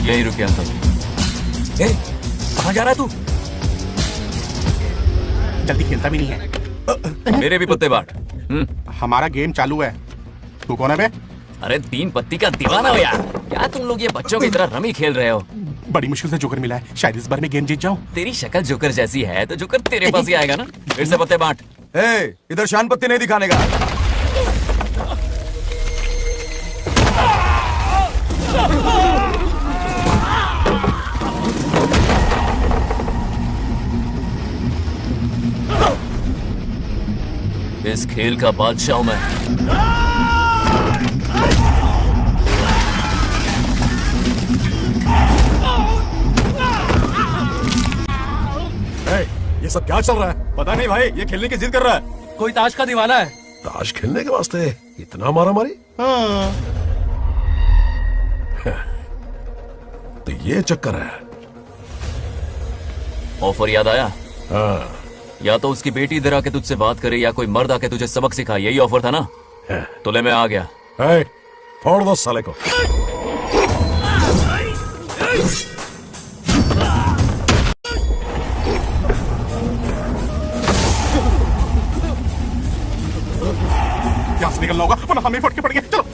यही रुके अंकल। कहाँ जा रहा है तू? जल्दी खेलता भी नहीं है। मेरे भी पत्ते बांट। हमारा गेम चालू है। तू कौन है बे? अरे 3 पत्ती का दीवाना हो यार। क्या तुम लोग ये बच्चों की तरह रमी खेल रहे हो? बड़ी मुश्किल से जोकर मिला है, शायद इस बार में गेम जीत जाऊं। तेरी शक्ल जोकर जैसी है तो जोकर तेरे पास ही आएगा ना। फिर से पत्ते बांट। इधर शान पत्ती नहीं दिखाने का। इस खेल का बादशाह हूं मैं। ये सब क्या चल रहा है? पता नहीं भाई, ये खेलने की जिद कर रहा है। कोई ताश का दीवाना है। ताश खेलने के वास्ते इतना मारा मारी? तो ये चक्कर है। ऑफर याद आया? हाँ। या तो उसकी बेटी इधर आके तुझसे बात करे या कोई मर्द आके तुझे सबक सिखाए, यही ऑफर था ना? तो ले मैं आ गया। फोड़ दो साले को। यहाँ से निकलना होगा वरना हमें फटके पड़ गए। चलो।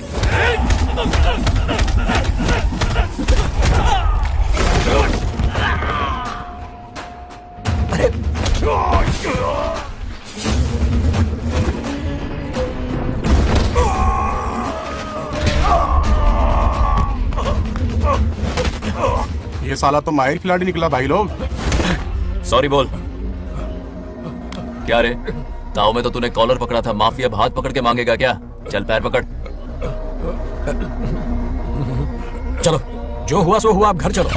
ये साला तो माहिर खिलाड़ी निकला भाई लोग। सॉरी बोल। क्या रे, ताऊ में तो तूने कॉलर पकड़ा था, माफिया अब हाथ पकड़ के मांगेगा क्या? चल पैर पकड़। चलो, जो हुआ सो हुआ, अब घर चलो।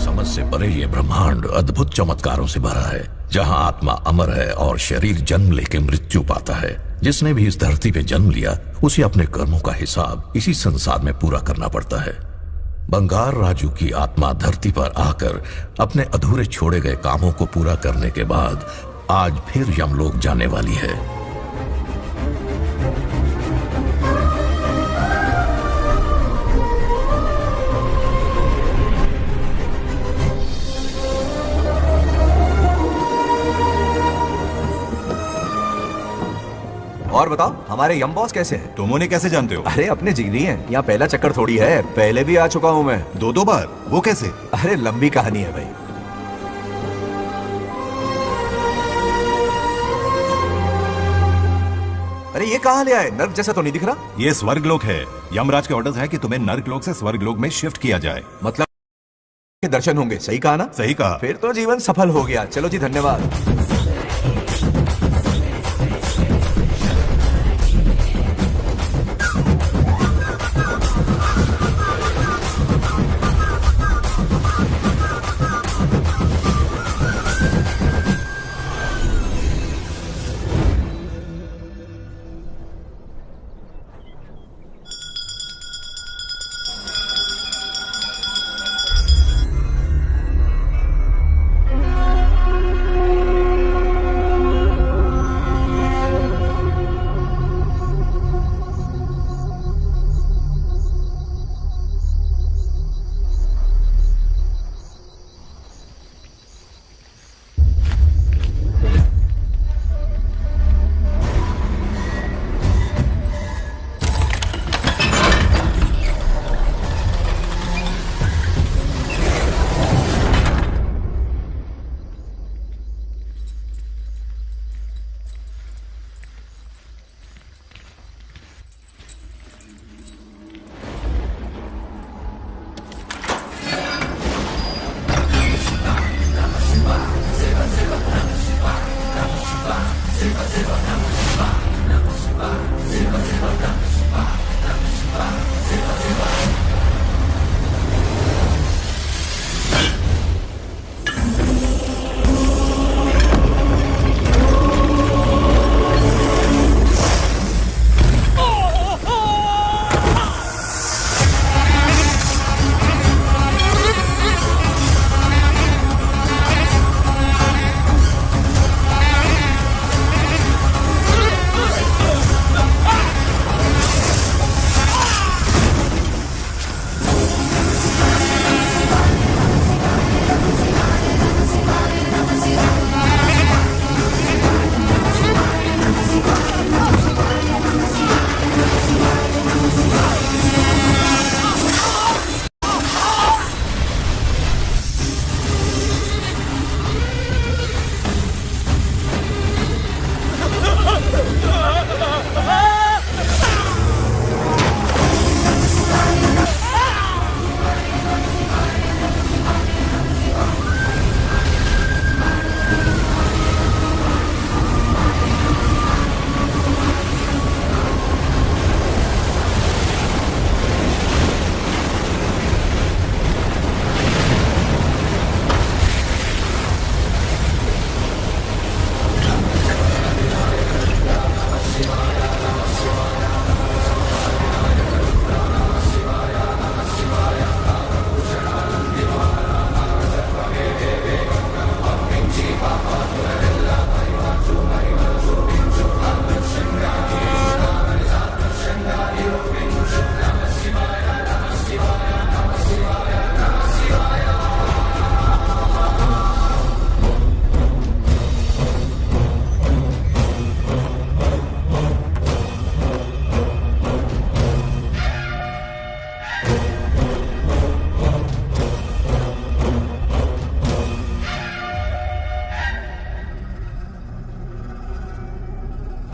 समझ से परे ये ब्रह्मांड अद्भुत चमत्कारों से भरा है, जहां आत्मा अमर है और शरीर जन्म लेके मृत्यु पाता है। जिसने भी इस धरती पे जन्म लिया, उसे अपने कर्मों का हिसाब इसी संसार में पूरा करना पड़ता है। बंगार राजू की आत्मा धरती पर आकर अपने अधूरे छोड़े गए कामों को पूरा करने के बाद आज फिर यमलोक जाने वाली है। और बताओ, हमारे यम बॉस कैसे हैं? तुम उन्हें कैसे जानते हो? अरे अपने जिगरी हैं। यहाँ पहला चक्कर थोड़ी है, पहले भी आ चुका हूँ मैं। 2 बार? वो कैसे? अरे लंबी कहानी है भाई। अरे ये कहाँ ले आए? नर्क जैसा तो नहीं दिख रहा। ये स्वर्गलोक है। यमराज के ऑर्डर्स है कि तुम्हें नर्कलोक से स्वर्गलोक में शिफ्ट किया जाए। मतलब के दर्शन होंगे। सही कहा ना? सही कहा। फिर तो जीवन सफल हो गया। चलो जी, धन्यवाद।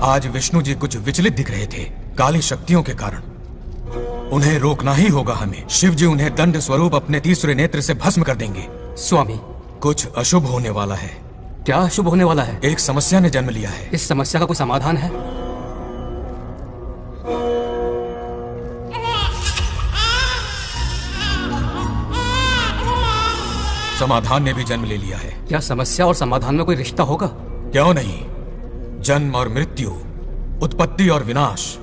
आज विष्णु जी कुछ विचलित दिख रहे थे काली शक्तियों के कारण। उन्हें रोकना ही होगा हमें। शिव जी उन्हें दंड स्वरूप अपने तीसरे नेत्र से भस्म कर देंगे। स्वामी, कुछ अशुभ होने वाला है। क्या अशुभ होने वाला है? एक समस्या ने जन्म लिया है। इस समस्या का कोई समाधान है? समाधान ने भी जन्म ले लिया है। क्या समस्या और समाधान में कोई रिश्ता होगा? क्यों नहीं? जन्म और मृत्यु, उत्पत्ति और विनाश,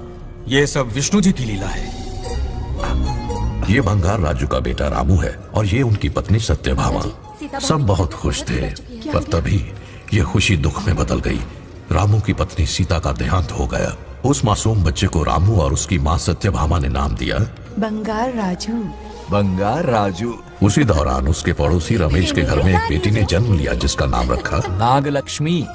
ये सब विष्णु जी की लीला है। ये बंगार राजू का बेटा रामू है और ये उनकी पत्नी सत्यभामा। सब बहुत खुश थे, पर तभी ये खुशी दुख में बदल गई। रामू की पत्नी सीता का देहांत हो गया। उस मासूम बच्चे को रामू और उसकी माँ सत्यभामा ने नाम दिया बंगार राजू। बंगार राजू। उसी दौरान उसके पड़ोसी रमेश के घर में एक बेटी ने जन्म लिया जिसका नाम रखा नागलक्ष्मी।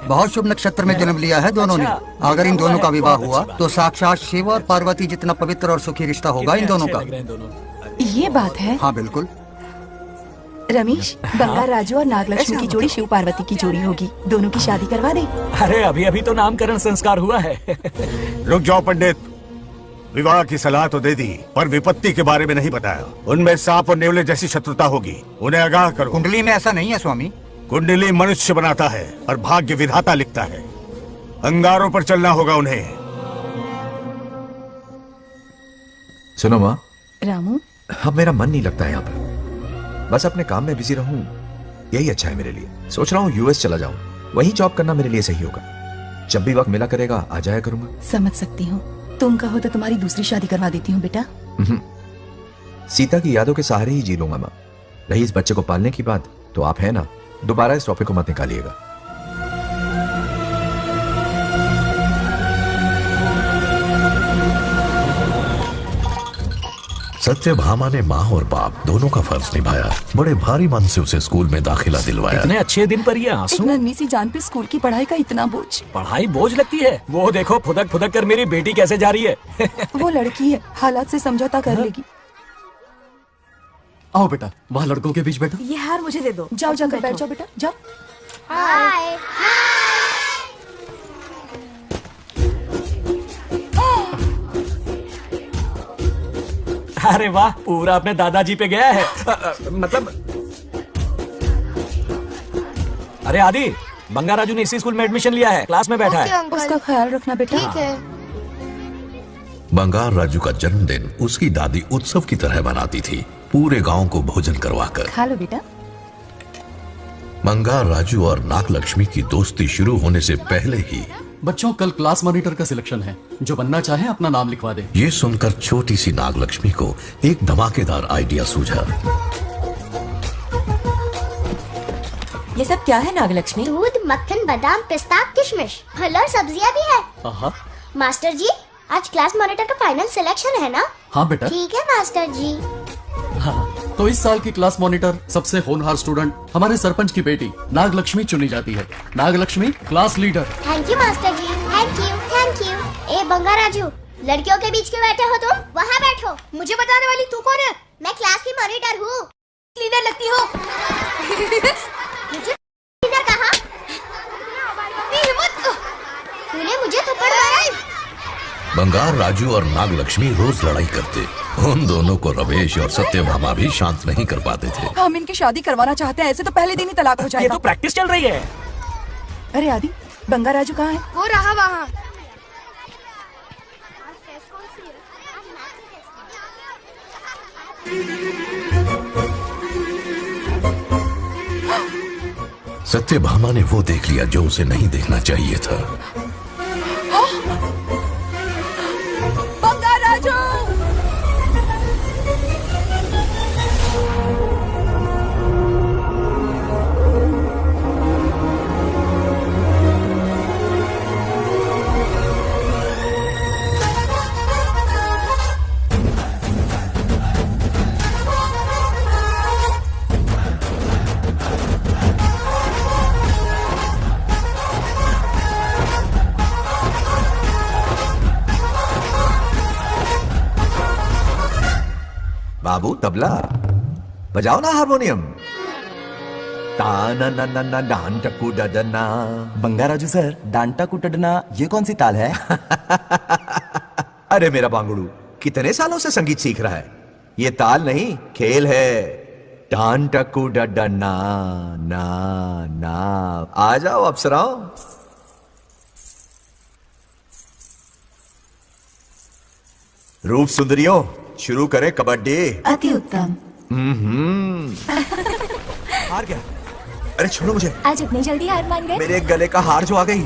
बहुत शुभ नक्षत्र में जन्म लिया है दोनों ने। अगर इन दोनों का विवाह हुआ तो साक्षात शिव और पार्वती जितना पवित्र और सुखी रिश्ता होगा इन दोनों का। ये बात है। हाँ बिल्कुल। रमेश, बंगार राजू और नागलक्ष्मी की जोड़ी शिव पार्वती की जोड़ी होगी। दोनों की शादी करवा दे। अरे अभी अभी तो नामकरण संस्कार हुआ है। रुक जाओ पंडित, विवाह की सलाह तो दे दी पर विपत्ति के बारे में नहीं बताया। उनमें सांप और नेवले जैसी शत्रुता होगी, उन्हें आगाह करो। कुंडली में ऐसा नहीं है स्वामी। कुंडली मनुष्य बनाता है और भाग्य विधाता लिखता है। अंगारों पर चलना होगा उन्हें। सुनो माँ, रामू, अब मेरा मन नहीं लगता है यहाँ पर। बस अपने काम में बिजी रहूं, यही अच्छा है मेरे लिए। सोच रहा हूँ यूएस चला जाऊं, वहीं जॉब करना मेरे लिए सही होगा। जब भी वक्त मिला करेगा आ जाया करूंगा। समझ सकती हूँ। तुम कहो तो तुम्हारी दूसरी शादी करवा देती हूँ बेटा। सीता की यादों के सहारे ही जी लूंगा माँ। रही इस बच्चे को पालने की बात, तो आप है ना, दोबारा इस टॉपिक को मत निकालिएगा। सत्यभामा ने माँ और बाप दोनों का फर्ज निभाया। बड़े भारी मन से उसे स्कूल में दाखिला दिलवाया। इतने अच्छे दिन पर ये आंसू। एक नन्ही सी जान पे स्कूल की पढ़ाई का इतना बोझ। पढ़ाई बोझ लगती है? वो देखो फुदक फुदक कर मेरी बेटी कैसे जा रही है। वो लड़की है, हालात से समझौता कर लेगी। आओ बेटा, वहाँ लड़कों के बीच बैठो। ये हार मुझे दे दो। जाओ जाकर बैठ जाओ बेटा, जाओ। अरे वाह, पूरा अपने दादाजी पे गया है। मतलब अरे आदि, बंगार राजू ने इसी स्कूल में एडमिशन लिया है, क्लास में बैठा है। उसका ख्याल रखना बेटा। ठीक है। बंगार राजू का जन्मदिन उसकी दादी उत्सव की तरह मनाती थी, पूरे गांव को भोजन करवाकर। खा लो बेटा। बंगार राजू और नागलक्ष्मी की दोस्ती शुरू होने से पहले ही बच्चों, कल क्लास मॉनिटर का सिलेक्शन है। जो बनना चाहे अपना नाम लिखवा दे। ये सुनकर छोटी सी नागलक्ष्मी को एक धमाकेदार आइडिया सूझा। ये सब क्या है नागलक्ष्मी? दूध, मक्खन, बादाम, पिस्ता, किशमिश, फल और सब्जियां भी है। मास्टर जी, आज क्लास मॉनिटर का फाइनल सिलेक्शन है ना? हाँ बेटा। ठीक है मास्टर जी। हाँ, तो इस साल की क्लास मॉनिटर सबसे होनहार स्टूडेंट हमारे सरपंच की बेटी नागलक्ष्मी चुनी जाती है। Nagalakshmi class leader. Thank you master ji, thank you thank you. ए बंगार राजू, लड़कियों के बीच क्यों बैठे हो तुम? वहाँ बैठो। मुझे बताने वाली तू कौन है? मैं क्लास की मॉनिटर हूँ। लीडर लगती हो। मुझे लीडर कहा? तूने मुझे थप्पड़ मारा। बंगार राजू और नागलक्ष्मी रोज लड़ाई करते। उन दोनों को रमेश और सत्यभामा भी शांत नहीं कर पाते थे। हम इनकी शादी करवाना चाहते हैं, ऐसे तो पहले दिन ही तलाक हो जाएगा। ये तो प्रैक्टिस चल रही है। अरे आदि, बंगार राजू कहाँ है? वो रहा वहाँ। सत्यभामा ने वो देख लिया जो उसे नहीं देखना चाहिए था। बंगार राजू! बाबू तबला बजाओ ना, हारमोनियम। ताना ना ना ना डान टकू डडना। बंगाराजू सर, डांटा कुटडना ये कौन सी ताल है? अरे मेरा बांगड़ू, कितने सालों से संगीत सीख रहा है? ये ताल नहीं, खेल है। डान टकू डडना ना ना। आ जाओ अप्सराओ। रूप सुंदरियों, शुरू करें कबड्डी। अति उत्तम। हार गया। अरे छोड़ो मुझे। आज इतनी जल्दी हार मान गए? मेरे गले का हार जो आ गई।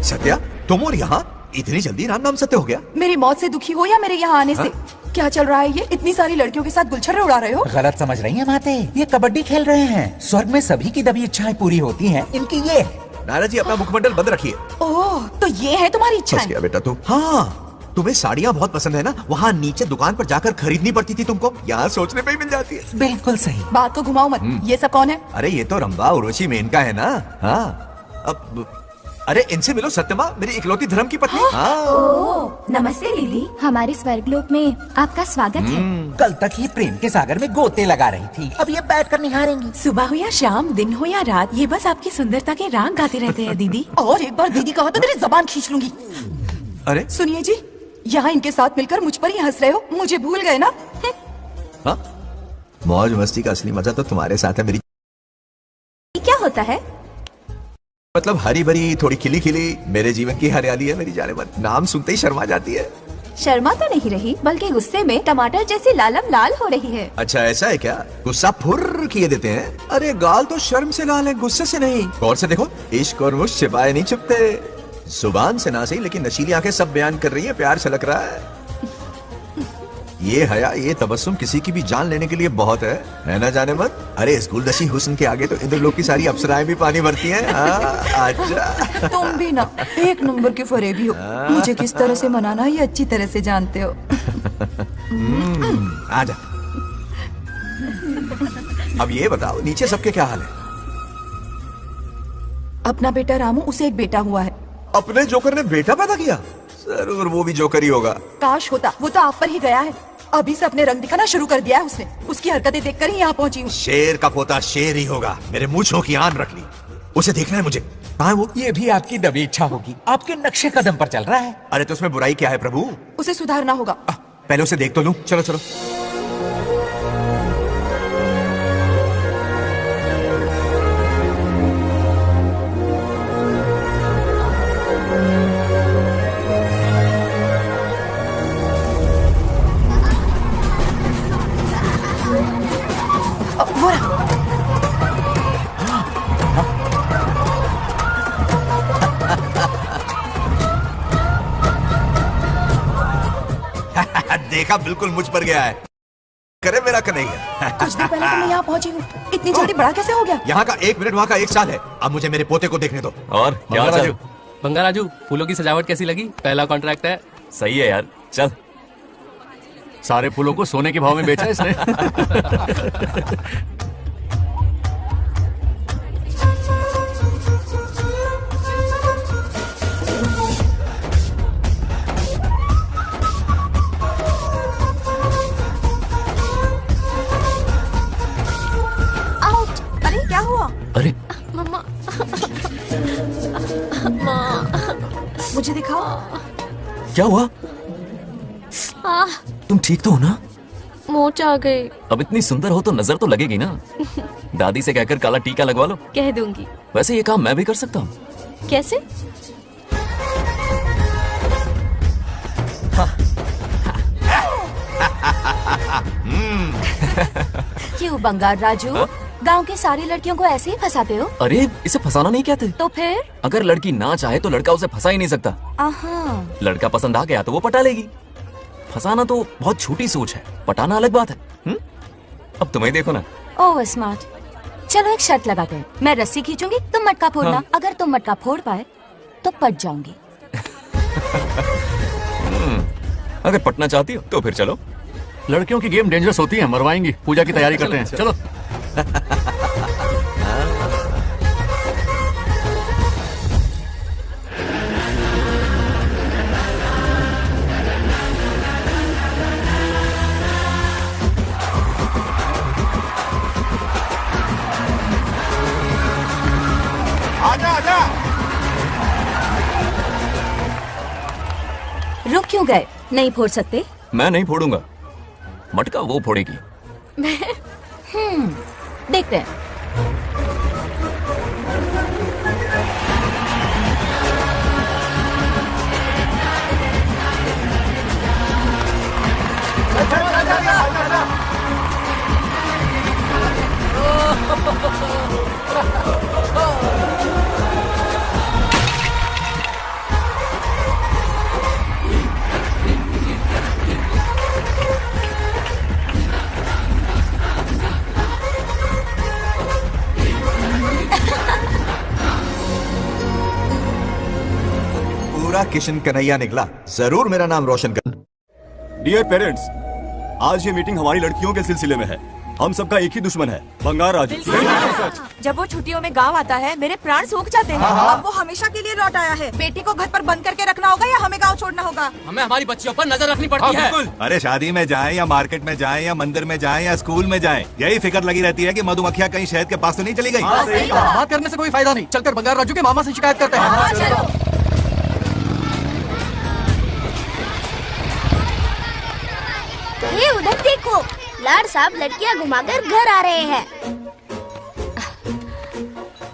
सत्या, तुम और यहाँ इतनी जल्दी राम नाम सत्य हो गया? मेरी मौत से दुखी हो या मेरे यहाँ आने से? क्या चल रहा है ये? इतनी सारी लड़कियों के साथ गुलछर्रे उड़ा रहे हो? गलत समझ रही हैं माते, ये कबड्डी खेल रहे हैं। स्वर्ग में सभी की दबी इच्छाएं पूरी होती हैं, इनकी ये। नारा जी, अपना मुखमंडल बंद रखिए। ओह, तो ये है तुम्हारी फंस इच्छा? गया बेटा तू। हाँ, तुम्हें साड़ियाँ बहुत पसंद है ना? वहाँ नीचे दुकान पर जाकर खरीदनी पड़ती थी तुमको, यहाँ सोचने पे ही मिल जाती है। बिल्कुल सही। बात को घुमाओ मत। ये सब कौन है? अरे ये तो रंबा उर्वशी मेनका है ना। हाँ, अब अरे इनसे मिलो सत्यमा, मेरी इकलौती धर्म की पत्नी। हाँ। नमस्ते दीदी, हमारे स्वर्गलोक में आपका स्वागत है। कल तक ये प्रेम के सागर में गोते लगा रही थी, अब ये बैठ कर निहारेंगी। सुबह हो या शाम, दिन हो या रात, ये बस आपकी सुंदरता के राग गाते रहते हैं दीदी। और एक बार दीदी कहा तो तेरी जबान खींच लूंगी। अरे सुनिए जी, यहाँ इनके साथ मिलकर मुझ पर ही हंस रहे हो, मुझे भूल गए ना? हाँ? मौज मस्ती का असली मजा तो तुम्हारे साथ है मेरी। क्या होता है? मतलब हरी भरी थोड़ी खिली खिली मेरे जीवन की हरियाली है मेरी जाने मन। नाम सुनते ही शर्मा जाती है। शर्मा तो नहीं रही, बल्कि गुस्से में टमाटर जैसी लालम लाल हो रही है। अच्छा ऐसा है क्या? गुस्सा फुर्र किए देते हैं। अरे गाल तो शर्म से लाल है, गुस्से से नहीं। गौर से देखो, इश्क और मुझ छिपाए नहीं छुपते। जुबान से ना सही, लेकिन नशीली आंखें सब बयान कर रही है, प्यार छलक रहा है। ये हया, ये तबस्सुम किसी की भी जान लेने के लिए बहुत है ना जाने मन? अरे इस गुलदस्ती हुस्न के आगे तो इंद्रलोक की सारी अप्सराएं भी पानी भरती हैं। अच्छा। तुम भी ना एक नंबर के फरेबी हो। मुझे किस तरह से मनाना ये अच्छी तरह से जानते हो। आजा। अब ये बताओ, नीचे सबके क्या हाल है? अपना बेटा रामू, उसे एक बेटा हुआ है। अपने जोकर ने बेटा पैदा किया? जरूर वो भी जोकर ही होगा। काश होता, वो तो आप पर ही गया है। अभी से अपने रंग दिखाना शुरू कर दिया है उसने। उसकी हरकतें देखकर ही यहाँ पहुंची हूँ। शेर का पोता शेर ही होगा। मेरे मूंछों की आन रख ली। उसे देखना है मुझे। कहाँ है वो? ये भी आपकी दबी इच्छा होगी, आपके नक्शे कदम पर चल रहा है। अरे तो उसमें बुराई क्या है प्रभु? उसे सुधारना होगा। पहले उसे देख तो लूं। चलो चलो। देखा, बिल्कुल मुझ पर गया है। करे मेरा कन्हैया। कुछ देर पहले तो मैं यहाँ पहुंची हूँ, इतनी जल्दी बड़ा कैसे हो गया? यहाँ का 1 मिनट, वहाँ का 1 साल है। अब मुझे मेरे पोते को देखने दो। और क्या हाल है? बंगाराजू, फूलों की सजावट कैसी लगी? पहला कॉन्ट्रैक्ट है। सही है यार, चल। सारे फूलों को सोने के भाव में बेचा इसने। क्या हुआ? अरे मम्मा। मुझे दिखाओ। क्या हुआ? तुम ठीक तो हो ना? मोच आ गई। अब इतनी सुंदर हो तो नजर तो लगेगी ना। दादी से कहकर काला टीका लगवा लो। कह दूंगी। वैसे ये काम मैं भी कर सकता हूँ। कैसे? क्यों बंगार राजू, गांव की सारी लड़कियों को ऐसे ही फंसाते हो? अरे इसे फंसाना नहीं कहते। तो फिर? अगर लड़की ना चाहे तो लड़का उसे फंसा ही नहीं सकता। लड़का पसंद आ गया तो वो पटा लेगी। फंसाना तो बहुत छोटी सोच है, पटाना अलग बात है। अब तुम्हें देखो ना। Oh smart. चलो एक शर्त लगाते हैं, मैं रस्सी खींचूंगी, तुम मटका फोड़ना। हाँ। अगर तुम मटका फोड़ पाए तो पट जाऊंगी। अगर पटना चाहती हो तो फिर चलो। लड़कियों की गेम डेंजरस होती है, मरवाएंगी। पूजा की तैयारी करते हैं, चलो। गए, नहीं फोड़ सकते? मैं नहीं फोड़ूंगा, मटका वो फोड़ेगी। देखते हैं। पूरा किशन कन्हैया निकला, जरूर मेरा नाम रोशन कर। डियर पेरेंट्स, आज ये मीटिंग हमारी लड़कियों के सिलसिले में है। हम सबका एक ही दुश्मन है, बंगार राजू। जब वो छुट्टियों में गांव आता है मेरे प्राण सूख जाते हैं। अब वो हमेशा के लिए लौट आया है। बेटी को घर पर बंद करके रखना होगा या हमें गांव छोड़ना होगा? हमें हमारी बच्चियों पर नजर रखनी पड़ती है। अरे शादी में जाएं या मार्केट में जाएं या मंदिर में जाएं या स्कूल में जाएं, यही फिक्र लगी रहती है कि मधुमक्खियां कहीं शहद के पास तो नहीं चली गई। बात करने से कोई फायदा नहीं, चलकर बंगार राजू के मामा से शिकायत करते हैं। ये उधर देखो, लाड साहब लड़कियां घुमाकर घर आ रहे हैं।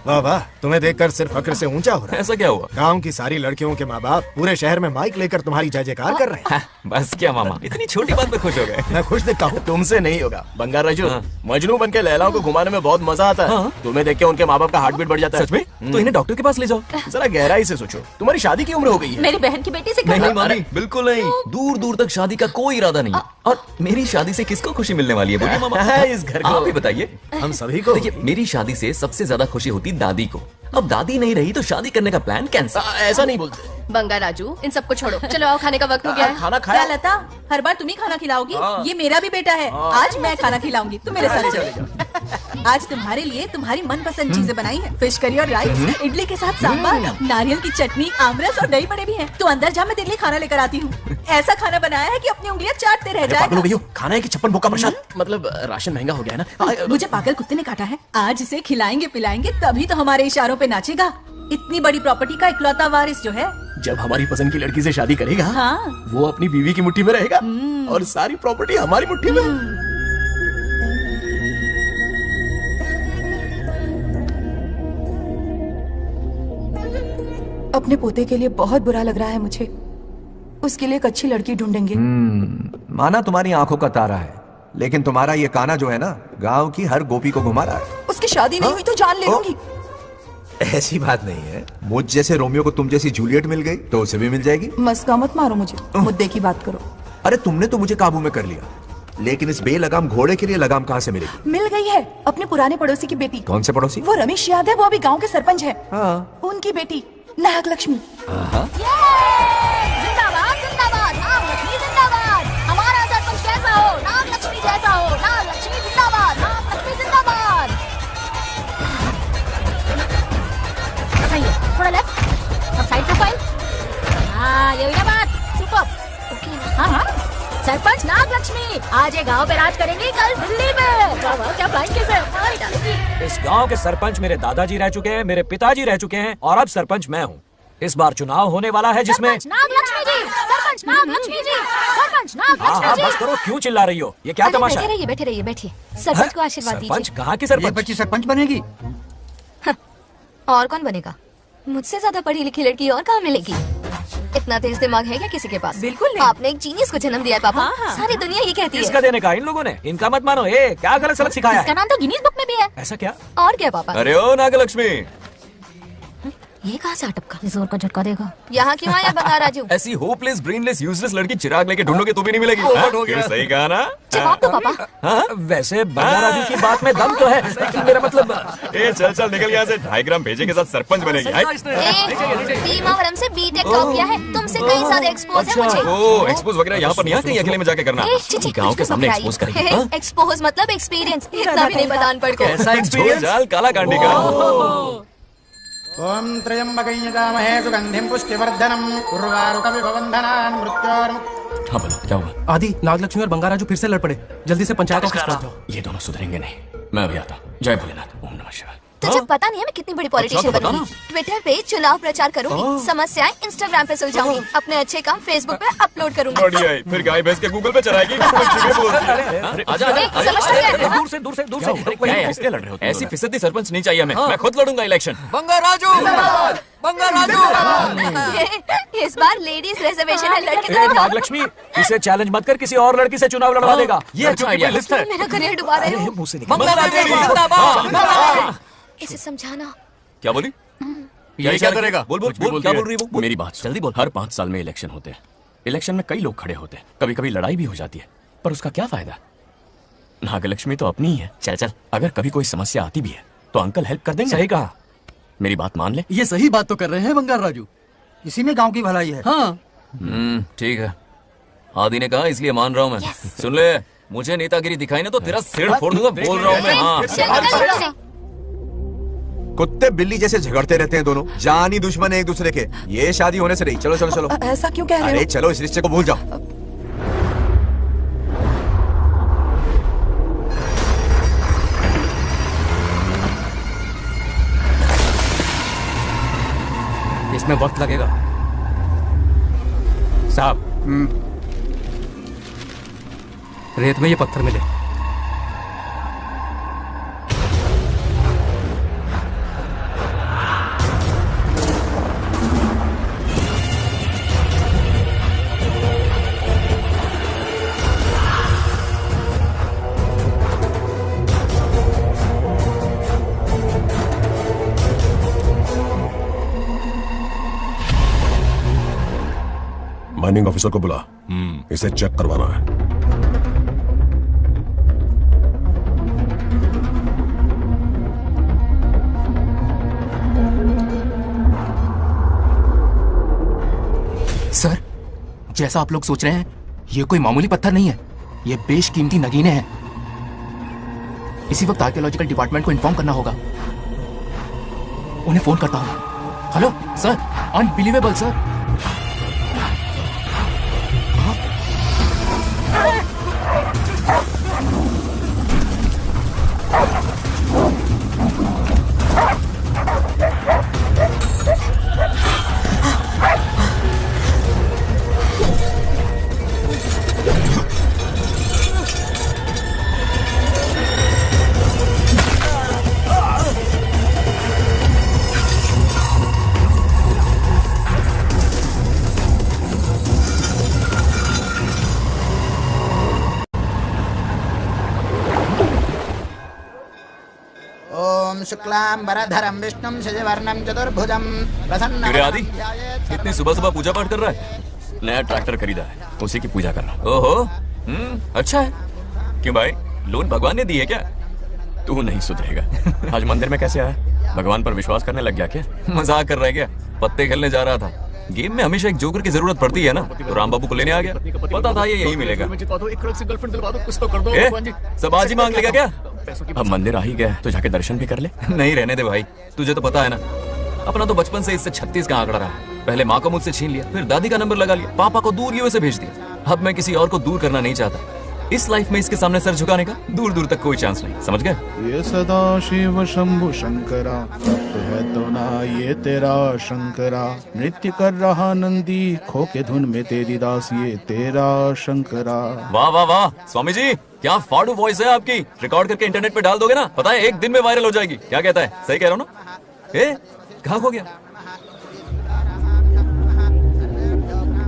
वाह वाह, तुम्हें देखकर सिर्फ फक्र से ऊंचा हो रहा है। ऐसा क्या हुआ? गांव की सारी लड़कियों के माँ बाप पूरे शहर में माइक लेकर तुम्हारी जय जयकार कर रहे हैं। बस क्या मामा, इतनी छोटी बात पे खुश हो गए? मैं खुश दिखता हूँ। तुमसे नहीं होगा बंगार राजू। मजनू बनके लैलाओं को घुमाने में बहुत मजा आता है। तुम्हें देख के उनके माँ बाप का हार्ट बीट बढ़ जाता है। सच में? तो इन्हें डॉक्टर के पास ले जाओ। जरा गहराई से सोचो, तुम्हारी शादी की उम्र हो गई है। मेरी बहन की बेटी से नहीं मामी, बिल्कुल नहीं। दूर दूर तक शादी का कोई इरादा नहीं है। और मेरी शादी से किसको खुशी मिलने वाली है बोलिए मामा? इस घर को। आप ही बताइए। हम सभी को। देखिए, मेरी शादी से सबसे ज्यादा खुशी होती दादी को। अब दादी नहीं रही तो शादी करने का प्लान कैंसिल। ऐसा नहीं बोलते बंगार राजू, इन सबको छोड़ो, चलो आओ, खाने का वक्त हो गया है। खाना खाया? क्या लता, हर बार तुम ही खाना खिलाओगी? ये मेरा भी बेटा है। आज मैं खाना खिलाऊंगी, तुम मेरे साथ चलो। आज तुम्हारे लिए तुम्हारी मनपसंद चीजें बनाई है। फिश करी और राइस, इडली के साथ सांभर, नारियल की चटनी, आमरस और दही बड़े भी हैं। तू अंदर जा, मैं तेरे लिए खाना लेकर आती हूँ। ऐसा खाना बनाया है कि अपनी उंगलियां चाटते रह जाएगा। खाना है कि 56 भोग का प्रसाद? मतलब राशन महंगा हो गया है ना। मुझे पागल कुत्ते ने काटा है। आज इसे खिलाएंगे पिलाएंगे तभी तो हमारे इशारों पे नाचेगा। इतनी बड़ी प्रॉपर्टी का इकलौता वारिस जो है। जब हमारी पसंद की लड़की से शादी करेगा, हाँ। वो अपनी बीवी की मुट्ठी में रहेगा और सारी प्रॉपर्टी हमारी मुट्ठी में। अपने पोते के लिए बहुत बुरा लग रहा है मुझे। उसके लिए एक अच्छी लड़की ढूंढेंगे। माना तुम्हारी आंखों का तारा है, लेकिन तुम्हारा ये काना जो है ना, गांव की हर गोपी को घुमा रहा है। उसकी शादी नहीं हुई तो जान ले लूंगी। ऐसी बात नहीं है। मुझ जैसे रोमियो को तुम जैसी जूलियट मिल गई तो उसे भी मिल जाएगी। मस्का मत मारो मुझे, मुद्दे की बात करो। अरे तुमने तो मुझे काबू में कर लिया, लेकिन इस बेलगाम घोड़े के लिए लगाम कहाँ से मिलेगी? मिल गई है, अपने पुराने पड़ोसी की बेटी। कौन से पड़ोसी? वो रमेश याद है, वो अभी गांव के सरपंच है। हाँ। उनकी बेटी नागलक्ष्मी। जिंदाबाद जिंदाबाद, नागलक्ष्मी जिंदाबाद। हमारा सरपंच कैसा हो? नागलक्ष्मी जैसा हो। नागलक्ष्मी जिंदाबाद, नागलक्ष्मी जिंदाबाद। सही है, थोड़ा लेफ्ट, अब साइड प्रोफाइल। हाँ, ये हुई ना बात। सुपर। हाँ हाँ, सरपंच नागलक्ष्मी आज ये गांव पे राज करेंगी, कल दिल्ली में। क्या फ्लाइंग किस है? मार डालेंगी। इस गांव के सरपंच मेरे दादाजी रह चुके हैं, मेरे पिताजी रह चुके हैं और अब सरपंच मैं हूँ। इस बार चुनाव होने वाला है जिसमें नागलक्ष्मी जी, सरपंच नागलक्ष्मी जी, सरपंच नागलक्ष्मी जी। बस करो, क्यों चिल्ला रही हो? ये क्या तमाशा है? बैठे रहिए बैठिए। सरपंच को आशीर्वाद दीजिए। सरपंच कहाँ की सरपंच? ये बच्ची सरपंच बनेगी। और कौन बनेगा? मुझसे ज्यादा पढ़ी लिखी लड़की और कहाँ मिलेगी? इतना तेज दिमाग है क्या किसी के पास? बिल्कुल नहीं। आपने एक जीनियस को जन्म दिया है पापा। हाँ। सारी दुनिया ये कहती है। किसका देने का? इन लोगों ने। इनका मत मानो। क्या गलत सलत सिखाया इसका नाम तो गिनीज बुक में भी है। ऐसा क्या? और क्या पापा? अरे ओ नागलक्ष्मी, ये कहाँ से अटपका? जोर का झटका देगा। यहाँ क्यों आया बंगार राजू? ऐसी होपलेस ब्रेनलेस यूजलेस लड़की चिराग लेके ढूंढोगे तो भी नहीं मिलेगी। फिर सही कहा ना? जवाब दो पापा। वैसे बंगार राजू की बात में दम तो है, लेकिन मेरा मतलब चल चल निकल यहाँ से। 2.5 ग्राम भेजे के साथ सरपंच बनेगी। भीमावरम से बीटेक टॉप किया है, तुमसे कई सारे एक्सपोज है मुझे। ओ एक्सपोज वगैरह यहाँ पर नहीं, कहीं अकेले में जाके करना। गाँव के सामने एक्सपोज करेंगे। एक्सपोज मतलब एक्सपीरियंस, इतना भी नहीं बतान पड़ को। ऐसा एक्सपीरियंस काला कांडी का। ओम त्र्यंबकं यजामहे सुगंधिं पुष्टिवर्धनम् उर्वारुकमिव बन्धनान् मृत्योर्मुक्तिः। हाँ बोलो, क्या हुआ? आदि, नागलक्ष्मी और बंगार राजू फिर से लड़ पड़े। जल्दी से पंचायत ऑफिस पहुंच जाओ। ये दोनों सुधरेंगे नहीं। मैं अभी आता हूँ। जय भोलेनाथ। ओम नमः शिवाय। तुझे पता नहीं है मैं कितनी बड़ी पॉलिटिशियन तो बनूंगी। ट्विटर पे चुनाव प्रचार करूंगी, समस्याएं इंस्टाग्राम पे सुलझाऊंगी, अपने अच्छे काम फेसबुक पे अपलोड करूंगी। बढ़िया है, फिर गाय भैंस के गूगल पे चलाएगी। आजा दूर से किसके लड़ रहे हो? ऐसी फिसदी सरपंच नहीं चाहिए हमें। मैं खुद लड़ूंगा इलेक्शन। बंगाराजू इस बार लेडीज रिजर्वेशन है, लड़के ए, नागलक्ष्मी, इसे चैलेंज मत कर, किसी और लड़की से चुनाव लड़वा देगा। ये अच्छा आइडिया है। मेरा करियर डुबा रहे हो। मुंह से निकल। इसे समझाना। क्या बोली? यही क्या करेगा? बोल क्या बोल रही है वो? मेरी बात जल्दी बोल। हर 5 साल में इलेक्शन होते हैं। इलेक्शन में कई लोग खड़े होते हैं, कभी कभी लड़ाई भी हो जाती है, पर उसका क्या फायदा? नागलक्ष्मी तो अपनी ही है। चल अगर कभी कोई समस्या आती भी है तो अंकल हेल्प कर देंगे। सही कहा। मेरी बात मान ले। ये सही बात तो कर रहे हैं बंगार राजू। इसी में गांव की भलाई है। हाँ ठीक है, आदि ने कहा इसलिए मान रहा हूँ मैं। सुन ले, मुझे नेतागिरी दिखाई ना तो तेरा सिर फोड़ दूंगा। बोल रहा हूँ मैं। हाँ, कुत्ते बिल्ली जैसे झगड़ते रहते हैं दोनों, जानी दुश्मन है एक दूसरे के। ये शादी होने से नहीं। चलो चलो चलो। ऐसा क्यों कह रहे हो? अरे चलो, इस रिश्ते को भूल जाओ। इसमें वक्त लगेगा साहब। रेत में ये पत्थर मिले। माइनिंग ऑफिसर को बुला, इसे चेक करवाना है। सर, जैसा आप लोग सोच रहे हैं, ये कोई मामूली पत्थर नहीं है, ये बेशकीमती नगीने हैं। इसी वक्त आर्कियोलॉजिकल डिपार्टमेंट को इन्फॉर्म करना होगा। उन्हें फोन करता हूँ। Hello sir, unbelievable sir. शुक्लांबरधरं विष्णुं शशिवर्णं चतुर्भुजं प्रसन्नं। अरे आदि, इतनी सुबह सुबह पूजा पाठ कर रहा है? नया ट्रैक्टर खरीदा है, उसी की पूजा कर रहा हूँ। ओहो, अच्छा है। क्यों भाई, लोन भगवान ने दी है क्या? तू नहीं सुधरेगा। आज मंदिर में कैसे आया? भगवान पर विश्वास करने लग गया क्या? मजाक कर रहा है क्या? पत्ते खेलने जा रहा था। गेम में हमेशा एक जोकर की जरूरत पड़ती है ना, तो राम बाबू को लेने आ गया। पता था ये यही मिलेगा। सब आज ही मांग लेगा क्या? अब मंदिर आ ही गया तो जाके दर्शन भी कर ले। नहीं, रहने दे भाई, तुझे तो पता है ना, अपना तो बचपन से इससे 36 का आंकड़ा रहा है। पहले माँ को मुझसे छीन लिया, फिर दादी का नंबर लगा लिया, पापा को दूर यूएसए भेज दिया। अब मैं किसी और को दूर करना नहीं चाहता। इस लाइफ में इसके सामने सर झुकाने का दूर दूर तक कोई चांस नहीं। समझ गए? ये सदा शिव शंभु शंकरा, सत्य है तो ना ये तेरा शंकरा। नृत्य कर रहा नंदी, खो के धुन में तेरी दास, ये तेरा शंकरा। वाह वाह वाह, स्वामी जी क्या फाड़ू वॉइस है आपकी। रिकॉर्ड करके इंटरनेट पे डाल दोगे ना, पता है 1 दिन में वायरल हो जाएगी। क्या कहता है? सही कह रहा हूँ ना? कहाँ खो गया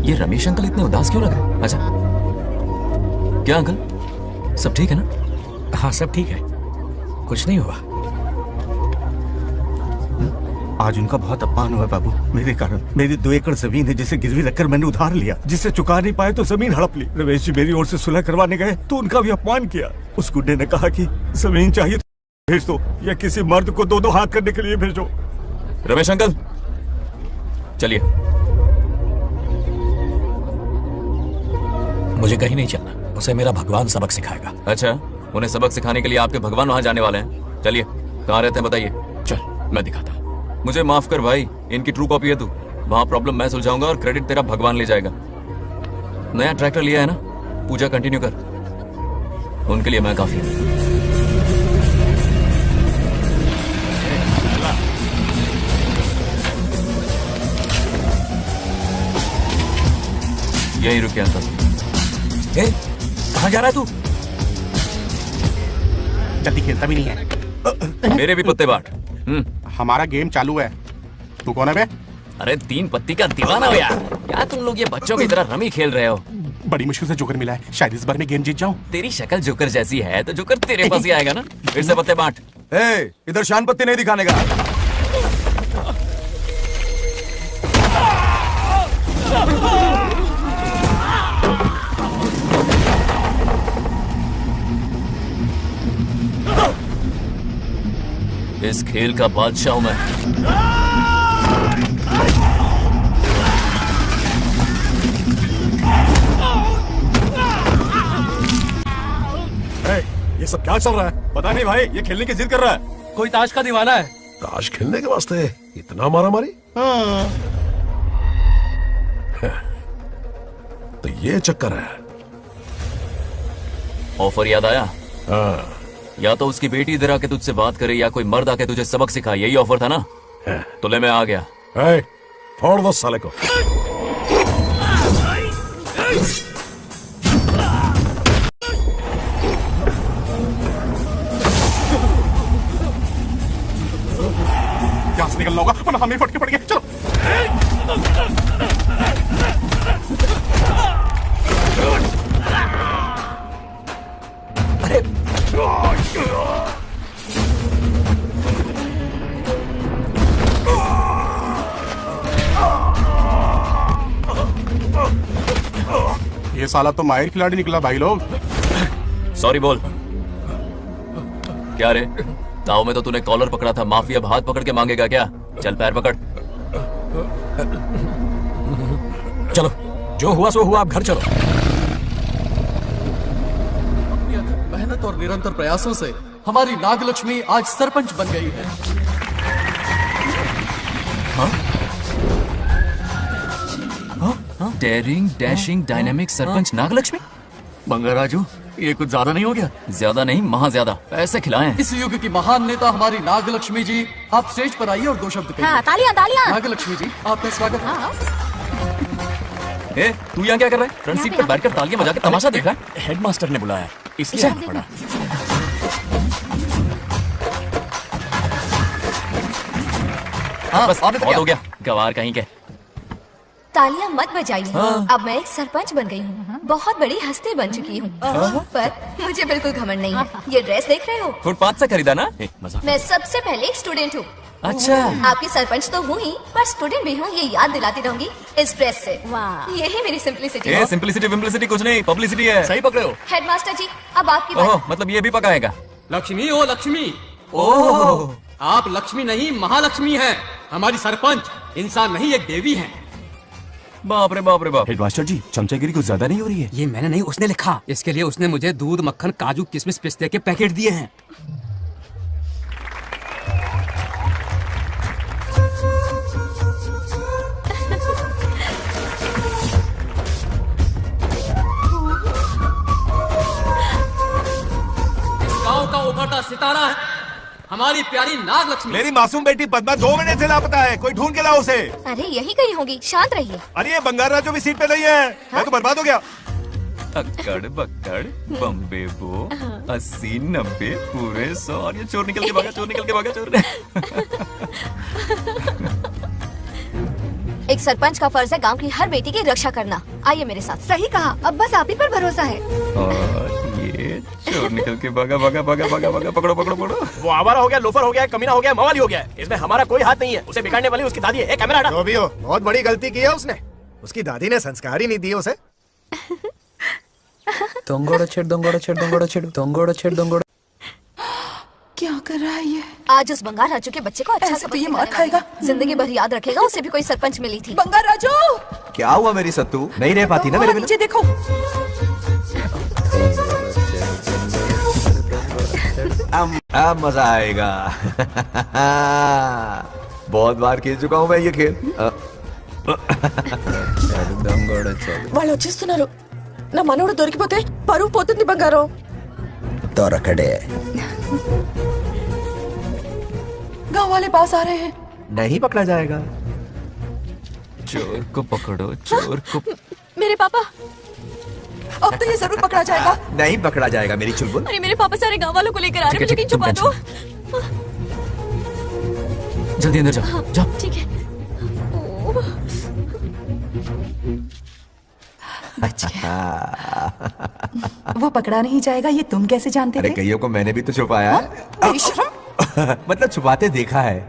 ये रमेश अंकल? इतने उदास क्यों लग रहे हैं? अच्छा, क्या अंकल, सब ठीक है ना? हाँ सब ठीक है, कुछ नहीं हुआ। आज उनका बहुत अपमान हुआ बाबू, मेरे कारण। मेरी 2 एकड़ जमीन है जिसे गिरवी रखकर मैंने उधार लिया, जिसे चुका नहीं पाए तो जमीन हड़प ली। रमेश जी मेरी ओर से सुलह करवाने गए तो उनका भी अपमान किया। उस गुड्डे ने कहा कि जमीन चाहिए तो भेज दो, या किसी मर्द को 2-2 हाथ करने के लिए भेजो। रमेश अंकल चलिए। मुझे कहीं नहीं चलना, उसे मेरा भगवान सबक सिखाएगा। अच्छा, उन्हें सबक सिखाने के लिए आपके भगवान वहां जाने वाले हैं। चलिए, कहाँ रहते हैं बताइए। चल मैं दिखाता। मुझे माफ कर भाई, इनकी ट्रू कॉपी है तू। वहां प्रॉब्लम मैं सुलझाऊंगा और क्रेडिट तेरा भगवान ले जाएगा। नया ट्रैक्टर लिया है ना, पूजा कंटिन्यू कर, उनके लिए मैं काफी हूं। यहीं रुके अंकल। कहाँ जा रहा है तू? जल्दी खेलता भी नहीं है। मेरे भी पत्ते बांट। हमारा गेम चालू है। तू कौन है बे? अरे 3 पत्ती का दीवाना हो यार। यार तुम लोग ये बच्चों की तरह रमी खेल रहे हो। बड़ी मुश्किल से जोकर मिला है, शायद इस बार मैं गेम जीत जाऊं। तेरी शक्ल जोकर जैसी है तो जोकर तेरे पास ही आएगा ना। फिर से पत्ते बांट। इधर शान पत्ती नहीं दिखाने का। इस खेल का बादशाह हूं मैं। ये सब क्या चल रहा है? पता नहीं भाई, ये खेलने की जिद कर रहा है। कोई ताश का दीवाना है। ताश खेलने के वास्ते इतना मारा मारी? तो ये चक्कर है। ऑफर याद आया? या तो उसकी बेटी इधर आके तुझसे बात करे या कोई मर्द आके तुझे सबक सिखाए, यही ऑफर था ना? तो ले मैं आ गया। फोड़ दो साले को। यहाँ से निकलना होगा वरना हम ही फटके पड़ गए। चलो। अरे ये साला तो माहिर खिलाड़ी निकला भाई लोग। सॉरी बोल। क्या रे, ताऊ में तो तूने कॉलर पकड़ा था, माफिया हाथ पकड़ के मांगेगा क्या? चल पैर पकड़। चलो, जो हुआ सो हुआ, आप घर चलो। मेहनत और निरंतर प्रयासों से हमारी नागलक्ष्मी आज सरपंच बन गई है। Daring, dashing, dynamic sarpanch Nagalakshmi. Bangarraju, ये कुछ ज्यादा नहीं हो गया? ज्यादा नहीं, महा ज्यादा। पैसे खिलाएं। इस युग की महान नेता हमारी नागलक्ष्मी जी, आप स्टेज पर आइए और 2 शब्द कहिए। हाँ, तालियां तालियां। नागलक्ष्मी जी, आपका स्वागत है। तू यहाँ क्या कर रहा है? फ्रंट सीट पर बैठकर तालियां बजा के तमाशा देख रहा है? हेडमास्टर ने बुलाया, इसलिए आना पड़ा। हाँ, बस बहुत हो गया, गवार कहीं के। तालियां मत बजाइए। अब मैं एक सरपंच बन गई हूँ, बहुत बड़ी हस्ती बन चुकी हूँ। पर मुझे बिल्कुल घमंड नहीं है। ये ड्रेस देख रहे हो? फुटपाथ से खरीदा ना? मैं सबसे पहले एक स्टूडेंट हूँ। अच्छा। आपकी सरपंच तो हूँ ही, पर स्टूडेंट भी हूँ, ये याद दिलाती रहूंगी इस ड्रेस से। यही मेरी सिंपलिसिटी है। सिंपलिसिटी विम्पलिसिटी कुछ नहीं, पब्लिसिटी है। सही पकड़े हो। हेडमास्टर जी, अब आपकी बारी। मतलब ये भी पकाएगा? लक्ष्मी ओ लक्ष्मी। ओह, आप लक्ष्मी नहीं महालक्ष्मी हैं। हमारी सरपंच इंसान नहीं, एक देवी हैं। बाप रे बाप रे बाप। हेडमास्टर जी, चमचागिरी कुछ ज्यादा नहीं हो रही है? ये मैंने नहीं, उसने लिखा। इसके लिए उसने मुझे दूध, मक्खन, काजू, किशमिश, पिस्ते के पैकेट दिए हैं। इस गांव का उभरता सितारा है हमारी प्यारी नागलक्ष्मी। मेरी मासूम बेटी पद्मा 2 महीने से लापता है, कोई ढूंढ के लाओ उसे। अरे यही कहीं होगी, शांत रहिए। अरे ये बंगाराजू भी सीट पे नहीं है। मैं तो बर्बाद हो गया। अक्कड़ बक्कड़ बम्बे बो 80 90 पूरे 100 और ये चोर निकल के भागा, चोर निकल के भागा, चोर। एक सरपंच का फर्ज है गांव की हर बेटी की रक्षा करना। आइए मेरे साथ। सही कहा, अब बस आप ही पर भरोसा है। और ये चोर निकल के भागा भागा भागा भागा भागा, पकड़ो पकड़ो पकड़ो। वो आवारा हो गया, लोफर हो गया, कमीना हो गया, मवाली हो गया। इसमें हमारा कोई हाथ नहीं है। उसे बिगाड़ने वाली उसकी दादी है। कैमरा हटा। जो भी हो, बहुत बड़ी गलती की है उसने। उसकी दादी ने संस्कार ही नहीं दिए उसे। क्या कर रहा है ये? आज उस बंगाल राजू के बच्चे को अच्छा ऐसे तो ये मार खाएगा। जिंदगी भर याद रखेगा, उसे भी कोई सरपंच मिली थी। बंगाल राजू, क्या हुआ मेरी सत्तू? नहीं रह पाती ना मेरे बिना? नीचे देखो। अब मजा आएगा। बहुत बार खेल चुका हूँ मैं ये खेल। వాళ్ళు వచ్చేస్తున్నారు. నా మనవడు దొరికిపోతే పరువు పోతుంది బంగారం. दौरकड़े गांव वाले पास आ रहे हैं। नहीं पकड़ा जाएगा। चोर को पकड़ो, चोर को। मेरे पापा, अब तो ये जरूर पकड़ा जाएगा। नहीं पकड़ा जाएगा मेरी चुलबुल। अरे मेरे पापा सारे गांव वालों को लेकर आ रहे हैं, मुझे कहीं छुपा दो। जल्दी अंदर जाओ, जाओ। ठीक है। बच गया। वो पकड़ा नहीं जाएगा, ये तुम कैसे जानते अरे थे? कईयों को मैंने भी तो छुपाया है। मतलब छुपाते देखा है।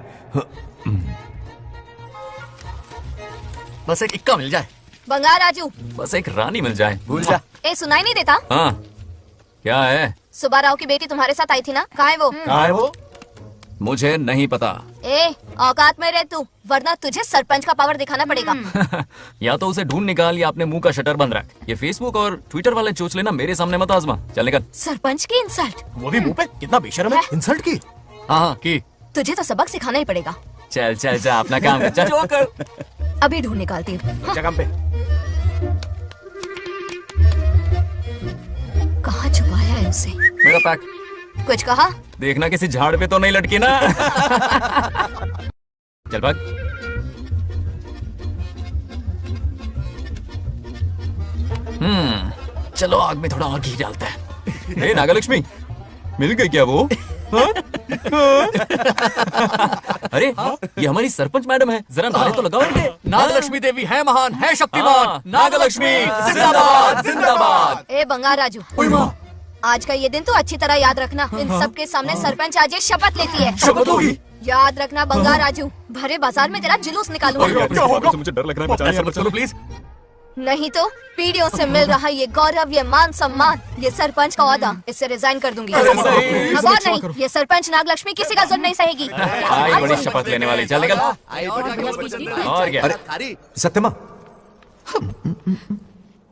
बस एक इक्का मिल जाए, बंगार राजू, बस एक रानी मिल जाए। भूल जा। ए सुनाई नहीं देता? हाँ, क्या है? सुबह राव की बेटी तुम्हारे साथ आई थी ना, कहाँ है वो? कहाँ है वो? मुझे नहीं पता। ए औकात में रह तू, वरना तुझे सरपंच का पावर दिखाना पड़ेगा। या तो उसे ढूंढ निकाल या अपने मुंह का शटर बंद रख। ये फेसबुक और ट्विटर वाले चोच लेना मेरे सामने मत आजमा। चल निकल। सरपंच की इंसल्ट, वो भी मुंह पे, कितना बेशर्म है। इंसल्ट की? हाँ की। तुझे तो सबक सिखाना ही पड़ेगा। चल चल जा, अपना काम कर। चल जो कर। अभी ढूंढ निकालती हूँ। काम पे। कहाँ छुपाया है उसे? मेरा पैक। कुछ कहा? देखना किसी झाड़ पे तो नहीं लटकी ना। चल भाग। चलो आग में थोड़ा और घी डालता है। हे नागलक्ष्मी, मिल गई क्या वो? हाँ? अरे ये हमारी सरपंच मैडम है, जरा नारे तो लगाओ इनके। नागलक्ष्मी देवी है महान, है शक्तिमान। नागलक्ष्मी जिंदाबाद जिंदाबाद। ए बंगार राजू, आज का ये दिन तो अच्छी तरह याद रखना। इन सब के सामने सरपंच आज ये शपथ लेती है। शपथ होगी? याद रखना बंगार राजू, भरे बाजार में तेरा जुलूस निकालूंगा। क्या होगा? मुझे डर लग रहा है, बचाइए मत। चलो प्लीज। नहीं तो पीढ़ियों से मिल रहा ये गौरव, ये मान सम्मान, ये सरपंच का ओहदा, इससे रिजाइन कर दूंगी। अब और नहीं, ये सरपंच नागलक्ष्मी किसी का जुल्म नहीं सहेगी। आई बड़ी शपथ लेने वाली। चल निकल। और क्या? अरे सत्यमा,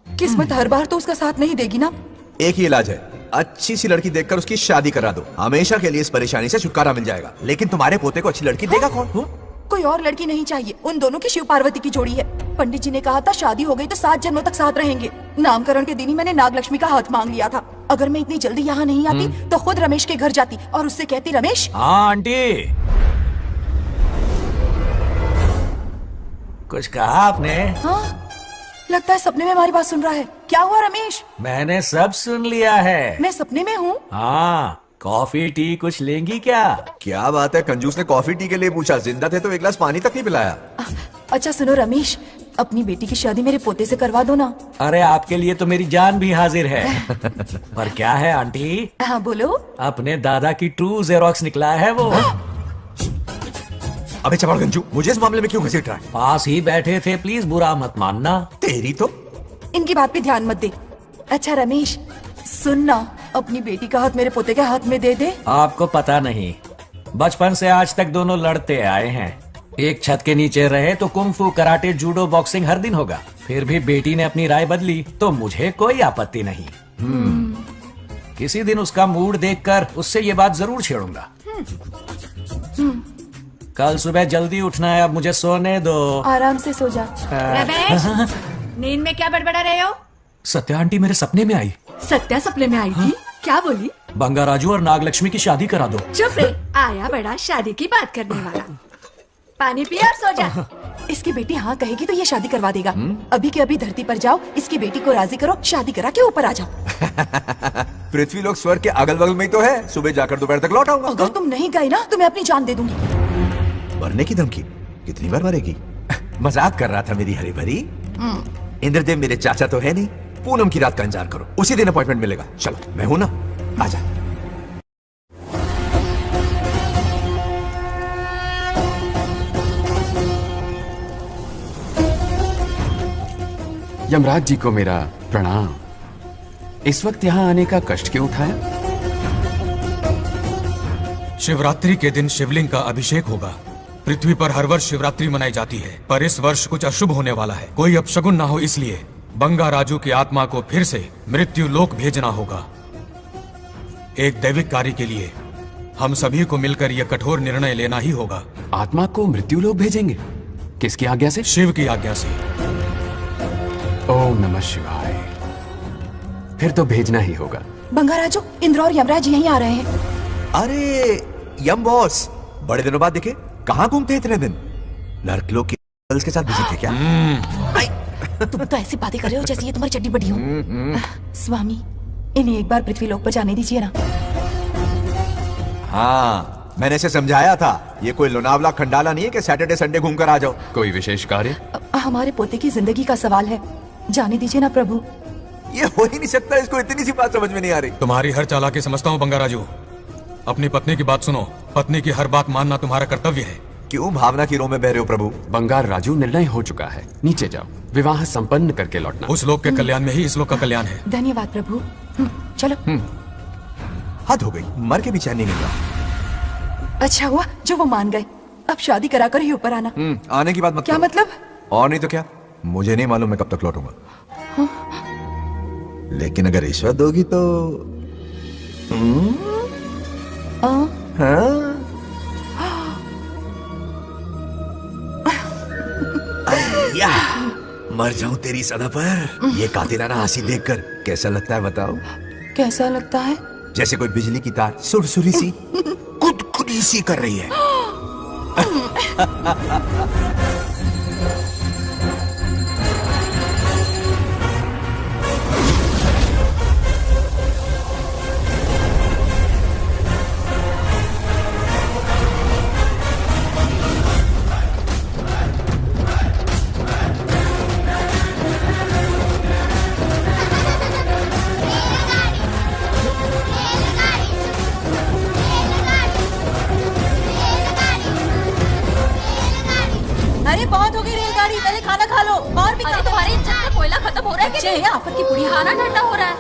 किस्मत हर बार तो उसका साथ नहीं देगी ना। एक ही इलाज है, अच्छी सी लड़की देखकर उसकी शादी करा दो। हमेशा के लिए इस परेशानी से छुटकारा मिल जाएगा। लेकिन तुम्हारे पोते को अच्छी लड़की देगा कौन? कोई और लड़की नहीं चाहिए, उन दोनों की शिव पार्वती की जोड़ी है। पंडित जी ने कहा था शादी हो गई तो 7 जन्मों तक साथ रहेंगे। नामकरण के दिन ही मैंने नागलक्ष्मी का हाथ मांग लिया था। अगर मैं इतनी जल्दी यहाँ नहीं आती तो खुद रमेश के घर जाती और उससे कहती, रमेश। हाँ आंटी, कुछ कहा आपने? हाँ, लगता है सपने में हमारी बात सुन रहा है। क्या हुआ रमेश? मैंने सब सुन लिया है। मैं सपने में हूँ? हाँ, कॉफी टी कुछ लेंगी क्या? क्या बात है, कंजूस ने कॉफी टी के लिए पूछा, जिंदा थे तो एक गिलास पानी तक नहीं पिलाया। अच्छा सुनो रमेश, अपनी बेटी की शादी मेरे पोते से करवा दो ना। अरे आपके लिए तो मेरी जान भी हाजिर है। पर क्या है आंटी? हाँ बोलो। अपने दादा की ट्रू जेरोक्स निकला है वो। अबे चमार गंजू, मुझे इस मामले में क्यों घसीट रहा है? पास ही बैठे थे, प्लीज बुरा मत मानना। तेरी तो इनकी बात पे ध्यान मत दे। अच्छा रमेश सुनना, अपनी बेटी का हाथ मेरे पोते के हाथ में दे दे। आपको पता नहीं, बचपन से आज तक दोनों लड़ते आए हैं। एक छत के नीचे रहे तो कुंफू, कराटे, जूडो, बॉक्सिंग हर दिन होगा। फिर भी बेटी ने अपनी राय बदली तो मुझे कोई आपत्ति नहीं। किसी दिन उसका मूड देखकर उससे ये बात जरूर छेड़ूंगा। कल सुबह जल्दी उठना है, अब मुझे सोने दो। आराम से सो जा। रमेश, नींद में क्या बड़बड़ा रहे हो? सत्या आंटी मेरे सपने में आई। सत्या सपने में आई थी? क्या बोली? बंगाराजू और नागलक्ष्मी की शादी करा दो। चुप रे, आया बड़ा शादी की बात करने वाला। पानी पिया और सो जा। इसकी बेटी हाँ कहेगी तो ये शादी करवा देगा। अभी के अभी धरती पर जाओ, इसकी बेटी को राजी करो, शादी करा के ऊपर आ जाओ। पृथ्वी लोग स्वर्ग के अगल बगल में ही तो है। सुबह जाकर दोपहर तक लौट आऊंगा। अगर तुम नहीं गए ना तो मैं अपनी जान दे दूंगी। मरने की धमकी? कितनी बार मरेगी? मजाक कर रहा था मेरी हरी भरी। इंद्रदेव मेरे चाचा तो है नहीं। पूनम की रात का इंतजार करो, उसी दिन अपॉइंटमेंट मिलेगा। चलो मैं हूं ना, आजा। यमराज जी को मेरा प्रणाम। इस वक्त यहाँ आने का कष्ट क्यों उठाया? शिवरात्रि के दिन शिवलिंग का अभिषेक होगा। पृथ्वी पर हर वर्ष शिवरात्रि मनाई जाती है, पर इस वर्ष कुछ अशुभ होने वाला है। कोई अपशगुन ना हो, इसलिए बंगाराजू की आत्मा को फिर से मृत्यु लोक भेजना होगा। एक दैविक कार्य के लिए हम सभी को मिलकर यह कठोर निर्णय लेना ही होगा। आत्मा को मृत्यु लोक भेजेंगे? किसकी आज्ञा से? शिव की आज्ञा से। ओम नमः शिवाय। फिर तो भेजना ही होगा। बंगाराजू, इंद्र और यमराज यहीं आ रहे हैं। अरे यम बॉस, बड़े दिनों बाद दिखे। कहाँ घूमते इतने दिन? नर्कलोक के गर्ल्स के साथ बिजी थे क्या? तुम तो ऐसी बातें कर रहे हो जैसे ये तुम्हारी चड्डी बड़ी हो। स्वामी, इन्हें एक बार पृथ्वी लोक पर जाने दीजिए ना। हाँ, मैंने इसे समझाया था, ये कोई लोनावला खंडाला नहीं है कि सैटरडे संडे घूम कर आ जाओ। कोई विशेष कार्य? हमारे पोते की जिंदगी का सवाल है, जाने दीजिए ना प्रभु। ये हो ही नहीं सकता, इसको इतनी सी बात समझ में नहीं आ रही। तुम्हारी हर चालाकी समझता हूँ बंगाराजू। अपनी पत्नी की बात सुनो, पत्नी की हर बात मानना तुम्हारा कर्तव्य है। क्यों भावना की रो में बह रहे हो प्रभु? बंगार राजू, निर्णय हो चुका है, नीचे जाओ, विवाह संपन्न करके लौटना। उस लोक के कल्याण में ही इस लोक का कल्याण है। धन्यवाद प्रभु। चलो। हद हो गई, मर के भी चैन नहीं मिलता। अच्छा हुआ जो वो मान गए, अब शादी कराकर ही ऊपर आना। आने की बात मत क्या करो। मतलब? और नहीं तो क्या, मुझे नहीं मालूम मैं कब तक लौटूंगा। लेकिन अगर रिश्वत दोगी तो या, मर जाऊं तेरी सदा पर। ये कातिलाना हंसी देखकर कैसा लगता है बताओ? कैसा लगता है? जैसे कोई बिजली की तार सुरसुरी सी कुदकुदी सी कर रही है। अरे बहुत हो गई रेलगाड़ी, पहले खाना खा लो। और भी अरे तुम्हारे इंजन का कोयला खत्म हो रहा है कि नहीं? आफत की पूरी खाना ठंडा हो रहा है।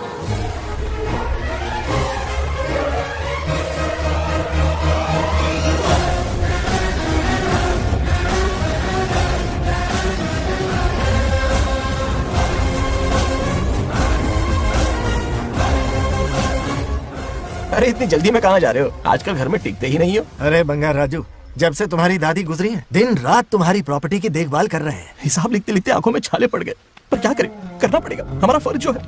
अरे इतनी जल्दी में कहाँ जा रहे हो? आजकल घर में टिकते ही नहीं हो। अरे बंगार राजू, जब से तुम्हारी दादी गुजरी है, दिन रात तुम्हारी प्रॉपर्टी की देखभाल कर रहे हैं। हिसाब लिखते लिखते आंखों में छाले पड़ गए, पर क्या करें, करना पड़ेगा, हमारा फर्ज जो है।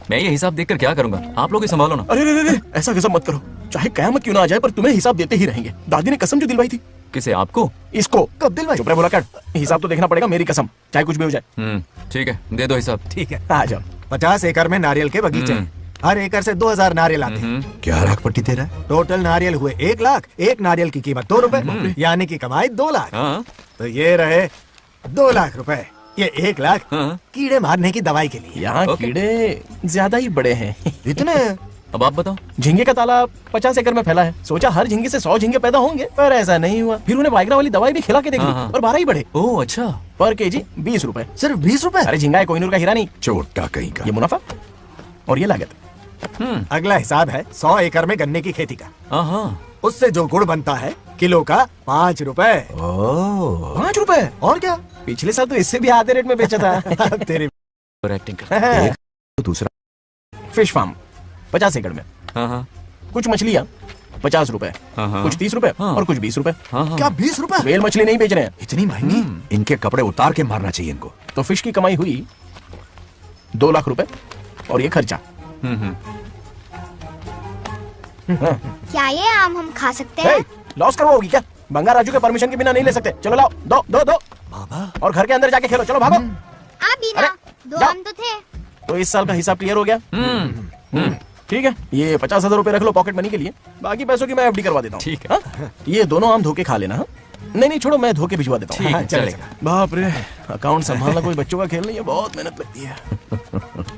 मैं ये हिसाब देखकर क्या करूंगा? आप लोग ही संभालो ना। अरे रे रे, ऐसा कसम मत करो, चाहे कयामत क्यों ना आ जाए, पर तुम्हें हिसाब देते ही रहेंगे। दादी ने कसम जो दिलवाई थी। किसे? आपको? इसको। कब दिलवाई? चुप रहे बोला कर, हिसाब तो देखना पड़ेगा, मेरी कसम, चाहे कुछ भी हो जाए। ठीक है, दे दो हिसाब। ठीक है, आ जाओ। 50 एकड़ में नारियल के बगीचे हैं। हर एकड़ से 2000 नारियल आते हैं। क्या लाख पट्टी दे रहा है? टोटल नारियल हुए 1 लाख। एक नारियल की कीमत 2 रुपए, यानी कि कमाई 2 लाख। तो ये रहे 2 लाख रुपए। ये 1 लाख कीड़े मारने की दवाई के लिए। यहाँ कीड़े ज्यादा ही बड़े हैं। इतने? अब आप बताओ। झींगे का तालाब 50 एकड़ में फैला है। सोचा हर झींगे से 100 झींगे पैदा होंगे, पर ऐसा नहीं हुआ। फिर उन्हें वाइग्रा वाली दवाई भी खिला के देख ली और 12 ही बढ़े। ओह अच्छा। पर केजी 20 रुपए। सिर्फ 20 रुपए? अरे झींगा है, कोहिनूर का हीरा नहीं। चोटा कहीं का। ये मुनाफा और ये लागत। अगला हिसाब है 100 एकड़ में गन्ने की खेती का। उससे जो गुड़ बनता है किलो का 5 रुपए। 5 रुपए? और क्या, पिछले साल तो इससे भी आधे रेट में बेचा था। तेरी एक्टिंग कर। दूसरा फिश फार्म 50 एकड़ में। कुछ मछलियाँ 50 रुपए, कुछ 30 रुपए और कुछ 20 रुपए। क्या 20 रुपए? वेल मछली नहीं बेच रहे हैं। इतनी महंगी? इनके कपड़े उतार के मारना चाहिए इनको। तो फिश की कमाई हुई 2 लाख रुपए और ये खर्चा। क्या ये आम हम खा सकते हैं? लॉस करवाओगी क्या? बंगार राजू के परमिशन के बिना नहीं ले सकते। चलो लाओ, दो दो दो। बाबा। और घर के अंदर जाके खेलो, चलो भागो। अभी ना, 2 आम तो थे। तो इस साल का हिसाब क्लियर हो गया? ठीक है, ये 50,000 रुपए रख लो पॉकेट मनी के लिए, बाकी पैसों की मैं एफडी करवा देता हूँ। ठीक है। ये दोनों आम धोके खा लेना। नहीं नहीं छोड़ो, मैं धोके भिजवा देता हूँ। चलेगा। बाप रे, अकाउंट संभालना कोई बच्चों का खेल नहीं है, बहुत मेहनत लगती है।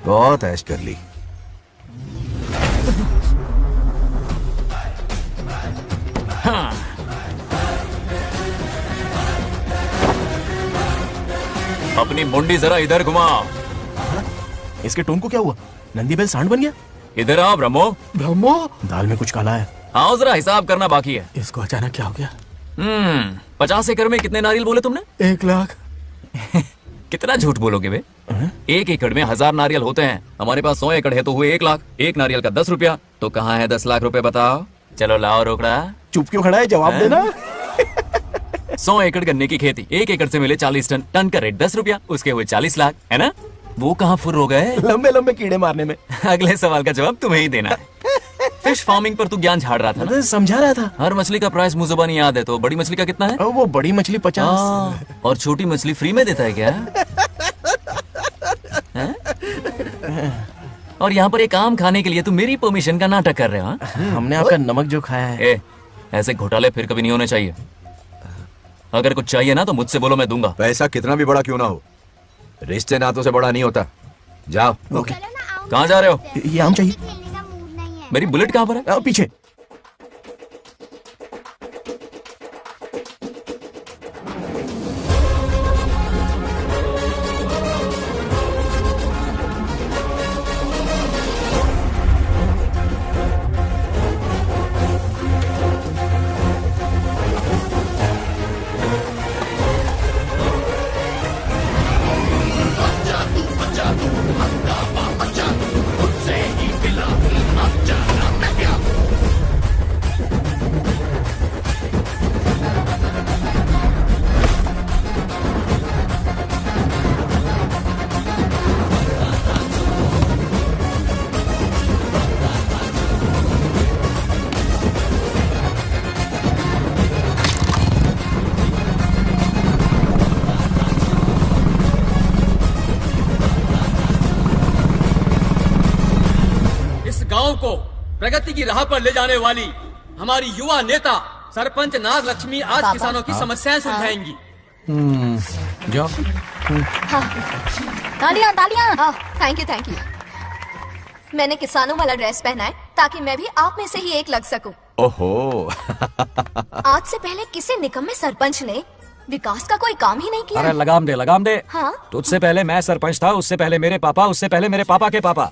बहुत ऐश कर ली। अपनी मुंडी जरा इधर घुमा। इसके टोन को क्या हुआ? नंदी बैल सांड बन गया? इधर आओ ब्रह्मो। ब्रह्मो? दाल में कुछ काला है। आओ जरा, हिसाब करना बाकी है। इसको अचानक क्या हो गया? 50 एकड़ में कितने नारियल बोले तुमने? 1 लाख। कितना झूठ बोलोगे बे? 1 एकड़ में 1000 नारियल होते हैं। हमारे पास 100 एकड़ है तो हुए 1 लाख। एक नारियल का 10 रुपया, तो कहाँ है 10 लाख रुपए बताओ? चलो लाओ रोकड़ा। चुप क्यों खड़ा है, जवाब देना। 100 एकड़ गन्ने की खेती, 1 एकड़ से मिले 40 टन, टन का रेट 10 रुपया, उसके हुए 40 लाख, है ना? वो कहाँ फुर हो गए? लंबे लंबे कीड़े मारने में। अगले सवाल का जवाब तुम्हें ही देना है। फिश फार्मिंग पर तू ज्ञान झाड़ रहा था ना? समझा रहा था। हर मछली का प्राइस मुझे जुबानी याद है, तो बड़ी मछली का कितना है? वो बड़ी मछली 50 और छोटी मछली फ्री में देता है क्या? और यहाँ पर एक आम खाने के लिए तुम मेरी परमिशन का नाटक कर रहे हो? हमने आपका नमक जो खाया है। ऐसे घोटाले फिर कभी नहीं होने चाहिए। अगर कुछ चाहिए ना तो मुझसे बोलो, मैं दूंगा। पैसा कितना भी बड़ा क्यों ना हो, रिश्ते नातों से बड़ा नहीं होता। जाओ। ओके। कहाँ जा रहे हो? ये आम चाहिए। मेरी बुलेट कहाँ पर है? पीछे। गांव को प्रगति की राह पर ले जाने वाली हमारी युवा नेता सरपंच नाग लक्ष्मी आज किसानों की समस्याएं सुलझाएंगी। जाओ। तालियां तालियां। Thank you. मैंने किसानों वाला ड्रेस पहना है ताकि मैं भी आप में से ही एक लग सकूं। ओहो। आज से पहले किसी निकम्मे सरपंच ने विकास का कोई काम ही नहीं किया। अरे लगाम दे। हाँ? तुझसे पहले मैं सरपंच था, उससे पहले मेरे पापा, उससे पहले मेरे पापा के पापा।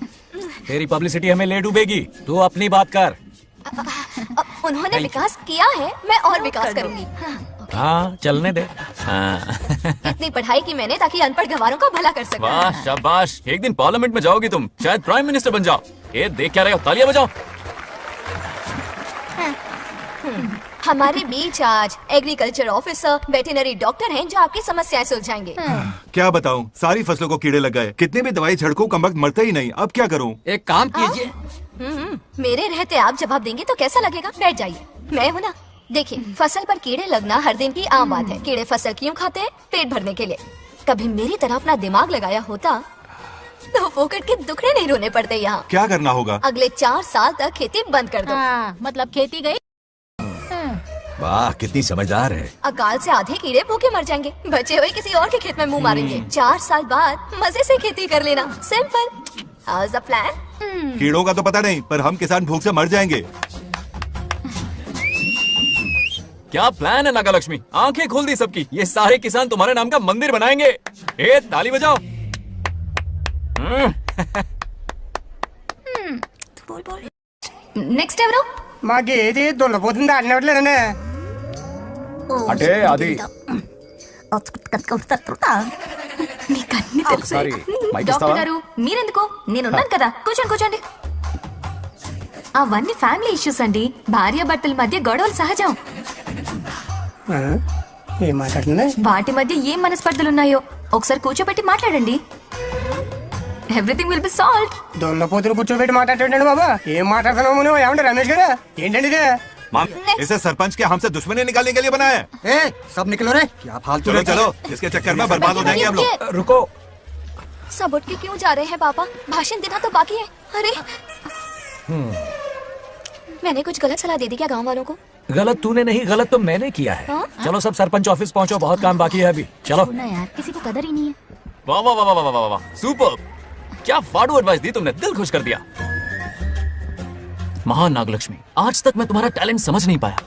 तेरी पब्लिसिटी हमें ले डूबेगी, तू अपनी बात कर। उन्होंने विकास किया है, मैं और विकास करूंगी। हाँ चलने दे। इतनी पढ़ाई की मैंने ताकि अनपढ़ गंवारों का भला कर सकूं। वाह शाबाश, एक दिन पार्लियामेंट में जाओगी तुम, शायद प्राइम मिनिस्टर बन जाओ। ये देख क्या रहे हो, तालियां बजाओ। हमारे बीच आज एग्रीकल्चर ऑफिसर, वेटरनरी डॉक्टर हैं जो आपकी समस्याएं सुलझाएंगे। क्या बताऊं, सारी फसलों को कीड़े लग गए, कितनी भी दवाई छिड़कूं कम वक्त मरते ही नहीं। अब क्या करूं? एक काम कीजिए। मेरे रहते आप जवाब देंगे तो कैसा लगेगा? बैठ जाइए, मैं हूं ना। देखिए, फसल पर कीड़े लगना हर दिन की आम बात है। कीड़े फसल क्यों खाते हैं? पेट भरने के लिए। कभी मेरी तरह अपना दिमाग लगाया होता तो फोकट के दुखड़े नहीं रोने पड़ते यहाँ। क्या करना होगा? अगले 4 साल तक खेती बंद कर दो। मतलब खेती गई। वाह कितनी समझदार है। अकाल से आधे कीड़े भूखे मर जाएंगे, बचे हुए किसी और के खेत में मुंह मारेंगे। 4 साल बाद मजे से खेती कर लेना। Simple. How is the plan? कीड़ों का तो पता नहीं, पर हम किसान भूख से मर जाएंगे। क्या प्लान है नागा लक्ष्मी? आंखें खोल दी सबकी। ये सारे किसान तुम्हारे नाम का मंदिर बनाएंगे। ए ताली बजाओ। నెక్స్ట్ ఎవరు? మాకు ఏది దున్నపోతుంది ఆడినట్లేదనే అంటే అది నీకన్నీ తెలుసు. సారీ, మైక్ డాక్టర్ ఇస్తావా? గారు మీరెందుకు? నేనున్నాను కదా, కూర్చోండి. అవన్నీ ఫ్యామిలీ ఇష్యూస్ అండి. భార్య భర్తల మధ్య గొడవలు సహజం. ఏం మాట్లాడుతున్నా? వాటి మధ్య ఏం మనస్పర్ధలున్నాయో ఒకసారి కూర్చోబెట్టి మాట్లాడండి. Everything will be solved. దున్నపోతులు కూర్చోబెట్టి మాట్లాడాడు బాబా. ఏం మాట్లాడుతున్నావు నువ్వు? ఏమంటే రమేష్ గారు ఏంటండి ఇదే? इसे सरपंच के हमसे दुश्मनी निकालने के लिए बनाया है। सब निकलो रे, क्या फालतू। चलो इसके चक्कर में बर्बाद हो जाएंगे हम लोग। रुको, सब उठ के क्यों जा रहे हैं पापा? भाषण देना तो बाकी है। अरे मैंने कुछ गलत सलाह दे दी क्या गांव वालों को? गलत तूने नहीं, गलत तो मैंने किया है। चलो सब सरपंच ऑफिस पहुंचो, बहुत काम बाकी है अभी। चलो यार, किसी को कदर ही नहीं है। वाह वाह वाह वाह वाह वाह, सुपर। क्या फाड़ू एडवाइस दी तुमने, दिल खुश कर दिया। महान नागलक्ष्मी, आज तक मैं तुम्हारा टैलेंट समझ नहीं पाया,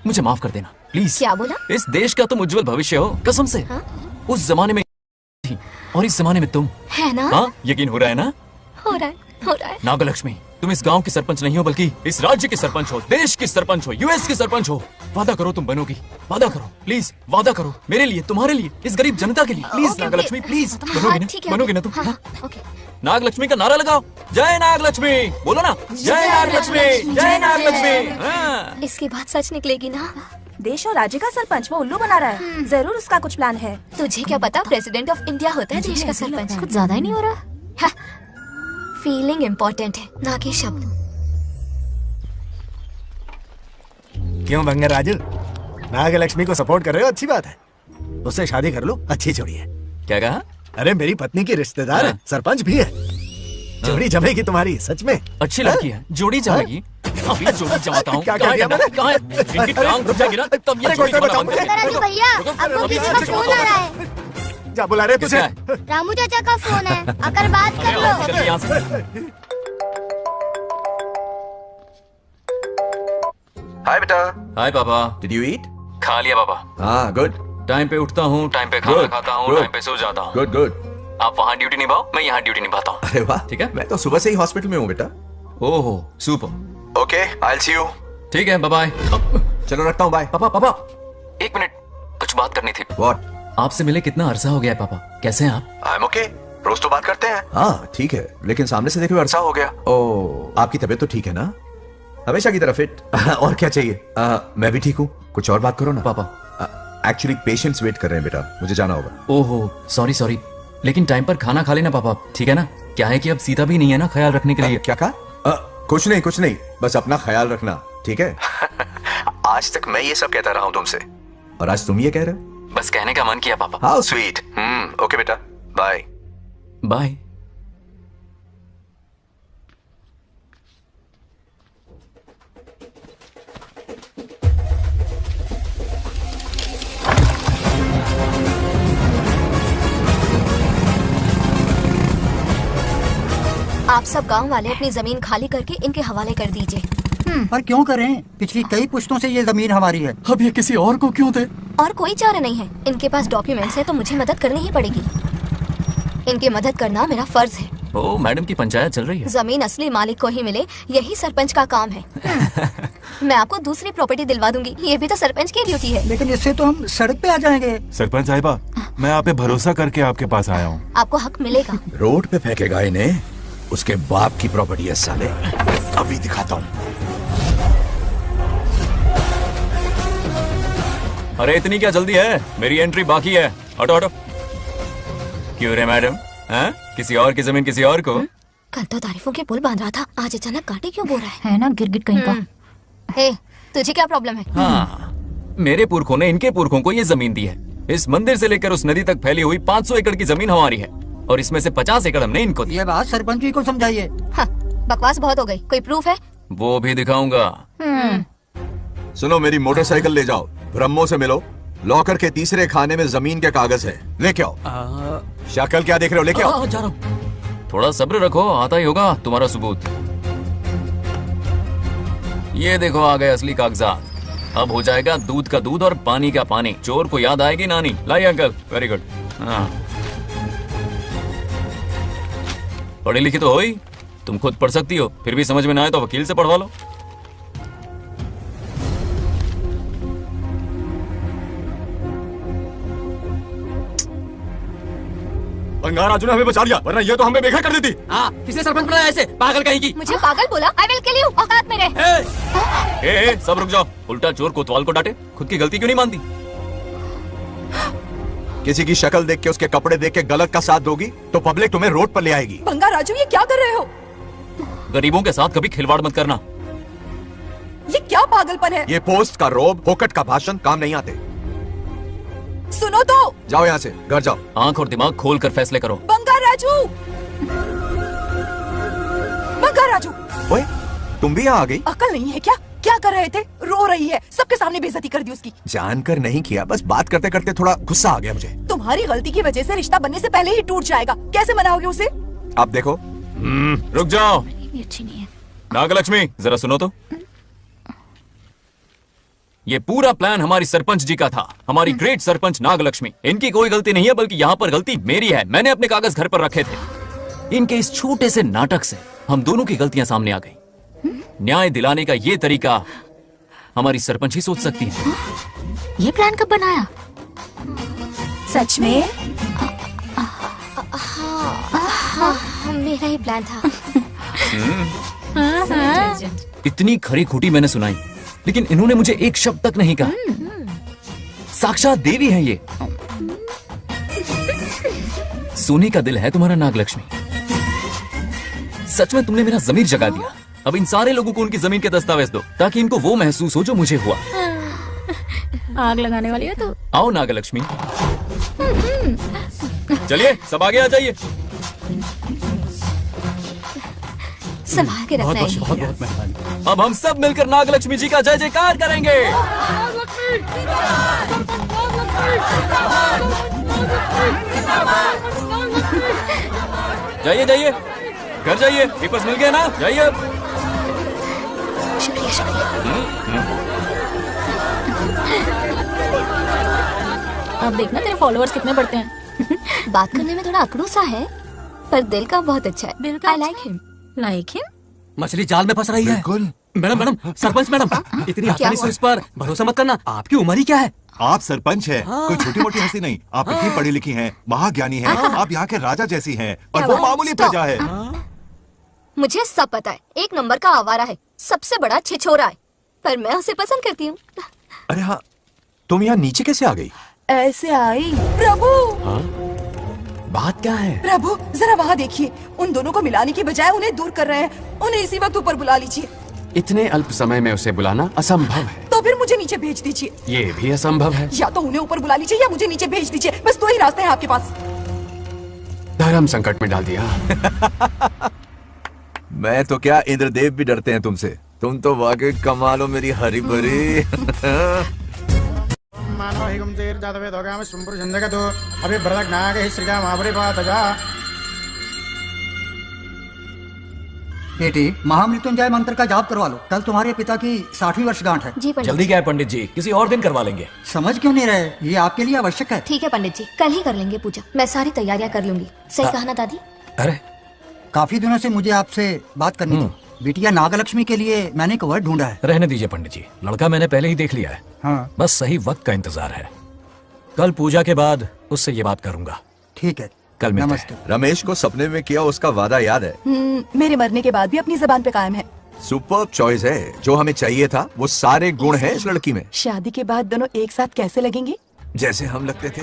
मुझे माफ कर देना प्लीज। क्या बोला? इस देश का तुम उज्जवल भविष्य हो, कसम से। उस जमाने में थी और इस जमाने में तुम, है ना? हाँ यकीन हो रहा है ना? हो रहा है। नागलक्ष्मी, तुम इस गांव की सरपंच नहीं हो बल्कि इस राज्य की सरपंच हो, देश की सरपंच हो, यूएस की सरपंच हो। वादा करो तुम बनोगी, वादा करो प्लीज, वादा करो मेरे लिए, तुम्हारे लिए, इस गरीब जनता के लिए। प्लीज नागलक्ष्मी प्लीज, बनोगी ना? बनोगी ना तुम? नागलक्ष्मी का नारा लगाओ, जय नागलक्ष्मी बोलो ना, जय नागलक्ष्मी, जय नागलक्ष्मी। इसकी बात सच निकलेगी ना? देश और राज्य का सरपंच वो उल्लू बना रहा है। जरूर उसका कुछ प्लान है। तुझे क्या पता, प्रेसिडेंट ऑफ इंडिया होता है देश का सरपंच। कुछ ज्यादा ही नहीं हो रहा। फीलिंग इम्पोर्टेंट है, ना कि शब्द। क्यों बंगर राजू, नागलक्ष्मी को सपोर्ट कर रहे हो? अच्छी बात है, उससे शादी कर लो, अच्छी जोड़ी है। क्या कहा? अरे मेरी पत्नी की रिश्तेदार है, सरपंच भी है। जोड़ी जमेगी तुम्हारी, सच में। अच्छी लड़की है, जोड़ी जमेगी। अभी जोड़ी जमाता हूँ। क्या कर दिया मैंने? कहाँ है? इनकी टांग घुस जाएगी ना, तब ये जोड़ी जमाना बंद करेगी। राजू भैया, आपको किसी का फोन आ रहा है। क्या बुला रहे तुझे? रामू चाचा का फोन है, आकर बात कर लो। यहाँ से। हाय बेटा। हाय पापा। Did you eat? खा लिया पापा। हाँ, गुड। टाइम पे उठता हूँ, टाइम पे खाना खाता हूँ, टाइम पे सो जाता हूँ। Good good. आप वहाँ ड्यूटी निभाओ, मैं यहाँ ड्यूटी निभाता हूँ। अरे वाह, ठीक है। मैं तो सुबह से ही हॉस्पिटल में हूँ बेटा। ओहो, super. Okay, I will see you. ठीक है, बाय बाय। चलो रखता हूँ, बाय। पापा पापा, एक मिनट, कुछ बात करनी थी। व्हाट? आपसे मिले कितना अरसा हो गया है पापा, कैसे हैं आप? आई एम ओके, रोज तो बात करते हैं। हाँ ठीक है, लेकिन सामने से देखे हुए अरसा हो गया। ओह, आपकी तबीयत तो ठीक है ना? हमेशा की तरह फिट। और क्या चाहिए? मैं भी ठीक हूँ, कुछ और बात करो ना। पापा एक्चुअली पेशेंट्स वेट कर रहे हैं बेटा, मुझे जाना होगा। ओहो, सॉरी सॉरी, लेकिन टाइम पर खाना खा लेना पापा, ठीक है ना? क्या है कि अब सीता भी नहीं है ना ख्याल रखने के लिए। क्या कहा? कुछ नहीं, बस अपना ख्याल रखना, ठीक है? आज तक मैं ये सब कहता रहा हूँ तुमसे, और आज तुम ये कह रहे हो? बस कहने का मन किया पापा। How sweet. ओके बेटा, बाय बाय। आप सब गांव वाले अपनी जमीन खाली करके इनके हवाले कर दीजिए। पर क्यों करें? पिछली कई पुश्तों से ये जमीन हमारी है। अब ये किसी और को क्यों दे? और कोई चारा नहीं है, इनके पास डॉक्यूमेंट्स है तो मुझे मदद करनी ही पड़ेगी। इनकी मदद करना मेरा फर्ज है। ओ, मैडम की पंचायत चल रही है। जमीन असली मालिक को ही मिले, यही सरपंच का काम है। मैं आपको दूसरी प्रॉपर्टी दिलवा दूंगी, ये भी तो सरपंच की ड्यूटी है। लेकिन इससे तो हम सड़क पे आ जाएंगे। सरपंच साहिबा, मैं आप पे भरोसा करके आपके पास आया हूँ। आपको हक मिलेगा। रोड पे फेंकेगा इन्हें, उसके बाप की प्रॉपर्टी है साले, अभी दिखाता हूँ। अरे इतनी क्या जल्दी है, मेरी एंट्री बाकी है। हटो हटो। क्यों रे मैडम, हैं? किसी और की जमीन किसी और को? कल तो तारीफों के पुल बांध रहा था, आज अचानक कांटे क्यों बो रहा है ना गिरगिट कहीं का। हे, तुझे क्या प्रॉब्लम है? हाँ, मेरे पुरखों ने इनके पुरखों को ये जमीन दी है। इस मंदिर से लेकर उस नदी तक फैली हुई 500 एकड़ की जमीन हमारी है, और इसमें से 50 एकड़ हमने इनको दी। ये बात सरपंच जी को समझाइए। हाँ, बकवास बहुत हो गई, कोई प्रूफ है? वो भी दिखाऊंगा। सुनो, मेरी मोटरसाइकिल ले जाओ, ब्रह्मो से मिलो, लॉकर के तीसरे खाने में जमीन के कागज है, लेके आओ। शक्ल क्या देख रहे हो, लेके आओ। जा रहा हूं। थोड़ा सब्र रखो, आता ही होगा तुम्हारा सबूत। ये देखो, आ गए असली कागजात। अब हो जाएगा दूध का दूध और पानी का पानी। चोर को याद आएगी नानी। लाइए अंकल, वेरी गुड। हाँ, पढ़ी लिखी तो हो ही, तुम खुद पढ़ सकती हो, फिर भी समझ में ना आए तो वकील से पढ़वा लो। बंगार राजू ने हमें बचा लिया, वरना ये तो हमें बेघर कर देती। हाँ, किसने सरपंच बनाया ऐसे पागल कहीं की? मुझे पागल बोला? आई विल किल यू, औकात में रहे। ए, सब रुक जाओ। उल्टा चोर कोतवाल को डांटे, खुद की गलती क्यों नहीं मानती? किसी की शक्ल देख के, उसके कपड़े देख के गलत का साथ दोगी तो पब्लिक तुम्हें रोड पर ले आएगी। बंगा राजू, ये क्या कर रहे हो? गरीबों के साथ कभी खिलवाड़ मत करना। ये क्या पागलपन है? ये पोस्ट का रोब, फोकट का भाषण काम नहीं आते। सुनो तो। जाओ यहाँ से, घर जाओ। आंख और दिमाग खोल कर फैसले करो। बंगा राजू, बंगा राजू। ओए, तुम भी यहाँ आ गई? अकल नहीं है क्या? क्या कर रहे थे? रो रही है, सबके सामने बेइज्जती कर दी उसकी। जानकर नहीं किया, बस बात करते करते थोड़ा गुस्सा आ गया मुझे। तुम्हारी गलती की वजह से रिश्ता बनने से पहले ही टूट जाएगा, कैसे मनाओगे उसे? आप देखो। रुक जाओ। अच्छी नहीं है। नागलक्ष्मी, जरा सुनो तो। ये पूरा प्लान हमारी सरपंच जी का था, हमारी ग्रेट सरपंच नागलक्ष्मी। इनकी कोई गलती नहीं है, बल्कि यहाँ पर गलती मेरी है। मैंने अपने कागज घर पर रखे थे। इनके इस छोटे से नाटक से हम दोनों की गलतियां सामने आ गई। न्याय दिलाने का ये तरीका हमारी सरपंच ही सोच सकती है। ये प्लान कब बनाया? सच में? हाँ, मेरा ही प्लान था। इतनी खरी खूटी मैंने सुनाई, लेकिन इन्होंने मुझे एक शब्द तक नहीं कहा। साक्षात देवी है ये। सोने का दिल है तुम्हारा नागलक्ष्मी। सच में तुमने मेरा जमीर जगा दिया। अब इन सारे लोगों को उनकी जमीन के दस्तावेज दो, ताकि इनको वो महसूस हो जो मुझे हुआ। आग लगाने वाली है तो। आओ नागलक्ष्मी, चलिए सब आगे आ जाइए। संभाल के रखना है। बहुत बहुत मेहरबानी। अब हम सब मिलकर नागलक्ष्मी जी का जय जयकार करेंगे। जाइए जाइए, घर जाइए, पेपर्स मिल गए ना, जाइए अब। शुक्रिया शुक्रिया। अब देखना तेरे फॉलोअर्स कितने बढ़ते हैं। बात करने में थोड़ा अकड़ू सा है, पर दिल का बहुत अच्छा है। दिल का I like him। Like him? मछली जाल में फंस रही है। मैडम मैडम, सरपंच मैडम, इतनी आसानी से इस पर भरोसा मत करना। आपकी उम्र ही क्या है? आप सरपंच है, कोई छोटी मोटी हंसी नहीं। आप इतनी पढ़ी लिखी हैं, महाज्ञानी हैं, आप यहाँ के राजा जैसी हैं, और वो मामूली प्रजा है। मुझे सब पता है, एक नंबर का आवारा है, सबसे बड़ा छिछोरा है, पर मैं उसे पसंद करती हूँ। अरे हाँ, तुम यहाँ नीचे कैसे आ गई? ऐसे आई। प्रभु बात क्या है? प्रभु जरा वहाँ देखिए, उन दोनों को मिलाने की बजाय उन्हें दूर कर रहे हैं। उन्हें इसी वक्त ऊपर बुला लीजिए। इतने अल्प समय में उसे बुलाना असंभव है। तो फिर मुझे नीचे भेज दीजिए। ये भी असंभव है। या तो उन्हें ऊपर बुला लीजिए या मुझे नीचे भेज दीजिए, बस दो ही रास्ते हैं आपके पास। धर्म संकट में डाल दिया। मैं तो क्या, इंद्रदेव भी डरते हैं तुमसे। तुम तो वाकई कमाल हो मेरी हरी भरी। बेटी, महामृत्युंजय मंत्र का जाप करवा लो, कल तुम्हारे पिता की 60वीं वर्षगांठ है। जी पंडित। जल्दी क्या है पंडित जी, किसी और दिन करवा लेंगे। समझ क्यों नहीं रहे, ये आपके लिए आवश्यक है। ठीक है पंडित जी, कल ही कर लेंगे पूजा। मैं सारी तैयारियां कर लूंगी। सही कहा ना दादी? अरे काफी दिनों से मुझे आपसे बात करनी थी। बिटिया नागलक्ष्मी के लिए मैंने एक वर्ड ढूंढा है। रहने दीजिए पंडित जी, लड़का मैंने पहले ही देख लिया है। हाँ। बस सही वक्त का इंतजार है। कल पूजा के बाद उससे ये बात करूंगा। ठीक है, कल मिलते हैं। रमेश को सपने में किया उसका वादा याद है? मेरे मरने के बाद भी अपनी जबान पे कायम है। सुपर्ब चॉइस है। जो हमें चाहिए था वो सारे गुण हैं इस लड़की में। शादी के बाद दोनों एक साथ कैसे लगेंगे? जैसे हम लगते थे।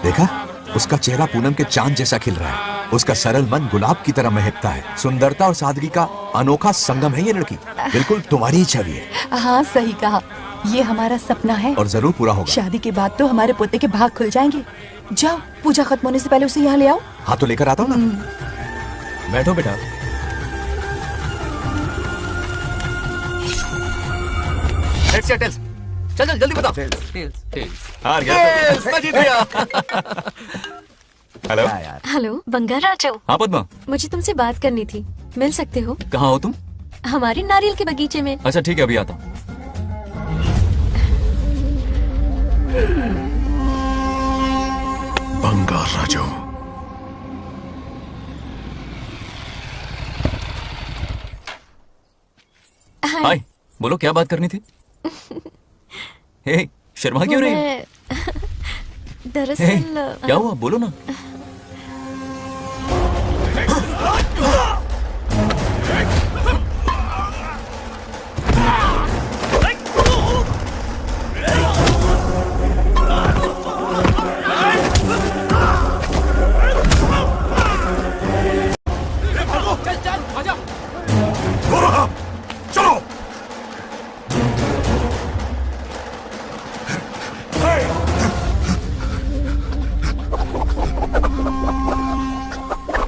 देखा, उसका चेहरा पूनम के चांद जैसा खिल रहा है। उसका सरल मन गुलाब की तरह महकता है। सुंदरता और सादगी का अनोखा संगम है ये लड़की। बिल्कुल तुम्हारी ही छवि है। हाँ सही कहा, ये हमारा सपना है और जरूर पूरा होगा। शादी के बाद तो हमारे पोते के भाग खुल जाएंगे। जाओ, पूजा खत्म होने से पहले उसे यहाँ ले आओ। हाँ तो लेकर आता हूँ ना। बैठो बेटा। चल चल जल्दी बताओ। हार गया। मैं जीत गया। Hello hello Bangarraju. हाँ पद्मा, मुझे तुमसे बात करनी थी, मिल सकते हो? कहाँ हो तुम? हमारे नारियल के बगीचे में। अच्छा ठीक है, अभी आता हूँ। बंगाराजो। हाय, बोलो क्या बात करनी थी? हे, शर्मा क्यों रही है? दरअसल क्या हुआ, बोलो ना।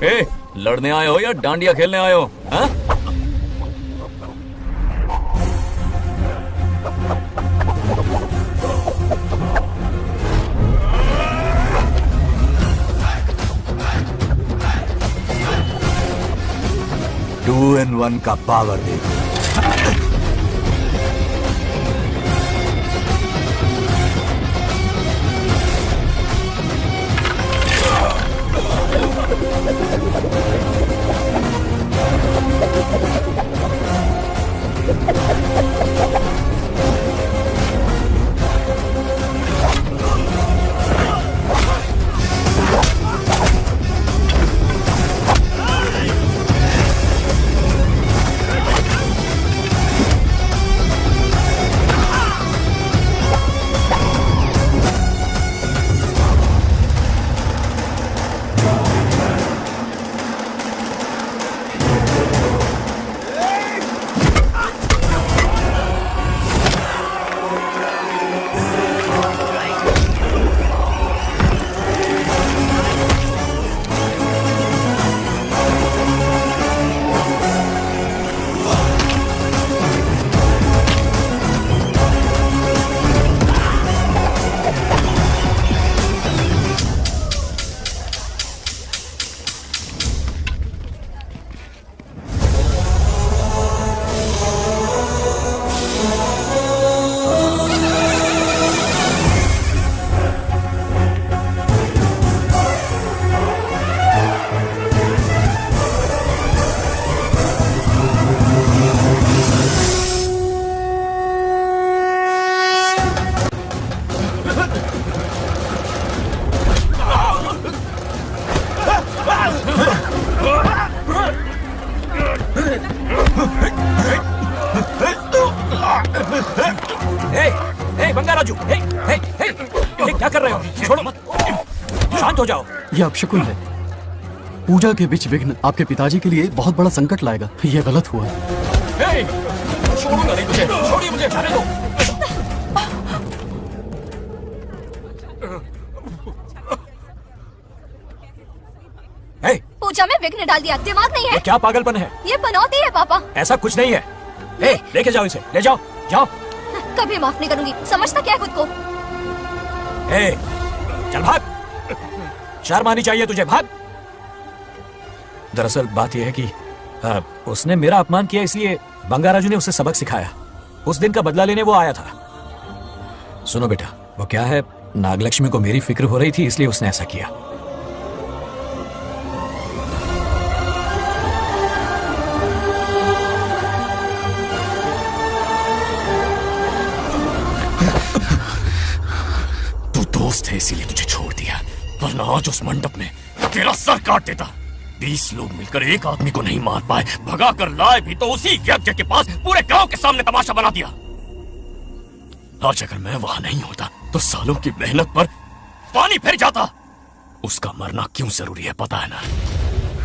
ए, लड़ने आए हो या डांडिया खेलने आए हो? हाँ? टू इन वन का पावर देखो। हो जाओ। ये अपशकुन है। पूजा के बीच विघ्न आपके पिताजी के लिए बहुत बड़ा संकट लाएगा। ये गलत हुआ। छोड़ूंगा नहीं तुझे, छोड़िए मुझे, जाने दो। पूजा में विघ्न डाल दिया, दिमाग नहीं है। ये क्या पागलपन है? ये बनौती है पापा। ऐसा कुछ नहीं है। लेके जाओ इसे, ले जाओ, जाओ। कभी माफ नहीं करूंगी, समझता क्या है खुद को। चल भाग, शर्म आनी चाहिए तुझे, भाग। दरअसल बात यह है कि उसने मेरा अपमान किया, इसलिए बंगाराजू ने उसे सबक सिखाया। उस दिन का बदला लेने वो आया था। सुनो बेटा, वो क्या है, नागलक्ष्मी को मेरी फिक्र हो रही थी, इसलिए उसने ऐसा किया। तू दोस्त है इसीलिए तुझे छोड़ दिया, वरना आज उस मंडप में तेरा सर काट देता। 20 लोग मिलकर एक आदमी को नहीं मार पाए, भगा कर लाए भी तो उसी यज्ञ के पास पूरे गांव के सामने तमाशा बना दिया। आज अगर मैं वहां नहीं होता तो सालों की मेहनत पर पानी फिर जाता। उसका मरना क्यों जरूरी है पता है ना?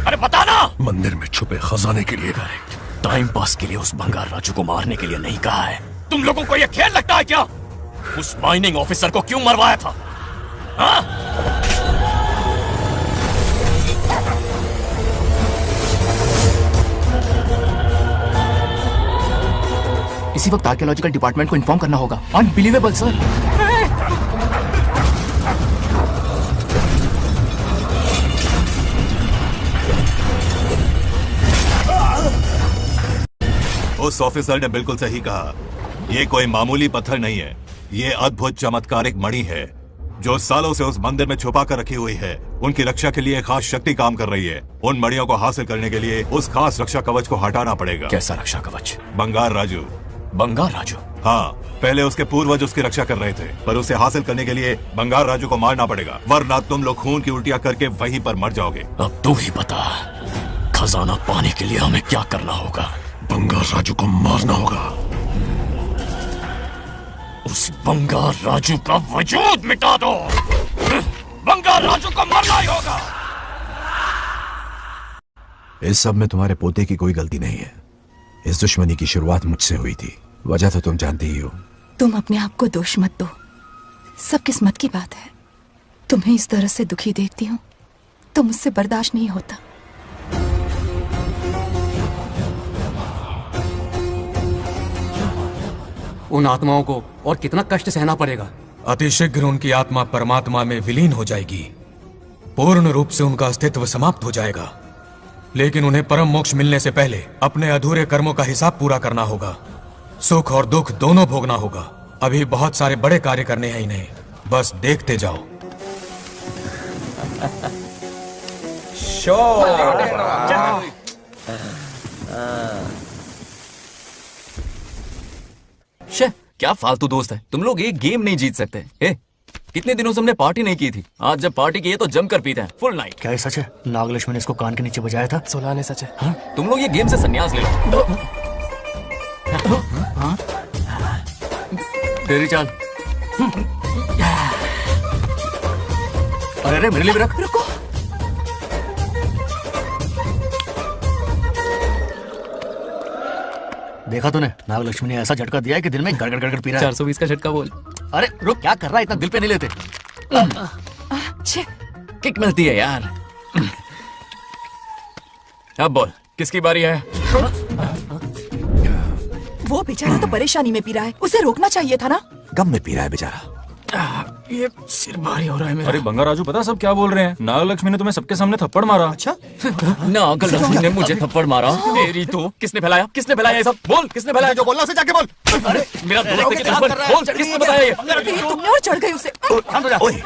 अरे बता ना। मंदिर में छुपे खजाने के लिए। करेक्ट, टाइम पास के लिए उस बंगार राजू को मारने के लिए नहीं कहा है। तुम लोगों को यह खेल लगता है क्या? उस माइनिंग ऑफिसर को क्यों मरवाया था? हाँ? इसी वक्त आर्कियोलॉजिकल डिपार्टमेंट को इन्फॉर्म करना होगा। Unbelievable sir. उस ऑफिसर ने बिल्कुल सही कहा, ये कोई मामूली पत्थर नहीं है, ये अद्भुत चमत्कारिक मणि है जो सालों से उस मंदिर में छुपा कर रखी हुई है। उनकी रक्षा के लिए खास शक्ति काम कर रही है। उन मणियों को हासिल करने के लिए उस खास रक्षा कवच को हटाना पड़ेगा। कैसा रक्षा कवच? बंगार राजू। बंगार राजू? हाँ, पहले उसके पूर्वज उसकी रक्षा कर रहे थे, पर उसे हासिल करने के लिए बंगार राजू को मारना पड़ेगा, वरना तुम लोग खून की उल्टियां करके वहीं पर मर जाओगे। अब तू ही बता, खजाना पाने के लिए हमें क्या करना होगा? बंगार राजू को मारना होगा। उस बंगार राजू का वजूद मिटा दो। बंगार राजू को मारना ही होगा। इस सब में तुम्हारे पोते की कोई गलती नहीं है। इस दुश्मनी की शुरुआत मुझसे हुई थी, वजह तो तुम जानती ही हो। तुम अपने आप को दोष मत दो, सब किस्मत की बात है। तुम्हें इस तरह से दुखी देखती हूँ तो मुझसे बर्दाश्त नहीं होता। उन आत्माओं को और कितना कष्ट सहना पड़ेगा। अतिशीघ्र उनकी आत्मा परमात्मा में विलीन हो जाएगी, पूर्ण रूप से उनका अस्तित्व समाप्त हो जाएगा। लेकिन उन्हें परम मोक्ष मिलने से पहले अपने अधूरे कर्मों का हिसाब पूरा करना होगा। सुख और दुख दोनों भोगना होगा। अभी बहुत सारे बड़े कार्य करने हैं इन्हें, बस देखते जाओ। शे, क्या फालतू दोस्त है। तुम लोग एक गेम नहीं जीत सकते। कितने दिनों से हमने पार्टी नहीं की थी, आज जब पार्टी की है तो जमकर पीते हैं, फुल नाइट। क्या ये सच है? नागलक्ष्मी ने इसको कान के नीचे बजाया था। सोलह ने सच है। हाँ? तुम लोग ये गेम से संन्यास ले लो। हाँ? तेरी चाल। अरे मेरे लिए भी रख। रुको, देखा तूने, नागलक्ष्मी ने ऐसा झटका दिया है कि दिन में गड़गड़ गड़गड़ पी रहा है। 420 का झटका बोल। अरे रुक, क्या कर रहा है? इतना दिल पे नहीं लेते। किक मिलती है यार। अब बोल, किसकी बारी है? वो बेचारा तो परेशानी में पी रहा है, उसे रोकना चाहिए था ना। गम में पी रहा है बेचारा। ये सिर भारी हो रहा है मेरा। अरे बंगार राजू, पता सब क्या बोल रहे हैं? नागलक्ष्मी ने तुम्हें सबके सामने थप्पड़ मारा। अच्छा? नागलक्ष्मी ने मुझे थप्पड़ मारा? तेरी तो किसने फैलाया? किसने फैलाया ये सब? बोल, किसने फैलाया? जो बोलना उसे जाके बोल। अरे मेरा दोस्त है कि दुश्मन? बोल, किसने बताया ये? तुमने और चढ़ गई उसे। ओए,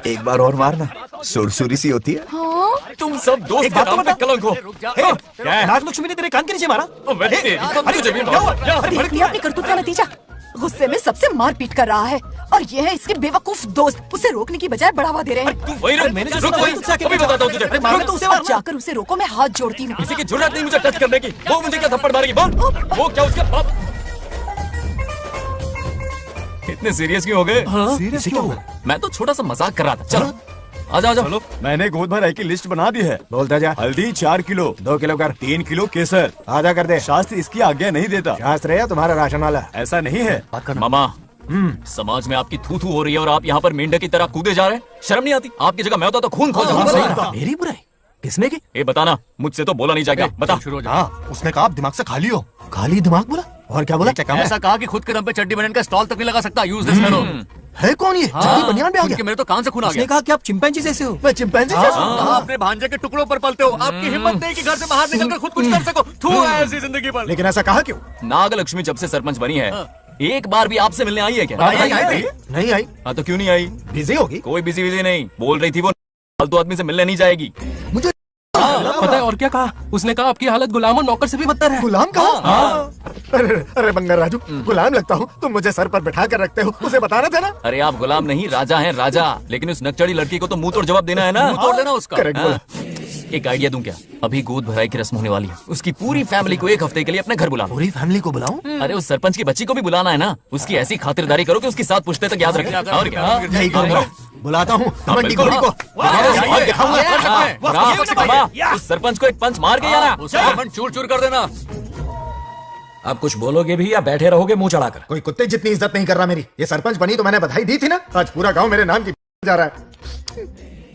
एक बार और मारना, सुरसुरी सी होती है। हाँ? तुम सब दोस्त के नाम पे कलंक हो। नागलक्ष्मी ने तेरे कान के नीचे मारा। अपनी करतूत का नतीजा। गुस्से में सबसे मारपीट कर रहा है और ये है इसके बेवकूफ दोस्त, उसे रोकने की बजाय बढ़ावा दे रहे हैं। जाकर उसे रोको, मैं हाथ जोड़ती हूँ। किसी की जरूरत नहीं मुझे टच करने की। वो मुझे क्या थप्पड़ मारेगी? बोल, वो क्या उसके बाप? इतने सीरियस क्यों हो गए? सीरियस क्यों? मैं तो छोटा सा मजाक कर रहा था। चलो आ जाओ चलो, मैंने गोद भराई की लिस्ट बना दी है। बोलता जा। हल्दी 4 किलो, 2 किलो कर। 3 किलो केसर। आधा कर दे। शास्त्र इसकी आज्ञा नहीं देता। शास्त्र है तुम्हारा राशन वाला? ऐसा नहीं है मामा। समाज में आपकी थू थू हो रही है और आप यहाँ पर मेंढक की तरह कूदे जा रहे हैं। शर्म नहीं आती? आपकी जगह मैं होता तो खून खोल जाता। मेरी बुराई किसने की? ये बताना, मुझसे तो बोला नहीं जाएगा। बता। उसने कहा आप दिमाग से खाली हो। खाली दिमाग बोला? और क्या बोला? ऐसा कहा कि खुद के दम पे चड्डी बनने का स्टॉल तक नहीं लगा सकता। Use this fellow. है कौन ये? चड्डी बनियान पे आ गया? मेरे तो कान से खून आ गया। उसने कहा कि आप चिंपैंजी जैसे हो। मैं चिंपैंजी जैसा हूं? आप अपने भांजे के टुकड़ों पर पलते हो। आपकी हिम्मत नहीं कि घर से बाहर निकलकर खुद कुछ कर सको। थू है ऐसी जिंदगी पर। लेकिन ऐसा कहा क्यों? नागलक्ष्मी जब से सरपंच बनी है, एक बार भी आपसे मिलने आई है क्या? नहीं आई। हाँ तो क्यों नहीं आई? बिजी होगी। कोई बिजी नहीं, बोल रही थी वो फालतू आदमी से मिलने नहीं जाएगी। मुझे पता है और क्या कहा? उसने कहा आपकी हालत गुलाम और नौकर से भी बदतर है। गुलाम कहा? अरे बंगार राजू, गुलाम लगता हूँ? तुम मुझे सर पर बैठा कर रखते हो, उसे बताना था ना। अरे आप गुलाम नहीं, राजा हैं राजा। लेकिन उस नकचड़ी लड़की को तो मुंह तोड़ जवाब देना है ना। मुंह तोड़ देना उसका। एक आइडिया दूं क्या? अभी गोद भराई की रस्म होने वाली है, उसकी पूरी फैमिली को 1 हफ्ते के लिए अपने घर बुला। पूरी फैमिली को बुलाऊं? अरे उस सरपंच की बच्ची को भी बुलाना है ना। उसकी ऐसी खातिरदारी करो कि उसकी 7 पुश्ते तक याद रखे। और क्या? यही करूंगा। बुलाता हूँ घमंडी घोड़ी को। उस सरपंच को एक पंच मार के यार चूर चूर कर देना। अब कुछ बोलोगे भी या बैठे रहोगे मुंह चढ़ाकर? कोई कुत्ते जितनी इज्जत नहीं कर रहा मेरी। ये सरपंच बनी तो मैंने बधाई दी थी ना। आज पूरा गांव मेरे नाम की जा रहा है।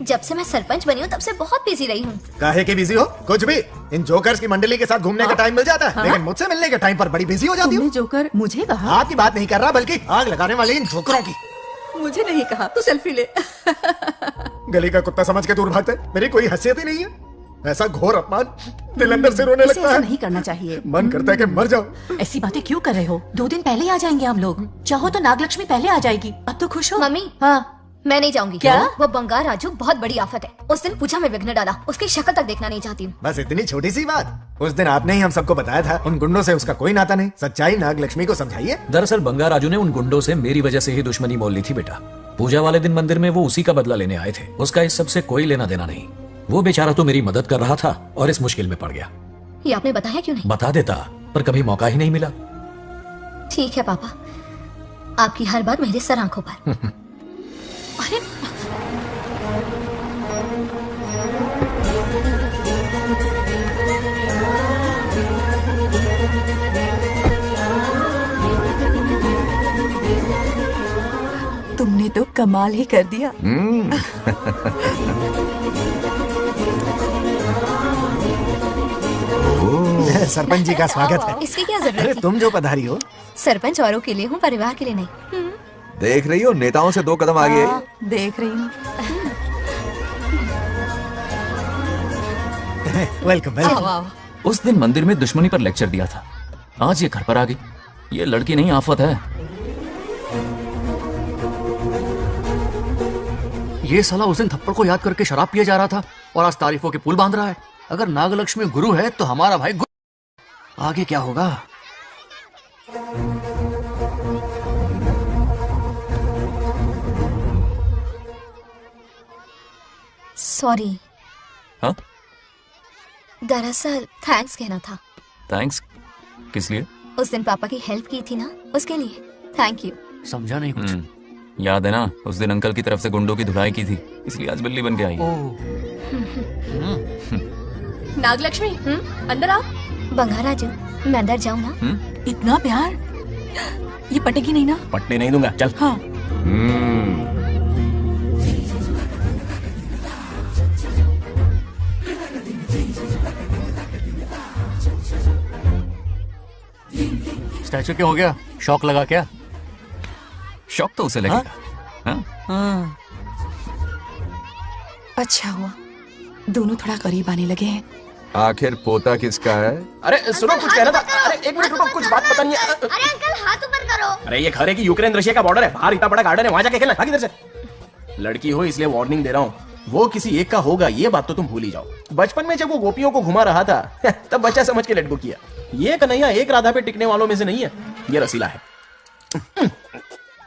जब से मैं सरपंच बनी हूँ तब से बहुत बिजी रही हूँ। काहे के बिजी हो? कुछ भी। इन जोकर्स की मंडली के साथ घूमने का टाइम मिल जाता है, लेकिन मुझसे मिलने के टाइम पर बड़ी बिजी हो जाती हूँ। जोकर मुझे कहा? आपकी बात नहीं कर रहा, बल्कि आग लगाने वाले इन जोकरों की। मुझे नहीं कहा। तू सेल्फी ले। गली का कुत्ता समझ के दूर भागते। मेरी कोई हैसियत ही नहीं है। ऐसा घोर अपमान, दिल अंदर से रोने लगता है। नहीं करना चाहिए। मन करता है कि मर जाओ। ऐसी बातें क्यों कर रहे हो? 2 दिन पहले आ जाएंगे हम लोग। चाहो तो नागलक्ष्मी पहले आ जाएगी। अब तो खुश हो? मम्मी। हाँ। मैं नहीं जाऊंगी। क्या? वो बंगार राजू बहुत बड़ी आफत है। उस दिन पूजा में विघ्न डाला। उसकी शक्ल तक देखना नहीं चाहती हूँ। बस इतनी छोटी सी बात। उस दिन आपने ही हम सबको बताया था उन गुंडों से उसका कोई नाता नहीं। सच्चाई नागलक्ष्मी को समझाइए। दरअसल बंगार राजू ने उन गुंडों से मेरी वजह से ही दुश्मनी मोल ली थी बेटा। पूजा वाले दिन मंदिर में वो उसी का बदला लेने आए थे। उसका इस सब से कोई लेना देना नहीं। वो बेचारा तो मेरी मदद कर रहा था और इस मुश्किल में पड़ गया। ये आपने बताया क्यों नहीं? बता देता, पर कभी मौका ही नहीं मिला। ठीक है पापा, आपकी हर बात मेरे सर आंखों पर। अरे तुमने तो कमाल ही कर दिया। सरपंच जी का स्वागत है। इसकी क्या जरूरत अरे थी? तुम जो पधारी हो। सरपंच औरों के लिए हूँ, परिवार के लिए नहीं। देख रही हो, नेताओं से 2 कदम आगे। देख रही हूँ। Welcome welcome. उस दिन मंदिर में दुश्मनी पर लेक्चर दिया था, आज ये घर पर आ गई। ये लड़की नहीं आफत है। ये साला उस दिन थप्पड़ को याद करके शराब पिए जा रहा था और आज तारीफों के पुल बांध रहा है। अगर नागलक्ष्मी गुरु है तो हमारा भाई आगे क्या होगा? सॉरी। हाँ? दरअसल थैंक्स कहना था। थैंक्स किस लिए? उस दिन पापा की हेल्प की थी ना, उसके लिए थैंक यू। समझा नहीं कुछ। याद है ना, उस दिन अंकल की तरफ से गुंडों की धुलाई की थी, इसलिए आज बिल्ली बन के आई। नागलक्ष्मी अंदर आओ। बंगार राजू, मैं अंदर जाऊँ ना? इतना प्यार, ये पटेगी नहीं ना? पटने नहीं दूंगा, चल। हाँ। स्टैचू क्या हो गया? शौक लगा क्या? शौक तो उसे लगेगा। हाँ। अच्छा हुआ दोनों थोड़ा करीब आने लगे हैं। आखिर पोता किसका है? अरे सुनो, कुछ कहना था। अरे 1 मिनट रुको, कुछ बात पता नहीं है। अरे अंकल हाथ ऊपर करो। अरे ये घर है कि यूक्रेन रशिया का बॉर्डर है? बाहर इतना बड़ा गार्डन है, वहां जाके खेलना। भाग इधर से। लड़की हो इसलिए वार्निंग दे रहा हूँ, वो किसी एक का होगा ये बात तो तुम भूल ही जाओ। बचपन में जब वो गोपियों को घुमा रहा था तब बच्चा समझ के लटको किया। ये कन्हैया एक राधा पे टिकने वालों में से नहीं है, ये रसीला है।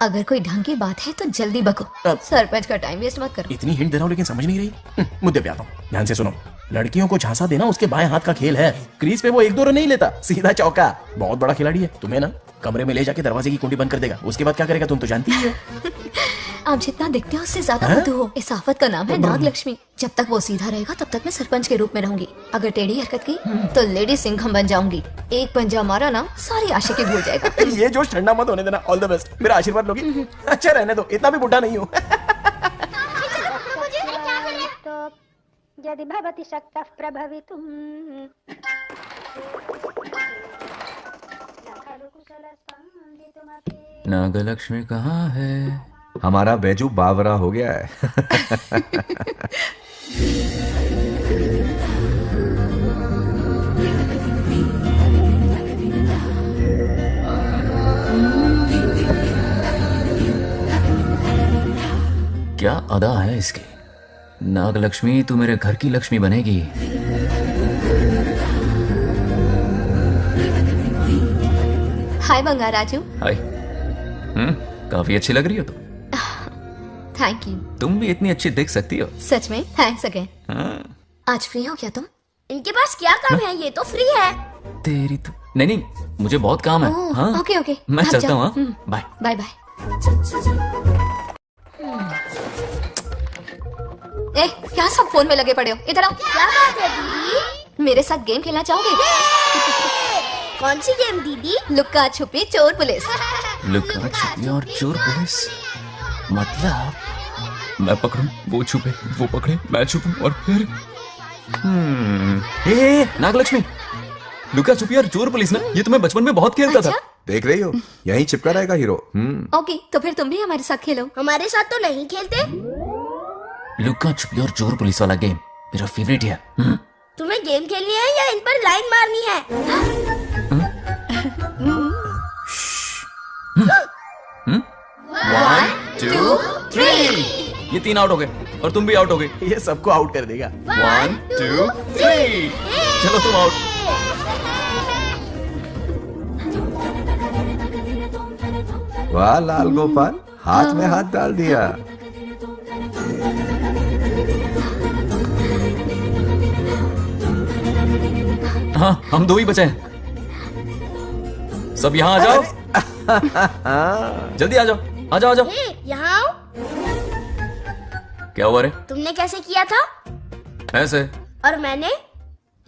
अगर कोई ढंग की बात है तो जल्दी बको। सरपंच का टाइम वेस्ट मत करो। इतनी हिंट दे रहा हूँ लेकिन समझ नहीं रही। मुद्दे पे आता हूँ, ध्यान से सुनो। लड़कियों को झांसा देना उसके बाएं हाथ का खेल है। क्रीज पे वो 1-2 रन नहीं लेता, सीधा चौका। बहुत बड़ा खिलाड़ी है। तुम्हें ना कमरे में ले जाके दरवाजे की कुंडी बंद कर देगा, उसके बाद क्या करेगा तुम तो जानती ही हो। आप जितना दिखते हो उससे ज्यादा मधु हो। इस आफत का नाम है नाग लक्ष्मी। जब तक वो सीधा रहेगा तब तक मैं सरपंच के रूप में रहूंगी। अगर टेढ़ी हरकत की तो लेडी सिंघम बन जाऊंगी। एक पंजा मारा ना सारी आशिकी भूल जाएगा। ये जोश ठंडा मत होने देना। All the best. मेरा आशीर्वाद लोगी? अच्छा रहने दो, इतना भी बुढ़ा नहीं हूँ। यदि भवति शक्तः प्रभवितुम् नागलक्ष्मी कहाँ है? हमारा बैजू बावरा हो गया है। क्या अदा है इसकी। नागलक्ष्मी तू मेरे घर की लक्ष्मी बनेगी। हाय बंगार राजू। हाय। काफी अच्छी लग रही हो तुम। Thank you. तुम भी इतनी अच्छी दिख सकती हो। सच में थैंक्स अगेन। आज फ्री हो क्या तुम? इनके पास क्या काम है? ये तो फ्री है। तेरी तो नहीं नहीं, मुझे बहुत काम है। हाँ ओके ओके मैं चलता हूँ। Bye bye bye. ए, क्या सब फोन में लगे पड़े हो? इधर आओ। क्या बात है दीदी? मेरे साथ गेम खेलना चाहोगे? कौन सी गेम दीदी? लुक्का छुपी चोर पुलिस। लुक्का छुपी और चोर पुलिस मतलब मैं पकड़ूं, वो छुपे, वो पकड़े, मैं छुपूं और फिर नागलक्ष्मी, लुक्का छुपी और चोर पुलिस ना, ये तो मैं बचपन में बहुत खेलता था। देख रही हो, यहीं चिपका रहेगा हीरो। ओके, तो फिर तुम भी हमारे साथ खेलो। हमारे साथ तो नहीं खेलते। लुक्का छुपी और चोर पुलिस वाला गेम मेरा फेवरेट है। तुम्हें गेम खेलनी है या इन पर लाइन मारनी है? 1 2 3 ये 3 आउट हो गए और तुम भी आउट हो गए। ये सबको आउट कर देगा। 1 2 3 चलो तुम आउट। वाह लाल गोपाल, हाथ में हाथ डाल दिया। हाँ, हम 2 ही बचे हैं। सब यहाँ आ जाओ। जल्दी आ जाओ, आ जाओ, आ जाओ। यहाँ आओ। क्या हुआ रे? तुमने कैसे किया था? ऐसे। और मैंने?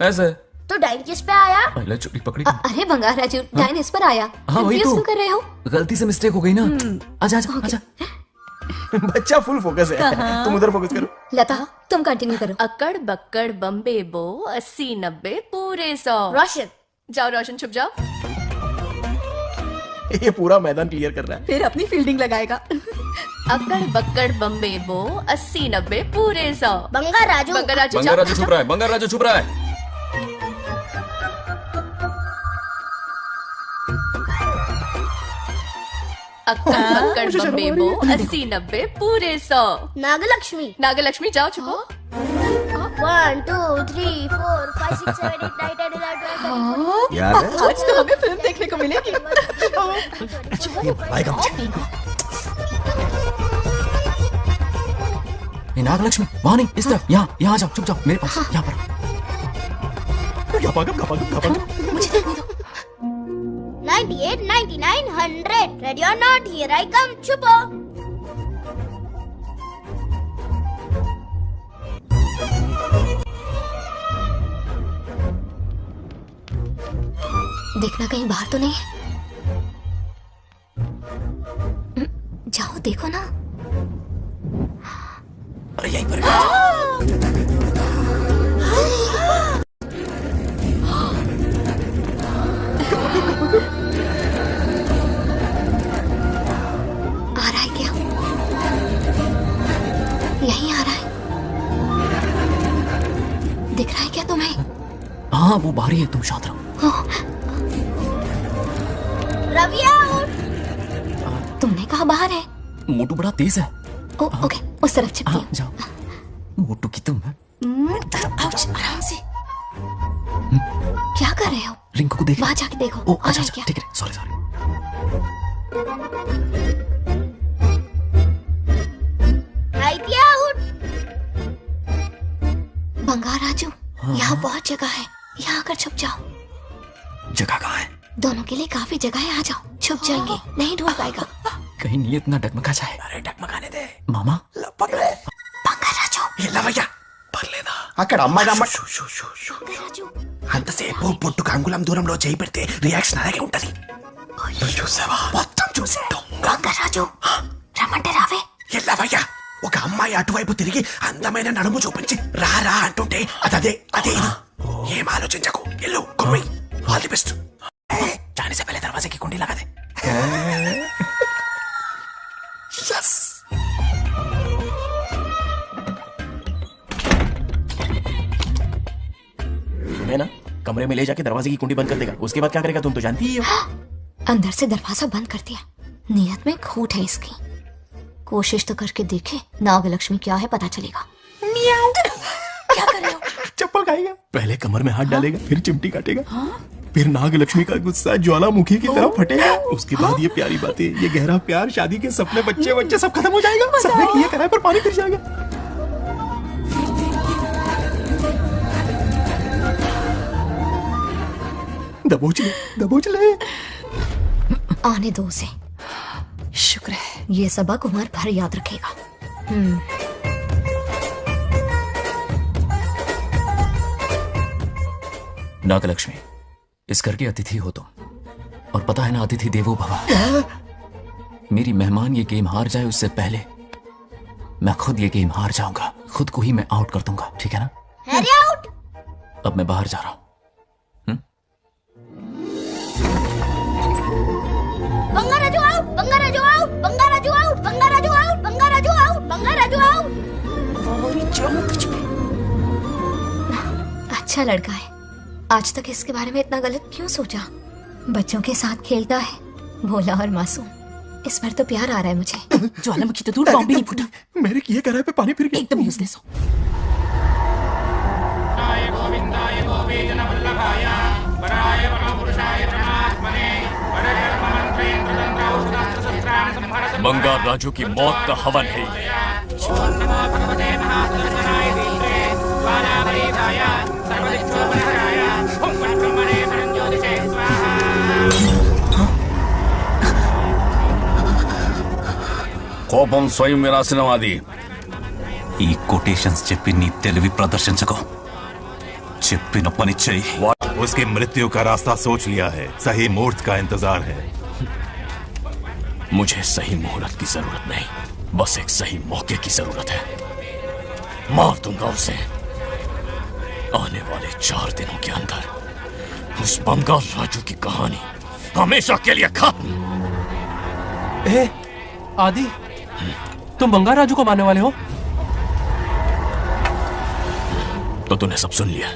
ऐसे। तो डाइन किस पे आया? पहले चोरी पकड़ी। अरे बंगार राजू, डाइन इस पर आया। हाँ वही तो। कर रहे हो? गलती से मिस्टेक हो गई ना। आजा आजा आजा। बच्चा फुल फोकस है, तुम उधर फोकस करो। लता, तुम कंटिन्यू करो। अकड़ बक्कड़ बम्बे बो 80 90 पूरे 100। रोशन, जाओ रोशन, छुप जाओ। ये पूरा मैदान क्लियर कर रहा है। फिर अपनी फील्डिंग लगाएगा। अकड़ बक्कड़ बम्बे बो 80 90 पूरे 100। बंगार राजू, बंगार राजू, बंगार राजू छुप रहा है, बंगार राजू छुप रहा है। अक्कड़ बक्कड़ बम्बे बो 80 90 पूरे 100। नागलक्ष्मी, नागलक्ष्मी जाओ छुपो। 1 2 3 4 5 6 7 8 9 10 11 12 याद है? आज तो हमें फिल्म देखने को मिलेगी। नागलक्ष्मी वहां नहीं, इस तरफ, यहाँ यहाँ जाओ, चुप जाओ, मेरे पास, यहाँ पर। मुझे देखने दो। 98 99 100 ready or not, here I come. छुपो। देखना कहीं बाहर तो नहीं है। जाओ देखो ना। अरे यहीं पर। आ रहा है क्या? यहीं आ रहा है। दिख रहा है क्या तुम्हें? हाँ वो बाहर ही है, तुम शांत रहो। रवि आउट। तुमने कहा बाहर है? मोटू बड़ा तेज है। ओके, उस तरफ चिपकी। हाँ, जाओ। मोटू की तुम है। आराम से। क्या कर रहे हो? रिंकू को देख। वहां जाके देखो। ओ अच्छा अच्छा, ठीक है, सॉरी सॉरी। आउट। बंगार राजू, यहाँ बहुत जगह है, यहाँ आकर छुप जाओ। जगह कहाँ है? दोनों के लिए काफी जगह है, आ जाओ, छुप जाएंगे, नहीं ढूंढ पाएगा। कहीं नीयत ना डगमगा जाए। अरे डगमगाने दे मामा। पकड़े ये लवయ్య పర్లేదా అక్కడ అమ్మాయి అంతసేపు పొట్టుకు అంగుళం దూరంలో చేయి పెడితే రియాక్షన్ అలాగే ఉంటది. చూసావా మొత్తం చూసే గంగరాజు రమ్మంటే రావే. ఏ లవయ్య ఒక అమ్మాయి అటువైపు తిరిగి అందమైన నడుము చూపించి రా రా అంటుంటే అదే అదే ఇది. ఏం ఆలోచించకు ఎల్లు కొమ్మి ఆల్ ది బెస్ట్. जाने से पहले दरवाजे की कुंडी लगा दे. यस मैं ना कमरे में ले जाके दरवाजे की कुंडी बंद कर देगा. उसके बाद क्या करेगा तुम तो जानती ही हो. अंदर से दरवाजा बंद कर दिया. नियत में खोट है इसकी. कोशिश तो करके देखे नागलक्ष्मी क्या है पता चलेगा. क्या कर रहे हो? चप्पल खाएगा. पहले कमर में हाथ डालेगा फिर चिमटी काटेगा. फिर नागलक्ष्मी का गुस्सा ज्वालामुखी की तरह फटेगा. उसके बाद ये प्यारी बातें, ये गहरा प्यार, शादी के सपने, बच्चे बच्चे सब खत्म हो जाएगा. सबने किए कराए पर पानी फिर जाएगा. दबोच ले. आने दो उसे. शुक्र है ये सबक उम्र भर याद रखेगा. नागलक्ष्मी, इस घर के अतिथि हो तुम, और पता है ना अतिथि देवो भव. मेरी मेहमान ये गेम हार जाए उससे पहले मैं खुद ये गेम हार जाऊंगा. खुद को ही मैं आउट कर दूंगा. ठीक है ना? Harry out. अब मैं बाहर जा रहा हूं. Bangarraju out. Bangarraju out. Bangarraju out. Bangarraju out. Bangarraju out. Bangarraju out. अच्छा लड़का है. आज तक इसके बारे में इतना गलत क्यों सोचा? बच्चों के साथ खेलता है, भोला और मासूम. इस पर तो प्यार आ रहा है मुझे. ज्वालामुखी तो दूर बॉम्ब भी नहीं फूटा. मेरे किए कराए पे पानी फिर गया. एकदम यूजलेस हो. बंगार राजू की मौत का हवन है. కోపం స్వయం వినాశనం అది. ఈ కొటేషన్స్ చెప్పి నీ తెలివి ప్రదర్శించకు. చెప్పిన పని చెయ్యి. उसकी मृत्यु का रास्ता सोच लिया है. सही मुहूर्त का इंतजार है. मुझे सही मुहूर्त की जरूरत नहीं, बस एक सही मौके की जरूरत है. मार दूंगा उसे. आने वाले 4 दिनों के अंदर उस बंगाल राजू की कहानी हमेशा के लिए खत्म. आदि तुम बंगार राजू को मारने वाले हो? तो तूने सब सुन लिया?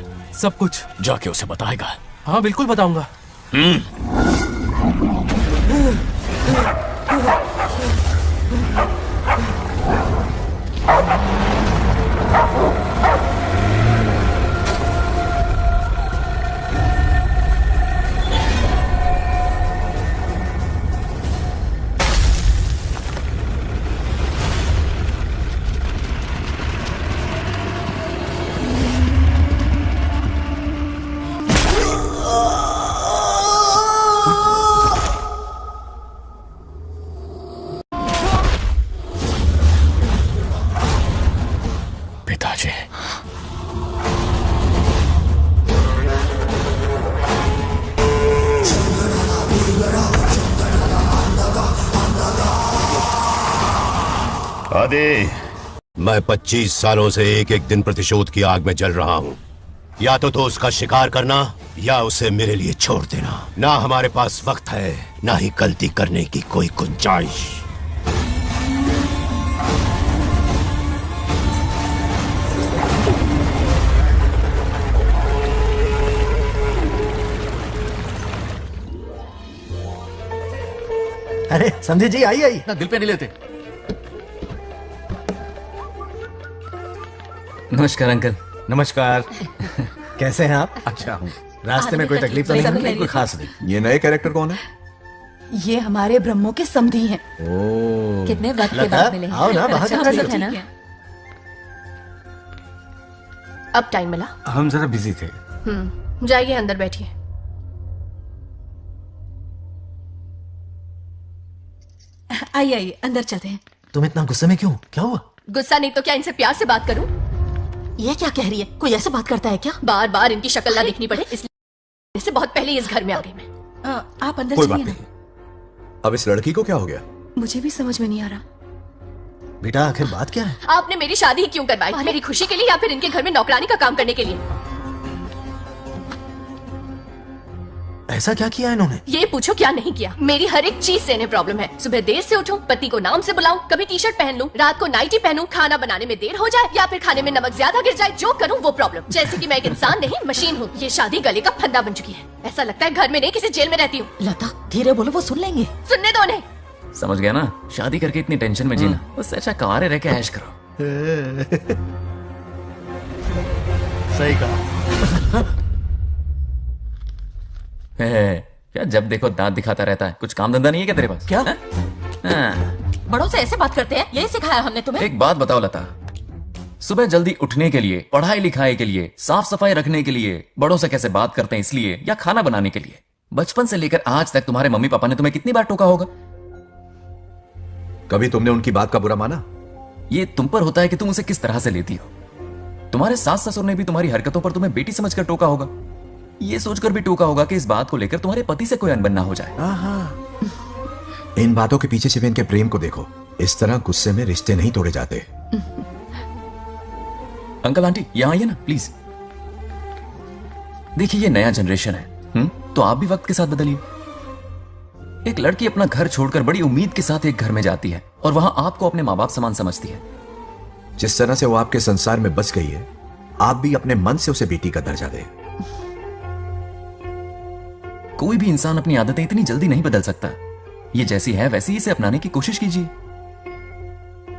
सब कुछ. जाके उसे बताएगा? हाँ बिल्कुल बताऊंगा. पिताजी, आदि, मैं 25 सालों से एक एक दिन प्रतिशोध की आग में जल रहा हूँ. या तो उसका शिकार करना या उसे मेरे लिए छोड़ देना. ना हमारे पास वक्त है, ना ही गलती करने की कोई गुंजाइश. अरे समझे जी, आई आई. ना दिल पे नहीं लेते. नमस्कार अंकल. नमस्कार. कैसे हैं आप? अच्छा हूँ. रास्ते में कोई तकलीफ तो नहीं? कोई खास नहीं. ये नए कैरेक्टर कौन है? ये हमारे ब्रह्मों के समधी हैं. ओह, कितने वक्त के बाद मिले हैं. आओ ना बाहर. थोड़ा सा है ना. अब टाइम मिला. हम जरा बिजी थे. जाइए अंदर बैठिए. आइए आइए अंदर चलते हैं। तुम इतना गुस्से में क्यों? क्या हुआ? गुस्सा नहीं तो क्या इनसे प्यार से बात करूं? ये क्या कह रही है? कोई ऐसे बात करता है क्या? बार बार इनकी शक्ल ना देखनी पड़े इसलिए से बहुत पहले इस घर में आ गई मैं। आप अंदर कोई चलिए बात ना। नहीं। अब इस लड़की को क्या हो गया? मुझे भी समझ में नहीं आ रहा। बेटा आखिर बात क्या है? आपने मेरी शादी ही क्यों करवाई? मेरी खुशी के लिए या फिर इनके घर में नौकरानी का काम करने के लिए? ऐसा क्या किया इन्होंने? ये पूछो क्या नहीं किया। मेरी हर एक चीज से इन्हें प्रॉब्लम है। सुबह देर से उठूं, पति को नाम से बुलाऊं, कभी टी शर्ट पहन लूं, रात को नाइटी पहनूं, खाना बनाने में देर हो जाए या फिर खाने में नमक ज्यादा गिर जाए, जो करूं वो प्रॉब्लम। जैसे कि मैं एक इंसान नहीं मशीन हूँ। ये शादी गले का फंदा बन चुकी है। ऐसा लगता है घर में नहीं किसी जेल में रहती हूँ। लता धीरे बोलो, वो सुन लेंगे। सुनने दो उन्हें। समझ गया ना, शादी करके इतनी टेंशन में जीना, उससे अच्छा कुंवारे रह के ऐश करो। सही कहा। क्या जब देखो दांत दिखाता रहता है? कुछ काम धंधा नहीं है क्या तेरे पास? क्या? बड़ों से ऐसे बात करते हैं? यही सिखाया हमने तुम्हें? एक बात बताओ लता, सुबह जल्दी उठने के लिए, पढ़ाई लिखाई के लिए, साफ सफाई रखने के लिए बड़ों से कैसे बात करते हैं इसलिए, या खाना बनाने के लिए? बचपन से लेकर आज तक तुम्हारे मम्मी पापा ने तुम्हें कितनी बार टोका होगा? कभी तुमने उनकी बात का बुरा माना? ये तुम पर होता है कि तुम उसे किस तरह से लेती हो। तुम्हारे सास ससुर ने भी तुम्हारी हरकतों पर तुम्हें बेटी समझकर टोका होगा। ये सोचकर भी टोका होगा कि इस बात को लेकर तुम्हारे पति से कोई अनबन ना हो जाए। इन बातों के पीछे सिर्फ इनके प्रेम को देखो। इस तरह गुस्से में रिश्ते नहीं तोड़े जाते। अंकल आंटी यहाँ आइए ना प्लीज। देखिए ये नया जनरेशन है, तो आप भी वक्त के साथ बदलिए। एक लड़की अपना घर छोड़कर बड़ी उम्मीद के साथ एक घर में जाती है और वहां आपको अपने माँ बाप समान समझती है। जिस तरह से वो आपके संसार में बस गई है, आप भी अपने मन से उसे बेटी का दर्जा दें। कोई भी इंसान अपनी आदतें इतनी जल्दी नहीं बदल सकता। ये जैसी है वैसी ही इसे अपनाने की कोशिश कीजिए।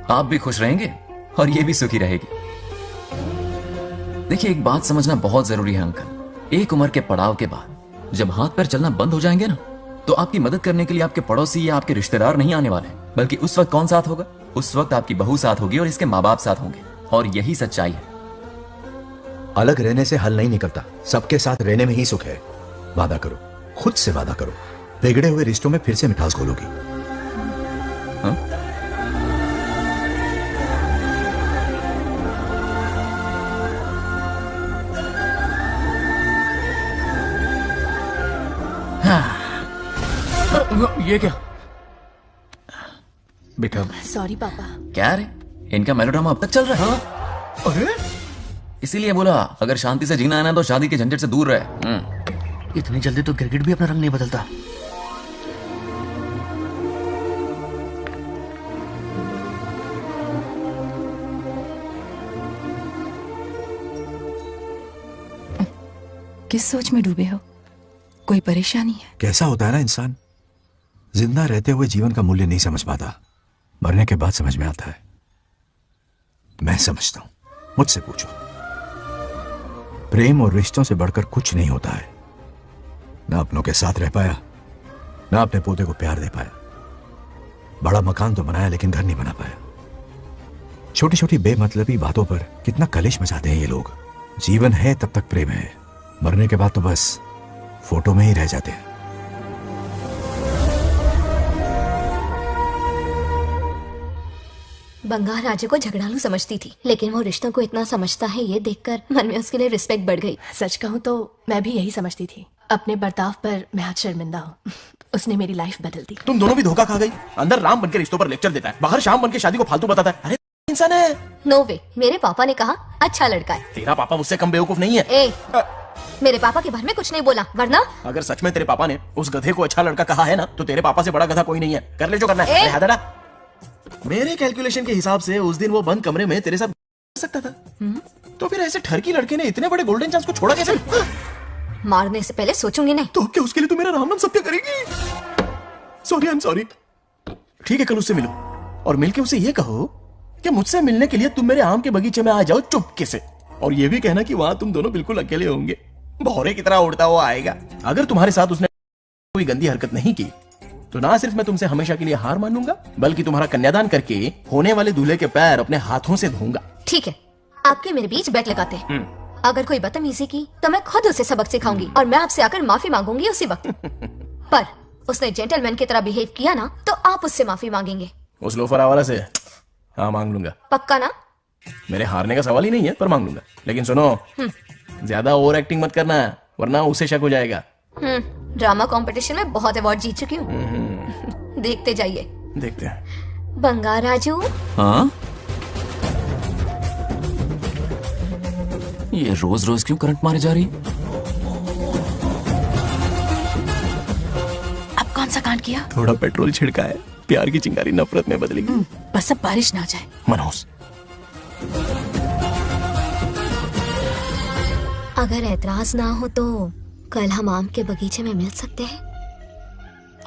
आप भी खुश रहेंगे और ये भी सुखी रहेगी। देखिए एक बात समझना बहुत जरूरी है अंकल, एक उम्र के पड़ाव के बाद जब हाथ पैर चलना बंद हो जाएंगे ना, तो आपकी मदद करने के लिए आपके पड़ोसी या आपके रिश्तेदार नहीं आने वाले, बल्कि उस वक्त कौन साथ होगा? उस वक्त आपकी बहू साथ होगी और इसके माँ बाप साथ होंगे। और यही सच्चाई है। अलग रहने से हल नहीं निकलता, सबके साथ रहने में ही सुख है। वादा करो, खुद से वादा करो, बिगड़े हुए रिश्तों में फिर से मिठास घोलोगी। ये क्या बेटा? सॉरी पापा। क्या रे, इनका मेलोड्रामा अब तक चल रहा है? अरे इसीलिए बोला अगर शांति से जीना है ना तो शादी के झंझट से दूर रहे। इतनी जल्दी तो गिरगिट भी अपना रंग नहीं बदलता। किस सोच में डूबे हो? कोई परेशानी है? कैसा होता है ना इंसान, जिंदा रहते हुए जीवन का मूल्य नहीं समझ पाता, मरने के बाद समझ में आता है। मैं समझता हूं, मुझसे पूछो। प्रेम और रिश्तों से बढ़कर कुछ नहीं होता है। ना अपनों के साथ रह पाया, ना अपने पोते को प्यार दे पाया। बड़ा मकान तो बनाया लेकिन घर नहीं बना पाया। छोटी छोटी बेमतलबी बातों पर कितना कलेश मचाते हैं ये लोग। जीवन है तब तक प्रेम है, मरने के बाद तो बस फोटो में ही रह जाते हैं। बंगाल राजे को झगड़ालू समझती थी, लेकिन वो रिश्तों को इतना समझता है ये देखकर मन में उसके लिए रिस्पेक्ट बढ़ गई। सच कहूँ तो मैं भी यही समझती थी। अपने बर्ताव पर मैं आज शर्मिंदा हूँ। उसने मेरी लाइफ बदल दी। तुम दोनों भी धोखा खा गई। अंदर राम बनके रिश्तों पर लेक्चर देता है, बाहर शाम बनके शादी को फालतू बताता है। अरे इंसान है। नो वे, मेरे पापा ने कहा अच्छा लड़का है। तेरा पापा मुझसे कम बेवकूफ नहीं है। ए, मेरे पापा के बारे में कुछ नहीं बोला, वरना अगर सच में तेरे पापा ने उस गधे को अच्छा लड़का कहा है ना, तो तेरे पापा से बड़ा गधा कोई नहीं है। कर ले जो करना है। हैदरा, मेरे कैलकुलेशन के हिसाब से उस दिन वो बंद कमरे में तेरे साथ कर सकता था। तो फिर ऐसे ठरकी लड़के ने इतने बड़े गोल्डन चांस को छोड़ा कैसे? मारने से पहले सोचूंगी नहीं। तो क्या उसके लिए तू मेरा राम नाम सत्य करेगी? Sorry, I am sorry. ठीक है, कल उससे मिलो और मिलके उसे ये कहो कि मुझसे मिलने के लिए तुम मेरे आम के बगीचे में आ जाओ चुपके से, और ये भी कहना कि वहां तुम दोनों बिल्कुल अकेले होंगे। भौरे की तरह उड़ता हुआ आएगा। अगर तुम्हारे साथ उसने कोई गंदी हरकत नहीं की तो ना सिर्फ मैं तुमसे हमेशा के लिए हार मानूंगा, बल्कि तुम्हारा कन्यादान करके होने वाले दूल्हे के पैर अपने हाथों से धोऊंगा। ठीक है, आपके मेरे बीच बैठ लगाते हैं। अगर कोई बदतमीजी की तो मैं खुद उसे सबक सिखाऊंगी और मैं आपसे आकर माफी मांगूंगी उसी वक्त। पर उसने जेंटलमैन की तरह बिहेव किया ना तो आप उससे माफी मांगेंगे। उस लोफर आवारा से हाँ मांग लूंगा। पक्का ना? मेरे हारने का सवाल ही नहीं है, पर मांग लूंगा। लेकिन सुनो, ज्यादा ओवर एक्टिंग मत करना, वरना उसे शक हो जाएगा। ड्रामा कंपटीशन में बहुत अवार्ड जीत चुकी हूँ। देखते जाइए। देखते हैं। बंगार राजू। हाँ? ये रोज रोज क्यों करंट मारे जा रही? अब कौन सा कांड किया? थोड़ा पेट्रोल छिड़का है, प्यार की चिंगारी नफरत में बदलेगी। बस अब बारिश ना जाए। मनोज, अगर ऐतराज ना हो तो कल हम आम के बगीचे में मिल सकते हैं।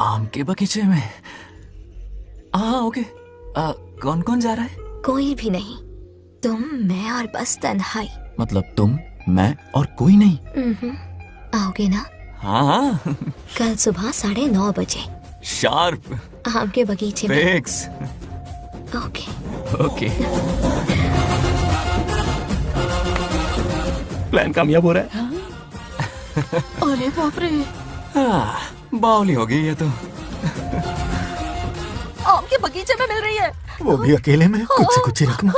आम के बगीचे में? हाँ ओके। कौन कौन जा रहा है? कोई भी नहीं, तुम, मैं और बस तन्हाई। मतलब तुम, मैं और कोई नहीं? आओगे ना? हाँ हाँ। कल सुबह 9:30 बजे शार्प। आम के बगीचे में। फिक्स। Okay okay. प्लान कामयाब हो रहा है। अरे बाप रे, बावली हो गई ये तो। आम के बगीचे में मिल रही है। वो भी अकेले में, कुछ से कुछ ही रकम।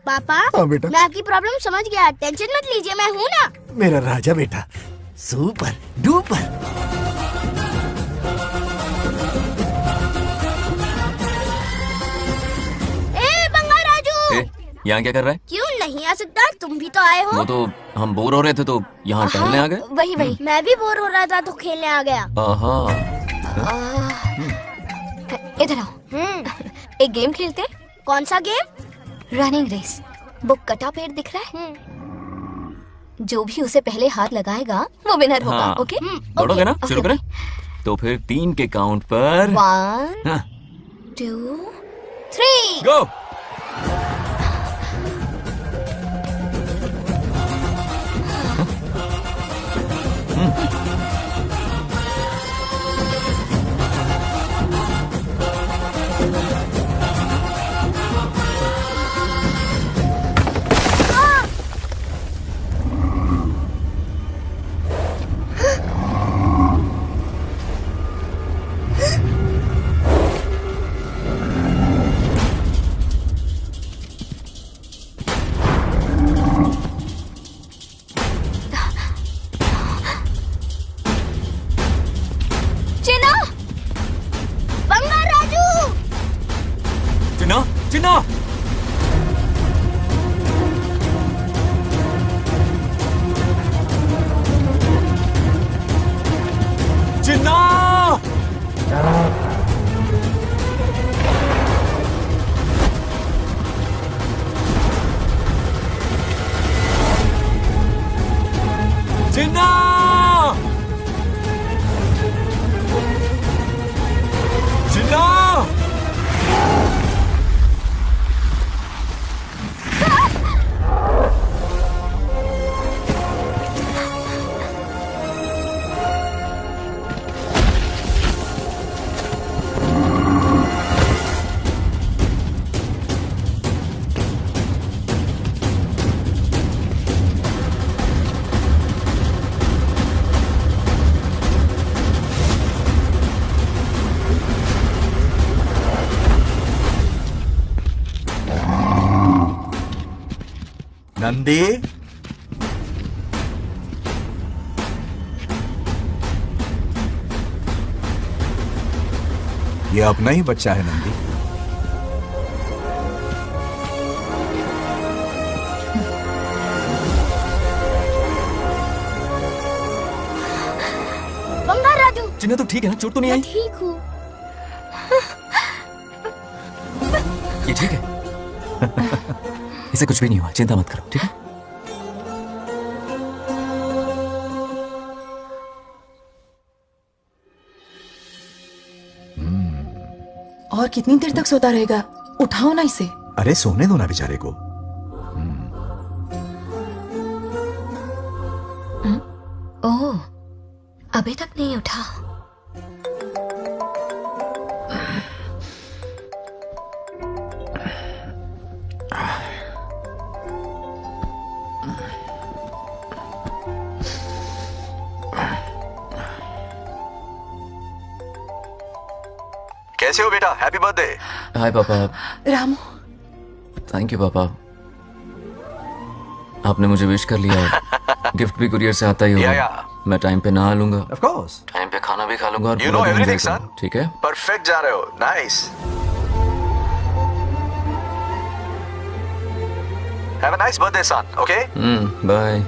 पापा, हाँ बेटा। मैं आपकी प्रॉब्लम समझ गया, टेंशन मत लीजिए, मैं हूँ ना। मेरा राजा बेटा, सुपर डुपर। बंगार राजू, यहाँ क्या कर रहा है? क्यों नहीं आ सकता? तुम भी तो आए हो। वो तो हम बोर हो रहे थे तो यहाँ टहलने आ गए। वही मैं भी बोर हो रहा था तो खेलने आ गया। इधर आओ, एक गेम खेलते। कौन सा गेम? Running race. वो कटा पेड़ दिख रहा है? जो भी उसे पहले हाथ लगाएगा वो विनर होगा। हाँ। ओके? दौड़ोगे ना? शुरू करें? तो फिर 3 के काउंट पर 1 2 3 गो। चिन्ना, चिन्ना, चिन्ना, चिन्ना। नंदी, ये अपना ही बच्चा है नंदी। बंगार राजू, चिन्ना तो ठीक है ना? चोट तो नहीं आई? ठीक हूँ। ये ठीक है। इसे कुछ भी नहीं हुआ, चिंता मत करो, ठीक है? और कितनी देर तक सोता रहेगा? उठाओ ना इसे। अरे सोने दो ना बेचारे को। ओह, अभी तक नहीं उठा। कैसे हो बेटा? Happy birthday. हाय पापा। रामू, थैंक यू पापा, आपने मुझे विश कर लिया। गिफ्ट भी कुरियर से आता ही होगा। मैं टाइम पे नहा लूंगा, ऑफ कोर्स, टाइम पे खाना भी खा लूंगा और You पूरा know दिन everything, enjoy करूंगा, ठीक है? परफेक्ट जा रहे हो। Nice. Have a nice birthday son, okay? Bye.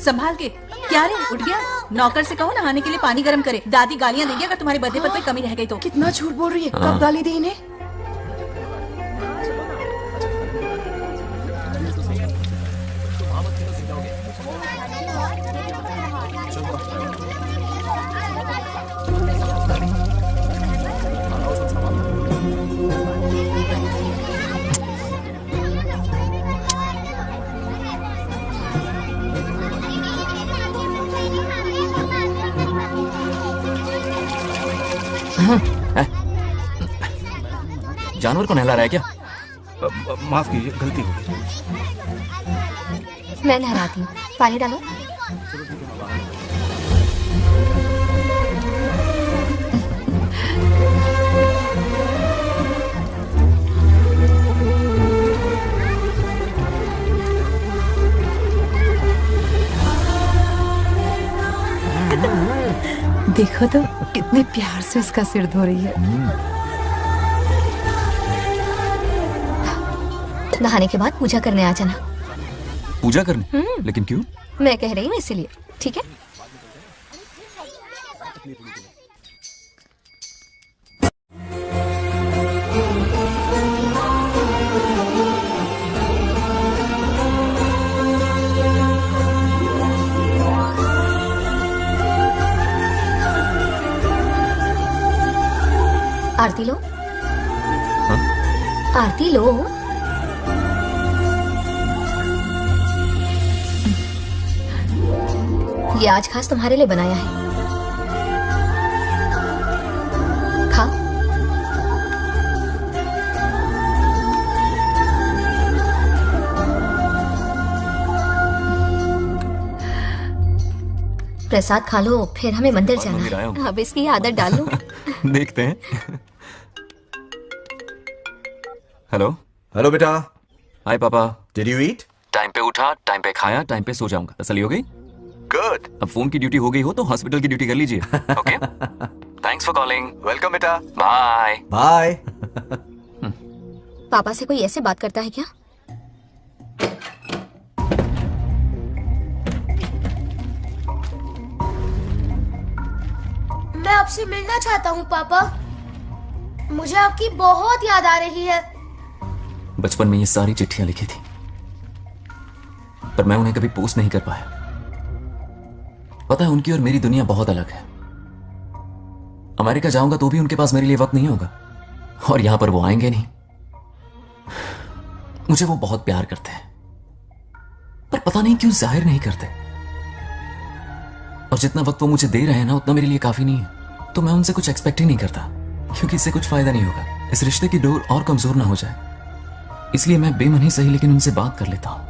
संभाल के। क्या रे, उठ गया? नौकर से कहो नहाने के लिए पानी गर्म करे। दादी गालियां देंगे अगर तुम्हारे बर्थडे पर कोई कमी रह गई तो। कितना झूठ बोल रही है। कब गाली दी इन्हें? जानवर को नहला रहा है क्या? माफ कीजिए, गलती हो गई। मैं नहलाती हूँ, पानी डालो। देखो तो कितने प्यार से उसका सिर धो रही है। नहाने के बाद पूजा करने आ जाना। पूजा करने? लेकिन क्यों? मैं कह रही हूँ इसीलिए, ठीक है? आरती लो। आरती लो। ये आज खास तुम्हारे लिए बनाया है, खा। प्रसाद खा लो, फिर हमें मंदिर जाना है। अब इसकी आदत डाल लो। देखते हैं। हेलो। हेलो बेटा। हाय पापा। Did you eat? टाइम पे उठा, टाइम पे खाया, टाइम पे सो जाऊंगा। तसल्ली हो गई? गुड। अब फोन की ड्यूटी हो गई हो तो हॉस्पिटल की ड्यूटी कर लीजिए। Okay? Thanks for calling. Welcome बेटा। बाय। बाय। पापा से कोई ऐसे बात करता है क्या? मैं आपसे मिलना चाहता हूँ पापा। मुझे आपकी बहुत याद आ रही है। बचपन में ये सारी चिट्ठियां लिखी थी, पर मैं उन्हें कभी पोस्ट नहीं कर पाया। पता है, उनकी और मेरी दुनिया बहुत अलग है। अमेरिका जाऊंगा तो भी उनके पास मेरे लिए वक्त नहीं होगा, और यहां पर वो आएंगे नहीं। मुझे वो बहुत प्यार करते हैं, पर पता नहीं क्यों जाहिर नहीं करते। और जितना वक्त वो मुझे दे रहे हैं ना, उतना मेरे लिए काफी नहीं है। तो मैं उनसे कुछ एक्सपेक्ट ही नहीं करता, क्योंकि इससे कुछ फायदा नहीं होगा। इस रिश्ते की डोर और कमजोर ना हो जाए, इसलिए मैं बेमन ही सही लेकिन उनसे बात कर लेता हूं।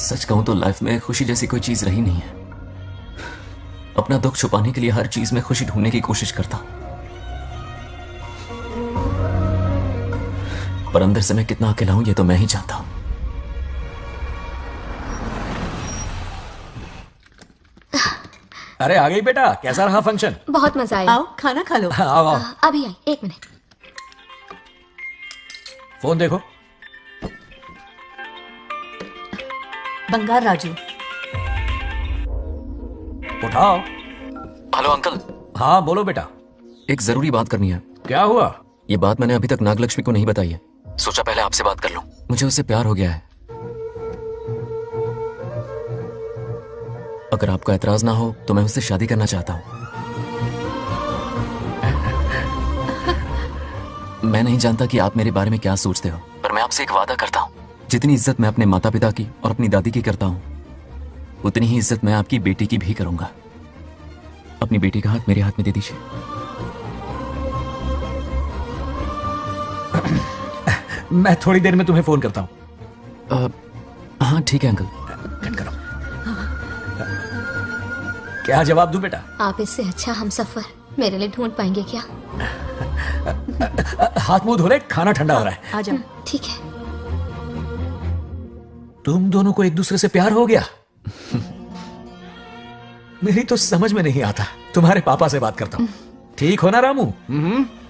सच कहूं तो लाइफ में खुशी जैसी कोई चीज रही नहीं है। अपना दुख छुपाने के लिए हर चीज में खुशी ढूंढने की कोशिश करता हूं, पर अंदर से मैं कितना अकेला हूं ये तो मैं ही जानता हूं। अरे आ गई बेटा, कैसा रहा फंक्शन? बहुत मजा आया। आओ खाना खा लो। आओ आओ। अभी आई, एक मिनट। फोन देखो। बंगार राजू। उठाओ। Hello uncle. हाँ बोलो बेटा। एक जरूरी बात करनी है। क्या हुआ? ये बात मैंने अभी तक नागलक्ष्मी को नहीं बताई है। सोचा पहले आपसे बात कर लूं। मुझे उससे प्यार हो गया है। अगर आपको एतराज ना हो तो मैं उससे शादी करना चाहता हूँ। मैं नहीं जानता कि आप मेरे बारे में क्या सोचते हो, पर मैं आपसे एक वादा करता हूँ, जितनी इज्जत मैं अपने माता पिता की और अपनी दादी की करता हूँ, उतनी ही इज्जत मैं आपकी बेटी की भी करूंगा। अपनी बेटी का हाथ मेरे हाथ में दे दीजिए। मैं थोड़ी देर में तुम्हें फोन करता हूँ। हाँ ठीक है अंकल। कट करो। क्या जवाब दूं बेटा? आप इससे अच्छा हम सफर मेरे लिए ढूंढ पाएंगे क्या? हाथ मुंह धो ले, खाना ठंडा हो रहा है। आ जाओ। ठीक है। तुम दोनों को एक दूसरे से प्यार हो गया? मेरी तो समझ में नहीं आता। तुम्हारे पापा से बात करता हूँ। ठीक हो ना रामू?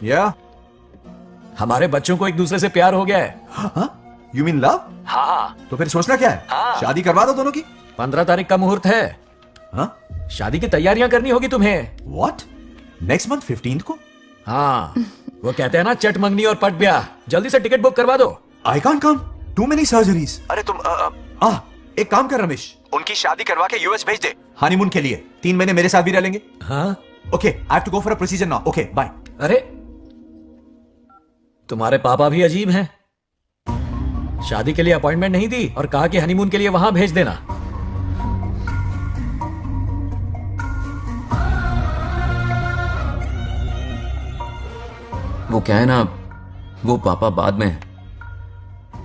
या हमारे बच्चों को एक दूसरे से प्यार हो गया है। You mean love? हाँ। तो फिर सोचना क्या है? शादी करवा दो दोनों की। 15 तारीख का मुहूर्त है। हाँ? शादी की तैयारियां करनी होगी तुम्हें। What? नेक्स्ट मंथ 15 को? हाँ, वो कहते हैं ना चट मंगनी और पट ब्याह। जल्दी से टिकट बुक करवा दो। I can't come. Too many surgeries. अरे तुम एक काम कर रमेश, उनकी शादी करवा के यूएस भेज दे हनीमून के लिए। 3 महीने मेरे साथ भी रह लेंगे। हाँ? Okay, I have to go for a procedure now. Okay, bye. अरे तुम्हारे पापा भी अजीब हैं। शादी के लिए अपॉइंटमेंट नहीं दी और कहा कि हनीमून के लिए वहां भेज देना। वो क्या है ना, वो पापा बाद में है,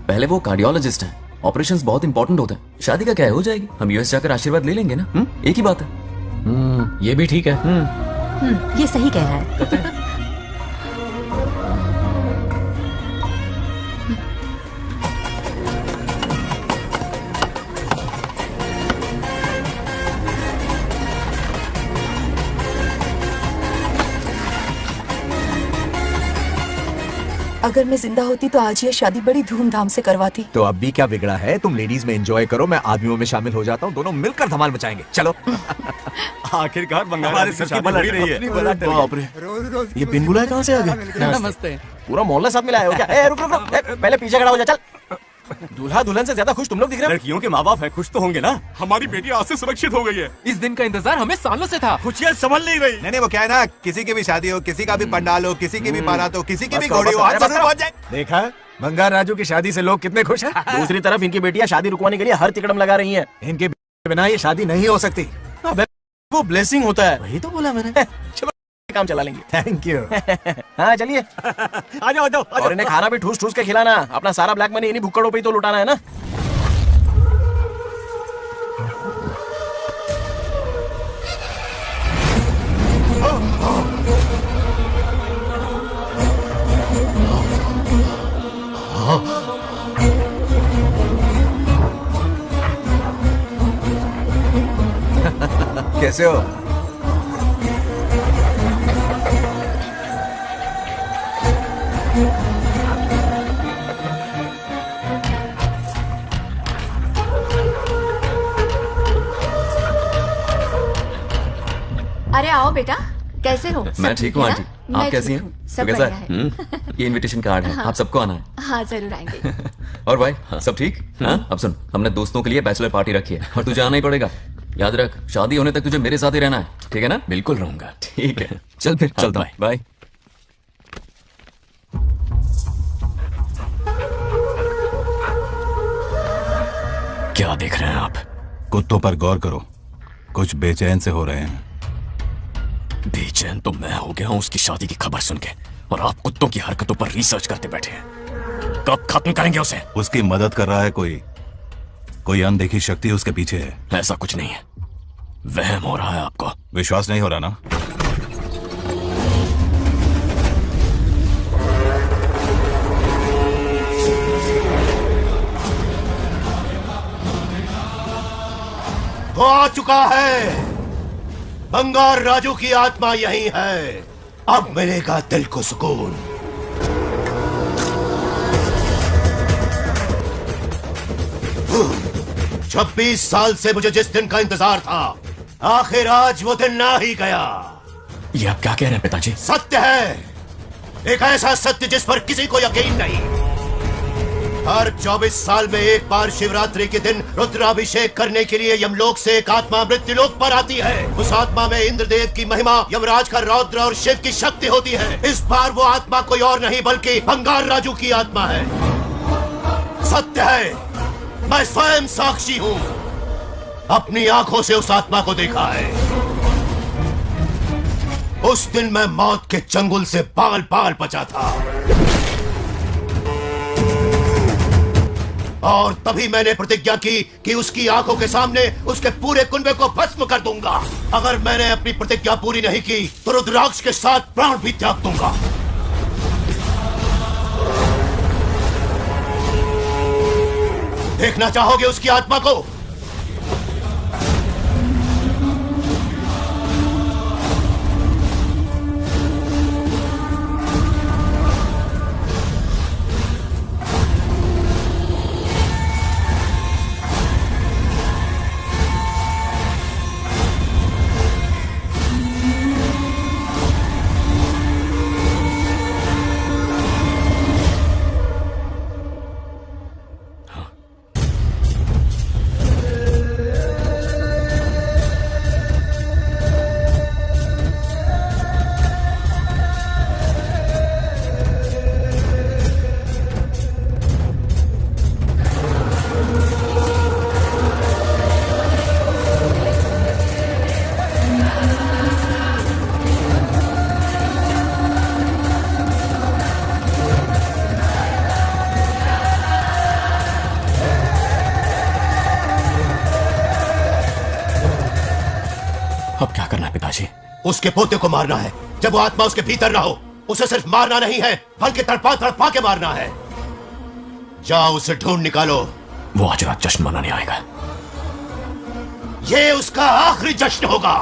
पहले वो कार्डियोलॉजिस्ट हैं। ऑपरेशंस बहुत इंपॉर्टेंट होते हैं। शादी का क्या है, हो जाएगी। हम यूएस जाकर आशीर्वाद ले लेंगे ना। एक ही बात है। ये भी ठीक है। ये सही कह रहा है। अगर मैं जिंदा होती तो आज ये शादी बड़ी धूमधाम से करवाती। तो अब भी क्या बिगड़ा है? तुम लेडीज में एंजॉय करो, मैं आदमियों में शामिल हो जाता हूँ। दोनों मिलकर धमाल मचाएंगे। चलो। आखिरकार बंगाल हमारे की सर की शादी हो ही रही है। बाप रे, ये बिन बुलाए कहाँ से आ गए? नमस्ते। पूरा मोहल्ला साथ में लाया हो क्या? ए, रुक रुक रुक, पहले पीछे खड़ा हो जा। चल। दूल्हा दुल्हन से ज्यादा खुश तुम लोग दिख रहे हो। लड़कियों के माँ बाप है, खुश तो होंगे ना। हमारी बेटी आज से सुरक्षित हो गई है। इस दिन का इंतजार हमें सालों से था। खुशियाँ संभल नहीं रही। नहीं वो क्या है ना, किसी की भी शादी हो, किसी का भी पंडाल हो, किसी की भी बारात हो, किसी की भी घोड़ी हो, आज जरूर पहुंच जाए। देखा बंगार राजू की शादी से लोग कितने खुश हैं। दूसरी तरफ इनकी बेटियां शादी रुकवाने के लिए हर तिकड़म लगा रही हैं। इनके बिना ये शादी नहीं हो सकती। अबे वो ब्लेसिंग होता है। वही तो बोला मैंने। चलो काम चला लेंगे। Thank you. हाँ चलिए। आ जाओ आ जाओ। और इन्हें खाना भी ठूस ठूस के खिलाना। अपना सारा ब्लैक मनी इन्हीं भुक्कड़ों पे ही तो लुटाना है ना। कैसे हो? अरे आओ बेटा, कैसे हो? मैं ठीक हूँ आंटी, आप कैसी हैं? सब तो कैसा बढ़िया है? ये इनविटेशन कार्ड है, आप सबको आना है। हाँ जरूर आएंगे। और भाई सब ठीक? हाँ अब सुन, हमने दोस्तों के लिए बैचलर पार्टी रखी है और तुझे आना ही पड़ेगा। याद रख, शादी होने तक तुझे मेरे साथ ही रहना है, ठीक है ना? बिल्कुल रहूंगा। ठीक है, चल फिर चलता हूँ। बाय। क्या देख रहे हैं आप? कुत्तों पर गौर करो, कुछ बेचैन से हो रहे हैं। बेचैन तो मैं हो गया हूं उसकी शादी की खबर सुन के, और आप कुत्तों की हरकतों पर रिसर्च करते बैठे हैं। कब खत्म करेंगे उसे? उसकी मदद कर रहा है कोई अनदेखी शक्ति उसके पीछे है। ऐसा कुछ नहीं है, वहम हो रहा है आपको। विश्वास नहीं हो रहा ना? वो आ चुका है। बंगार राजू की आत्मा यही है। अब मिलेगा दिल को सुकून। जब 20 साल से मुझे जिस दिन का इंतजार था, आखिर आज वो दिन ना ही गया। ये आप क्या कह रहे हैं पिताजी? सत्य है, एक ऐसा सत्य जिस पर किसी को यकीन नहीं। हर 24 साल में एक बार शिवरात्रि के दिन रुद्राभिषेक करने के लिए यमलोक से एक आत्मा मृत्युलोक पर आती है। उस आत्मा में इंद्रदेव की महिमा, यमराज का रौद्र और शिव की शक्ति होती है। इस बार वो आत्मा कोई और नहीं बल्कि बंगार राजू की आत्मा है। सत्य है, मैं स्वयं साक्षी हूँ, अपनी आंखों से उस आत्मा को देखा है। उस दिन मैं मौत के चंगुल से बाल बाल बचा था और तभी मैंने प्रतिज्ञा की कि उसकी आंखों के सामने उसके पूरे कुनबे को भस्म कर दूंगा। अगर मैंने अपनी प्रतिज्ञा पूरी नहीं की तो रुद्राक्ष के साथ प्राण भी त्याग दूंगा। देखना चाहोगे उसकी आत्मा को? अब क्या करना है पिताजी? उसके पोते को मारना है। जब वो आत्मा उसके भीतर ना हो, उसे सिर्फ मारना नहीं है बल्कि तड़पा तड़पा के मारना है। जाओ उसे ढूंढ निकालो। वो आज रात जश्न मनाने आएगा। ये उसका आखिरी जश्न होगा।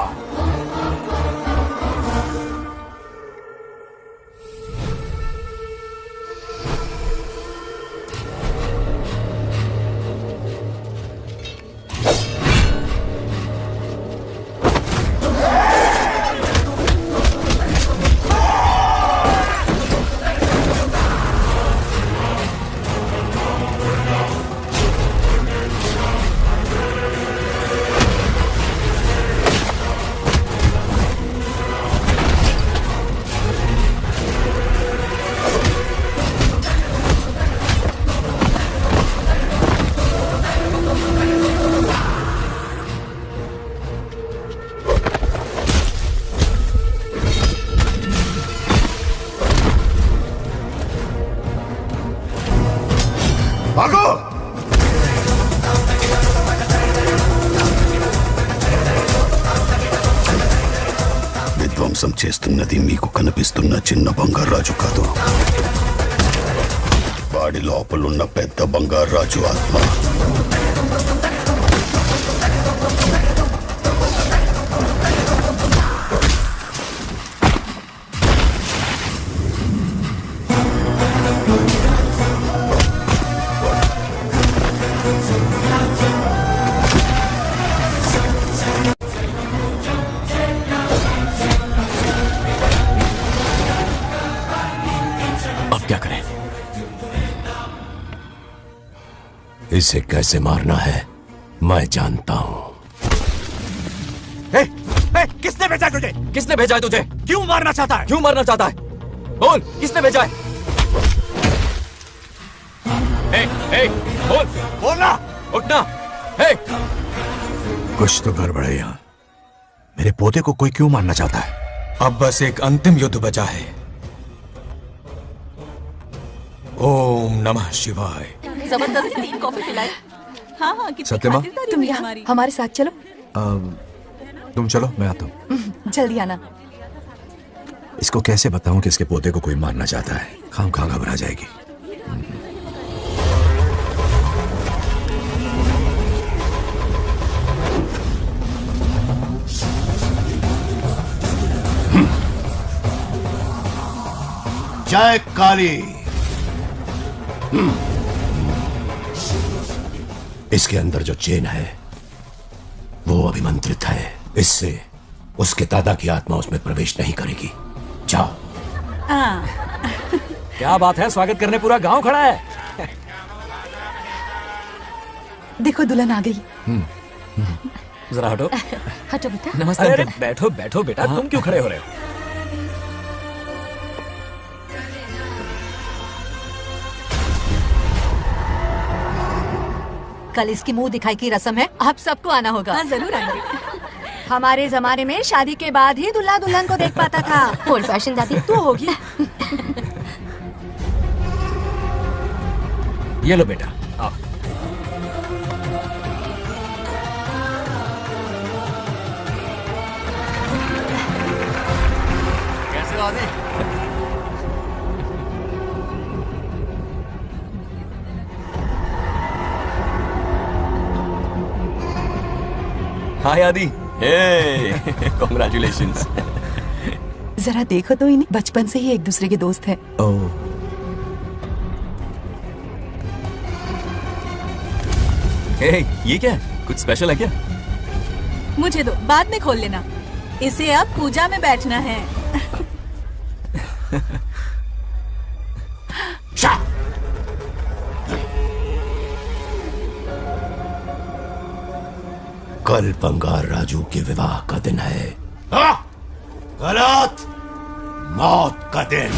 भागो! విధ్వంసం చేస్తున్నది మీకు కనిపిస్తున్న చిన్న బంగారాజు కాదు, వాడి లోపలున్న పెద్ద బంగారాజు ఆత్మ. क्या करें? इसे कैसे मारना है मैं जानता हूं। किसने भेजा है तुझे? किसने भेजा है तुझे? क्यों मारना चाहता है? क्यों मारना चाहता है? बोल, किसने भेजा है? बोल, बोलना, उठना। कुछ तो गड़बड़ है यहाँ। मेरे पोते को कोई क्यों मारना चाहता है? अब बस एक अंतिम युद्ध बचा है। ओम नमः शिवाय। जबरदस्ती 3 कॉफी पिलाए। हाँ हाँ, कितनी सत्यमा? खातिरदारी तुम हुई यहाँ हमारी। हमारे साथ चलो। तुम चलो, मैं आता हूँ। जल्दी आना। इसको कैसे बताऊं कि इसके पोते को कोई मारना चाहता है? खाम-खा घबरा जाएगी। जय काली। इसके अंदर जो चेन है वो अभिमंत्रित है। इससे उसके दादा की आत्मा उसमें प्रवेश नहीं करेगी। जाओ। क्या बात है, स्वागत करने पूरा गांव खड़ा है। देखो दुल्हन आ गई। जरा हटो। हटो बेटा। नमस्ते अरे बैठो बैठो बेटा, तुम क्यों खड़े हो रहे हो? कल इसकी मुंह दिखाई की रस्म है, आप सबको आना होगा। हाँ जरूर आएंगे। हमारे जमाने में शादी के बाद ही दूल्हा दुल्हन को देख पाता था। ओल्ड फैशन दादी तू होगी। ये लो बेटा, आओ। कैसे हो आदि? हाय आदि। कॉन्ग्रेचुलेशंस। जरा देखो तो इन्हें, बचपन से ही एक दूसरे के दोस्त हैं। ओह। ये क्या है? कुछ स्पेशल है क्या? मुझे दो, बाद में खोल लेना। इसे अब पूजा में बैठना है। कल बंगार राजू के विवाह का दिन है। गलत, मौत का दिन।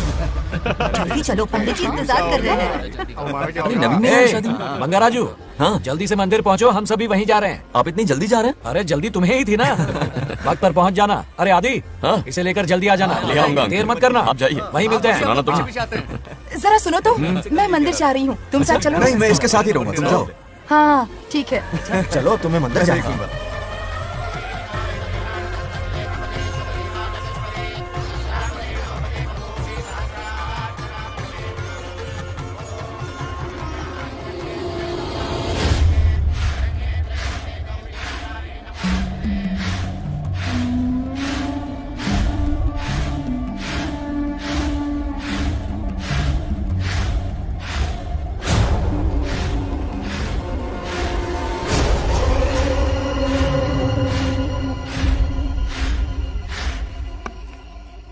जल्दी चलो, पंडित जी इंतजार कर रहे हैं। अरे नवीन ने यहाँ शादी में? बंगाराजू, हाँ जल्दी से मंदिर पहुँचो, हम सभी वहीं जा रहे हैं। आप इतनी जल्दी जा रहे हैं? अरे जल्दी तुम्हें ही थी ना। वक्त पर पहुँच जाना। अरे आदि, हाँ? इसे लेकर जल्दी आ जाना। ले आऊंगा। देर मत करना, आप जाइए, वहीं मिलते हैं। सुनाना तुमसे। जरा सुनो तो, मैं मंदिर जा रही हूँ, तुम साथ चलो। नहीं, मैं इसके साथ ही रहूंगा, तुम जाओ। हाँ ठीक है। चलो, तुम्हें मंदिर जाऊंगा।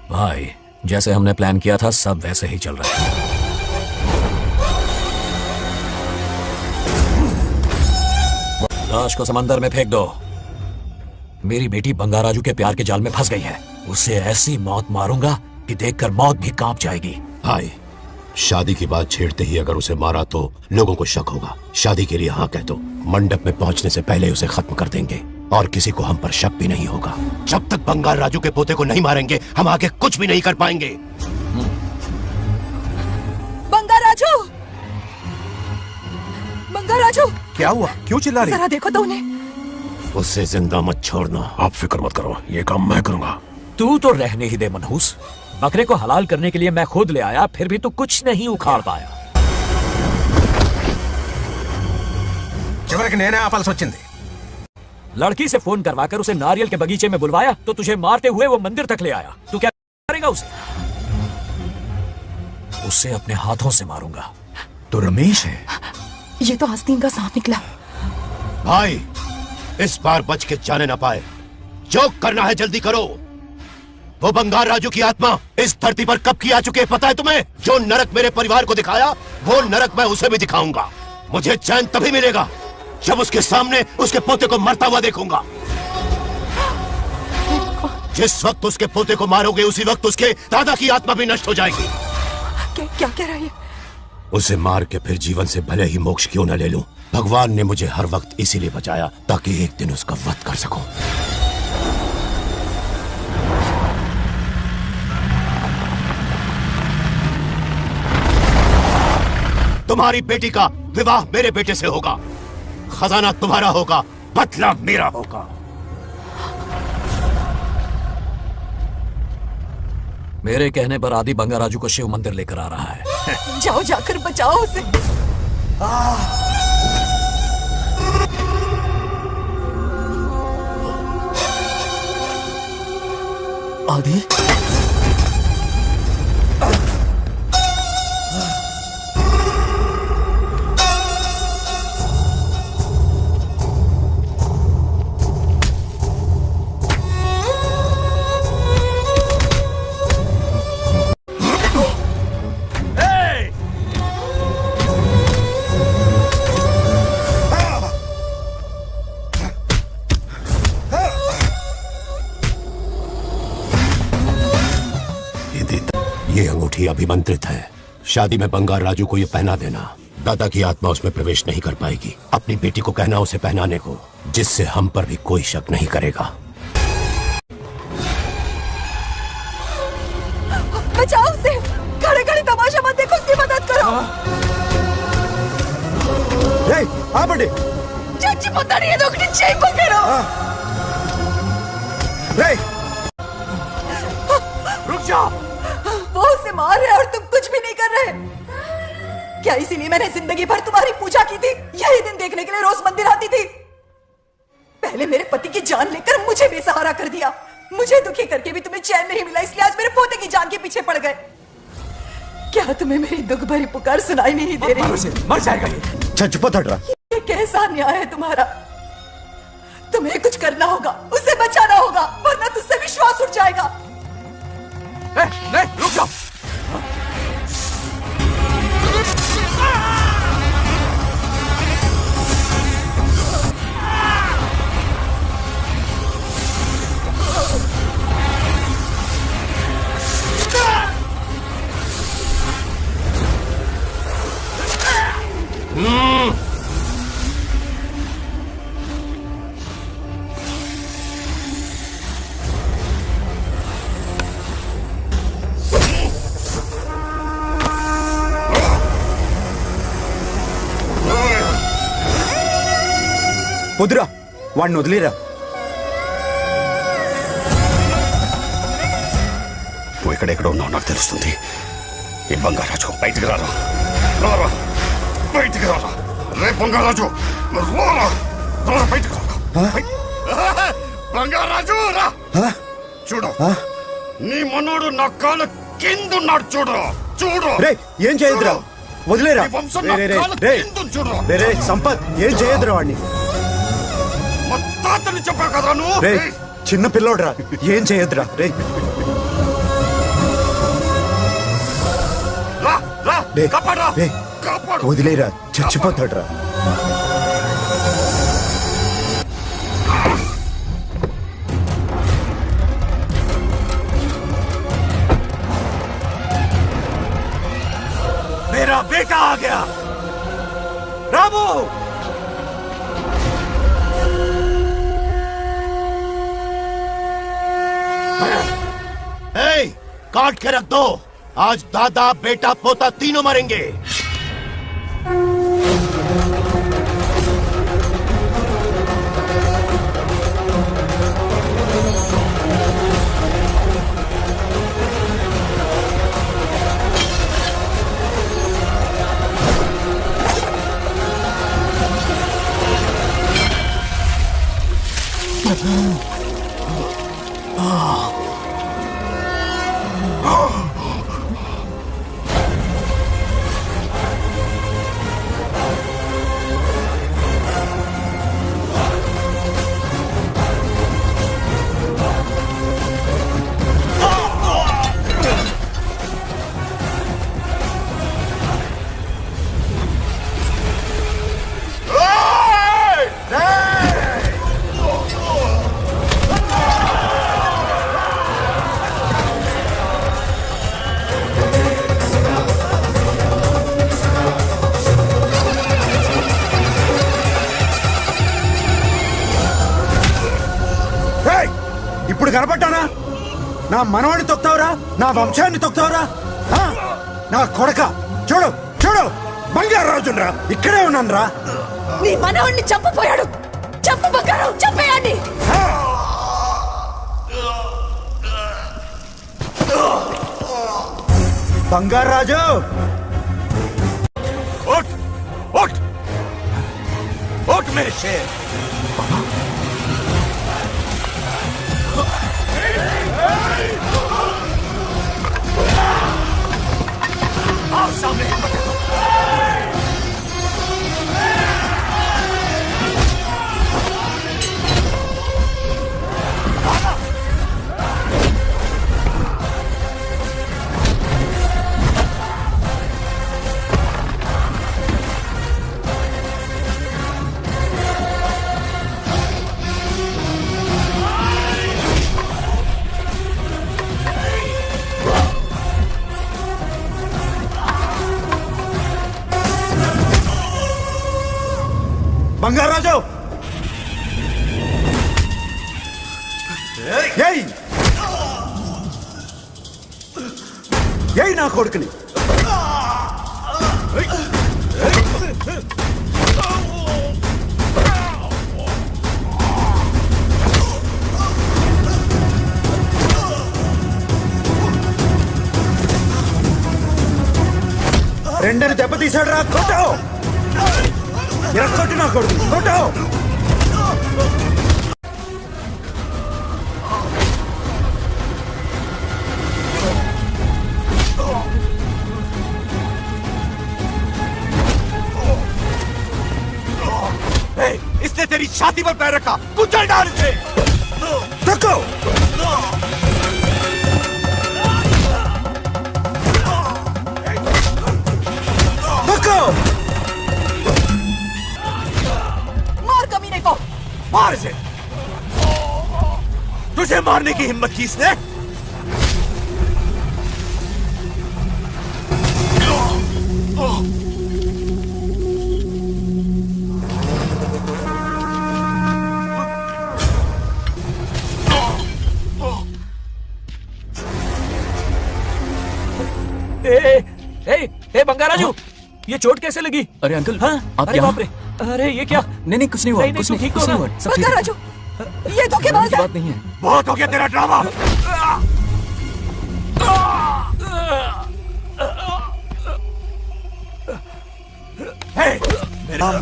भाई, जैसे हमने प्लान किया था सब वैसे ही चल रहा है। लाश को समंदर में फेंक दो। मेरी बेटी बंगाराजू के प्यार के जाल में फंस गई है। उसे ऐसी मौत मारूंगा कि देखकर मौत भी कांप जाएगी। भाई, शादी की बात छेड़ते ही अगर उसे मारा तो लोगों को शक होगा। शादी के लिए हाँ कह दो, मंडप में पहुंचने से पहले उसे खत्म कर देंगे और किसी को हम पर शक भी नहीं होगा। जब तक बंगार राजू के पोते को नहीं मारेंगे हम आगे कुछ भी नहीं कर पाएंगे। बंगाराजू, बंगाराजू, क्या हुआ? क्यों चिल्ला रही? जरा देखो तो उन्हें। उससे जिंदा मत छोड़ना। आप फिक्र मत करो, ये काम मैं करूंगा। तू तो रहने ही दे मनहूस। बकरे को हलाल करने के लिए मैं खुद ले आया, फिर भी तू कुछ नहीं उखाड़ पाया। చివరికి నేనే ఆపాల్సి వచ్చింది। लड़की से फोन करवाकर उसे नारियल के बगीचे में बुलवाया तो तुझे मारते हुए वो मंदिर तक ले आया। तू क्या करेगा उसे? उसे अपने हाथों से मारूंगा। तो रमेश है। ये तो आस्तीन का सांप निकला। भाई, इस बार बच के जाने ना पाए। जो करना है जल्दी करो। वो बंगार राजू की आत्मा इस धरती पर कब की आ चुकी है पता है तुम्हें? जो नरक मेरे परिवार को दिखाया वो नरक मैं उसे भी दिखाऊंगा। मुझे चैन तभी मिलेगा जब उसके सामने उसके पोते को मरता हुआ देखूंगा। जिस वक्त उसके पोते को मारोगे उसी वक्त उसके दादा की आत्मा भी नष्ट हो जाएगी। क्या कह रहा है? उसे मार के फिर जीवन से भले ही मोक्ष क्यों न ले लूं, भगवान ने मुझे हर वक्त इसीलिए बचाया ताकि एक दिन उसका वध कर सकूं। तुम्हारी बेटी का विवाह मेरे बेटे से होगा। खजाना तुम्हारा होगा, बदला मेरा होगा। मेरे कहने पर आदि बंगाराजू को शिव मंदिर लेकर आ रहा है। जाओ, जाकर बचाओ उसे। आदि, अभिमंत्रित है। शादी में बंगार राजू को ये पहना देना। दादा की आत्मा उसमें प्रवेश नहीं कर पाएगी। अपनी बेटी को कहना उसे पहनाने को, जिससे हम पर भी कोई शक नहीं करेगा। बचाओ उसे, खड़े खड़े तमाशा मत देखो, उसकी मदद करो। बड़े चाची पता नहीं है दोगटी चेक पकड़ो। रुक जाओ। वो उसे मार रहे और तुम कुछ भी नहीं कर रहे। क्या इसीलिए मैंने जिंदगी भर तुम्हारी पूजा की थी? यही दिन देखने के लिए रोज मंदिर आती थी। पहले मेरे पति की जान लेकर मुझे बेसहारा कर दिया। मुझे दुखी करके भी तुम्हें चैन नहीं मिला, इसलिए आज मेरे पोते की जान के पीछे पड़ गए। क्या तुम्हें मेरी दुख भरी पुकार सुनाई नहीं दे रही? मर जाएगा ये। चुप हट रहा। ये कैसा न्याय है तुम्हारा? तुम्हें कुछ करना होगा, उसे बचाना होगा, वरना तुझसे विश्वास उठ जाएगा। नहीं, रुक जाओ। వదిరా వాడిని వదిలేరా. నువ్వు ఎక్కడెక్కడ ఉన్నావు నాకు తెలుస్తుంది. ఈ బంగారాజు బయటికి రారా, రారా బయటికి రారా. రే బంగారాజు రారా, రారా బయటికి రారా. బంగారాజు రా. చూడు నీ మనోడు నా కాళ్ళ కిందున్నాడు. చూడు చూడు. రే ఏం చేయొద్దురా, వదిలేరా. రే సంపత్ ఏం చేయొద్దురా వాడిని. తాతని చెప్పా కదా నువ్వు. రే చిన్న పిల్లోడ్రా, ఏం చేయొద్దురా. రే వదిలేరా, చచ్చిపోతాడ్రా. मेरा बेटा आ गया. रामू काट के रख दो. आज दादा बेटा पोता तीनों मरेंगे. ఇప్పుడు కనపడ్డానా? నా మనవాడిని తొక్తావురా, నా వంశాన్ని తొక్తావురా. నా కొడక చూడు చూడు, బంగారాజురా ఇక్కడే ఉన్నాను రా. నీ మనవాడిని చంపపోయాడు. చంపు బంగారం, చంపేయండి. బంగారాజు उठ उठ उठ मेरे शेर. आओ सामने. बंगाराजो यही ना కొడుకుని రెండని దెబ్బ తీసాడు రా కొట్టావు కొట్టు నా కొడుకు కొట్టావు इसने तेरी छाती पर पैर रखा, कुचल डाल इसे। देखो देखो मार कमीने को, मार इसे। तुझे मारने की हिम्मत की इसने? ए बंगाराजू, ये चोट कैसे लगी? अरे अंकल, हाँ? आप अरे यहाँ? बाप रे, अरे ये क्या? नहीं नहीं, कुछ नहीं हुआ, नहीं, कुछ तू नहीं, ठीक कुछ तो नहीं ना? हुआ, सब ठीक है। राजू, ये धोखेबाज है। बात नहीं है। बहुत हो गया तेरा ड्रामा।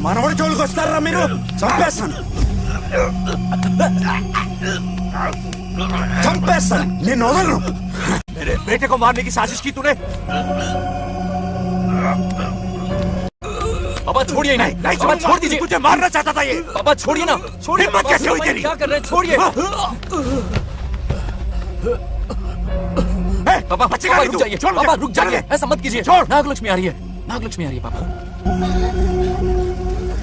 మనవడి జోలికి వస్తారా మీరు? చంపేస్తాను చంపేస్తాను, నేను వదలను. मेरे बेटे को मारने की साजिश की तूने? पापा छोड़िए, नहीं, पापा छोड़ दीजिए। तुझे मारना चाहता था ये। पापा छोड़िए ना, छोड़िए। हिम्मत कैसे हुई तेरी? क्या कर रहे हैं? छोड़िए। पापा बच्चे पापा का रुक तू। जाइए, छोड़ पापा मुझे। रुक जाइए, ऐसा मत कीजिए। छोड़। नागलक्ष्मी आ रही है, नागलक्ष्मी आ रही है पापा।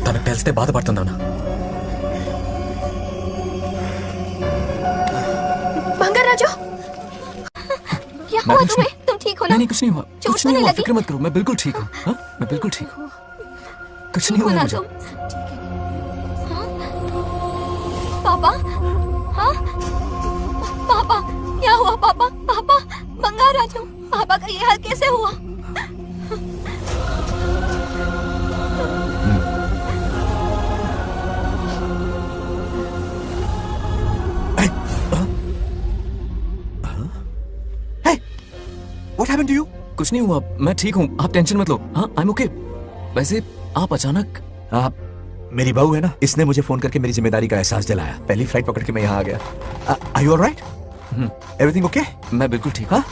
తనకు తెలిస్తే బాధపడుతుందా? बंगाराजो, क्या हुआ तुम्हें? तुम ठीक हो ना? नहीं कुछ नहीं हुआ, चोट कुछ तो नहीं नहीं हुआ, लगी? फिक्र मत करो, मैं बिल्कुल ठीक हूँ। हाँ, मैं बिल्कुल ठीक हूँ, कुछ नहीं ठीक हो हुआ ना मुझे। तुम? हाँ? पापा, हाँ? पापा, क्या हुआ पापा? पापा, बंगाराजो, पापा का ये हाल कैसे हुआ? What happened to you? कुछ नहीं हुआ, मैं ठीक हूँ, आप टेंशन मत लो। हाँ, I'm okay। वैसे आप अचानक आप मेरी बहू है ना, इसने मुझे फोन करके मेरी जिम्मेदारी का एहसास दिलाया। पहली फ्लाइट पकड़ के मैं यहाँ आ गया। Are you all right? Everything okay? मैं बिल्कुल ठीक हूँ।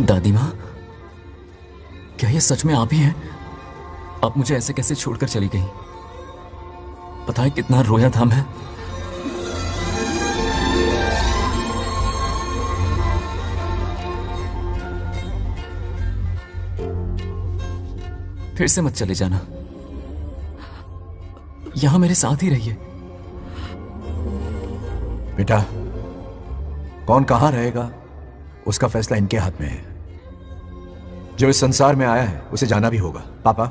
दादी माँ, क्या ये सच में आप ही हैं? आप मुझे ऐसे कैसे छोड़कर चली गई? पता है कितना रोया था मैं। फिर से मत चले जाना, यहां मेरे साथ ही रहिए। बेटा, कौन कहां रहेगा उसका फैसला इनके हाथ में है। जो इस संसार में आया है उसे जाना भी होगा। पापा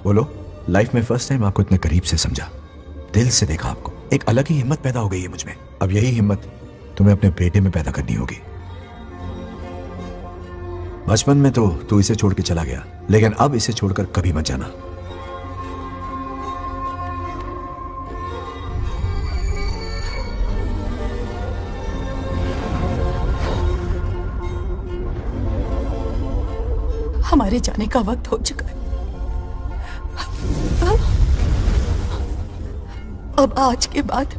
बोलो, लाइफ में फर्स्ट टाइम आपको इतने करीब से समझा, दिल से देखा आपको, एक अलग ही हिम्मत पैदा हो गई है मुझ में। अब यही हिम्मत तुम्हें अपने बेटे में पैदा करनी होगी। बचपन में तो तू इसे छोड़ के चला गया, लेकिन अब इसे छोड़कर कभी मत जाना। हमारे जाने का वक्त हो चुका है। अब आज के बाद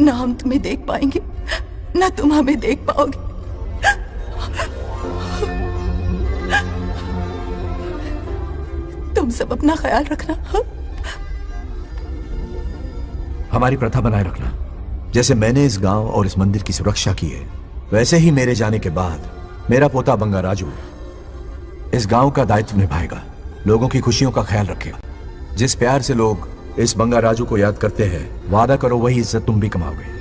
ना हम तुम्हें देख पाएंगे, ना तुम हमें देख पाओगे। तुम सब अपना ख्याल रखना। हमारी प्रथा बनाए रखना। जैसे मैंने इस गांव और इस मंदिर की सुरक्षा की है, वैसे ही मेरे जाने के बाद मेरा पोता बंगा राजू इस गांव का दायित्व निभाएगा, लोगों की खुशियों का ख्याल रखेगा। जिस प्यार से लोग इस बंगा राजू को याद करते हैं, वादा करो वही इज्जत तुम भी कमाओगे।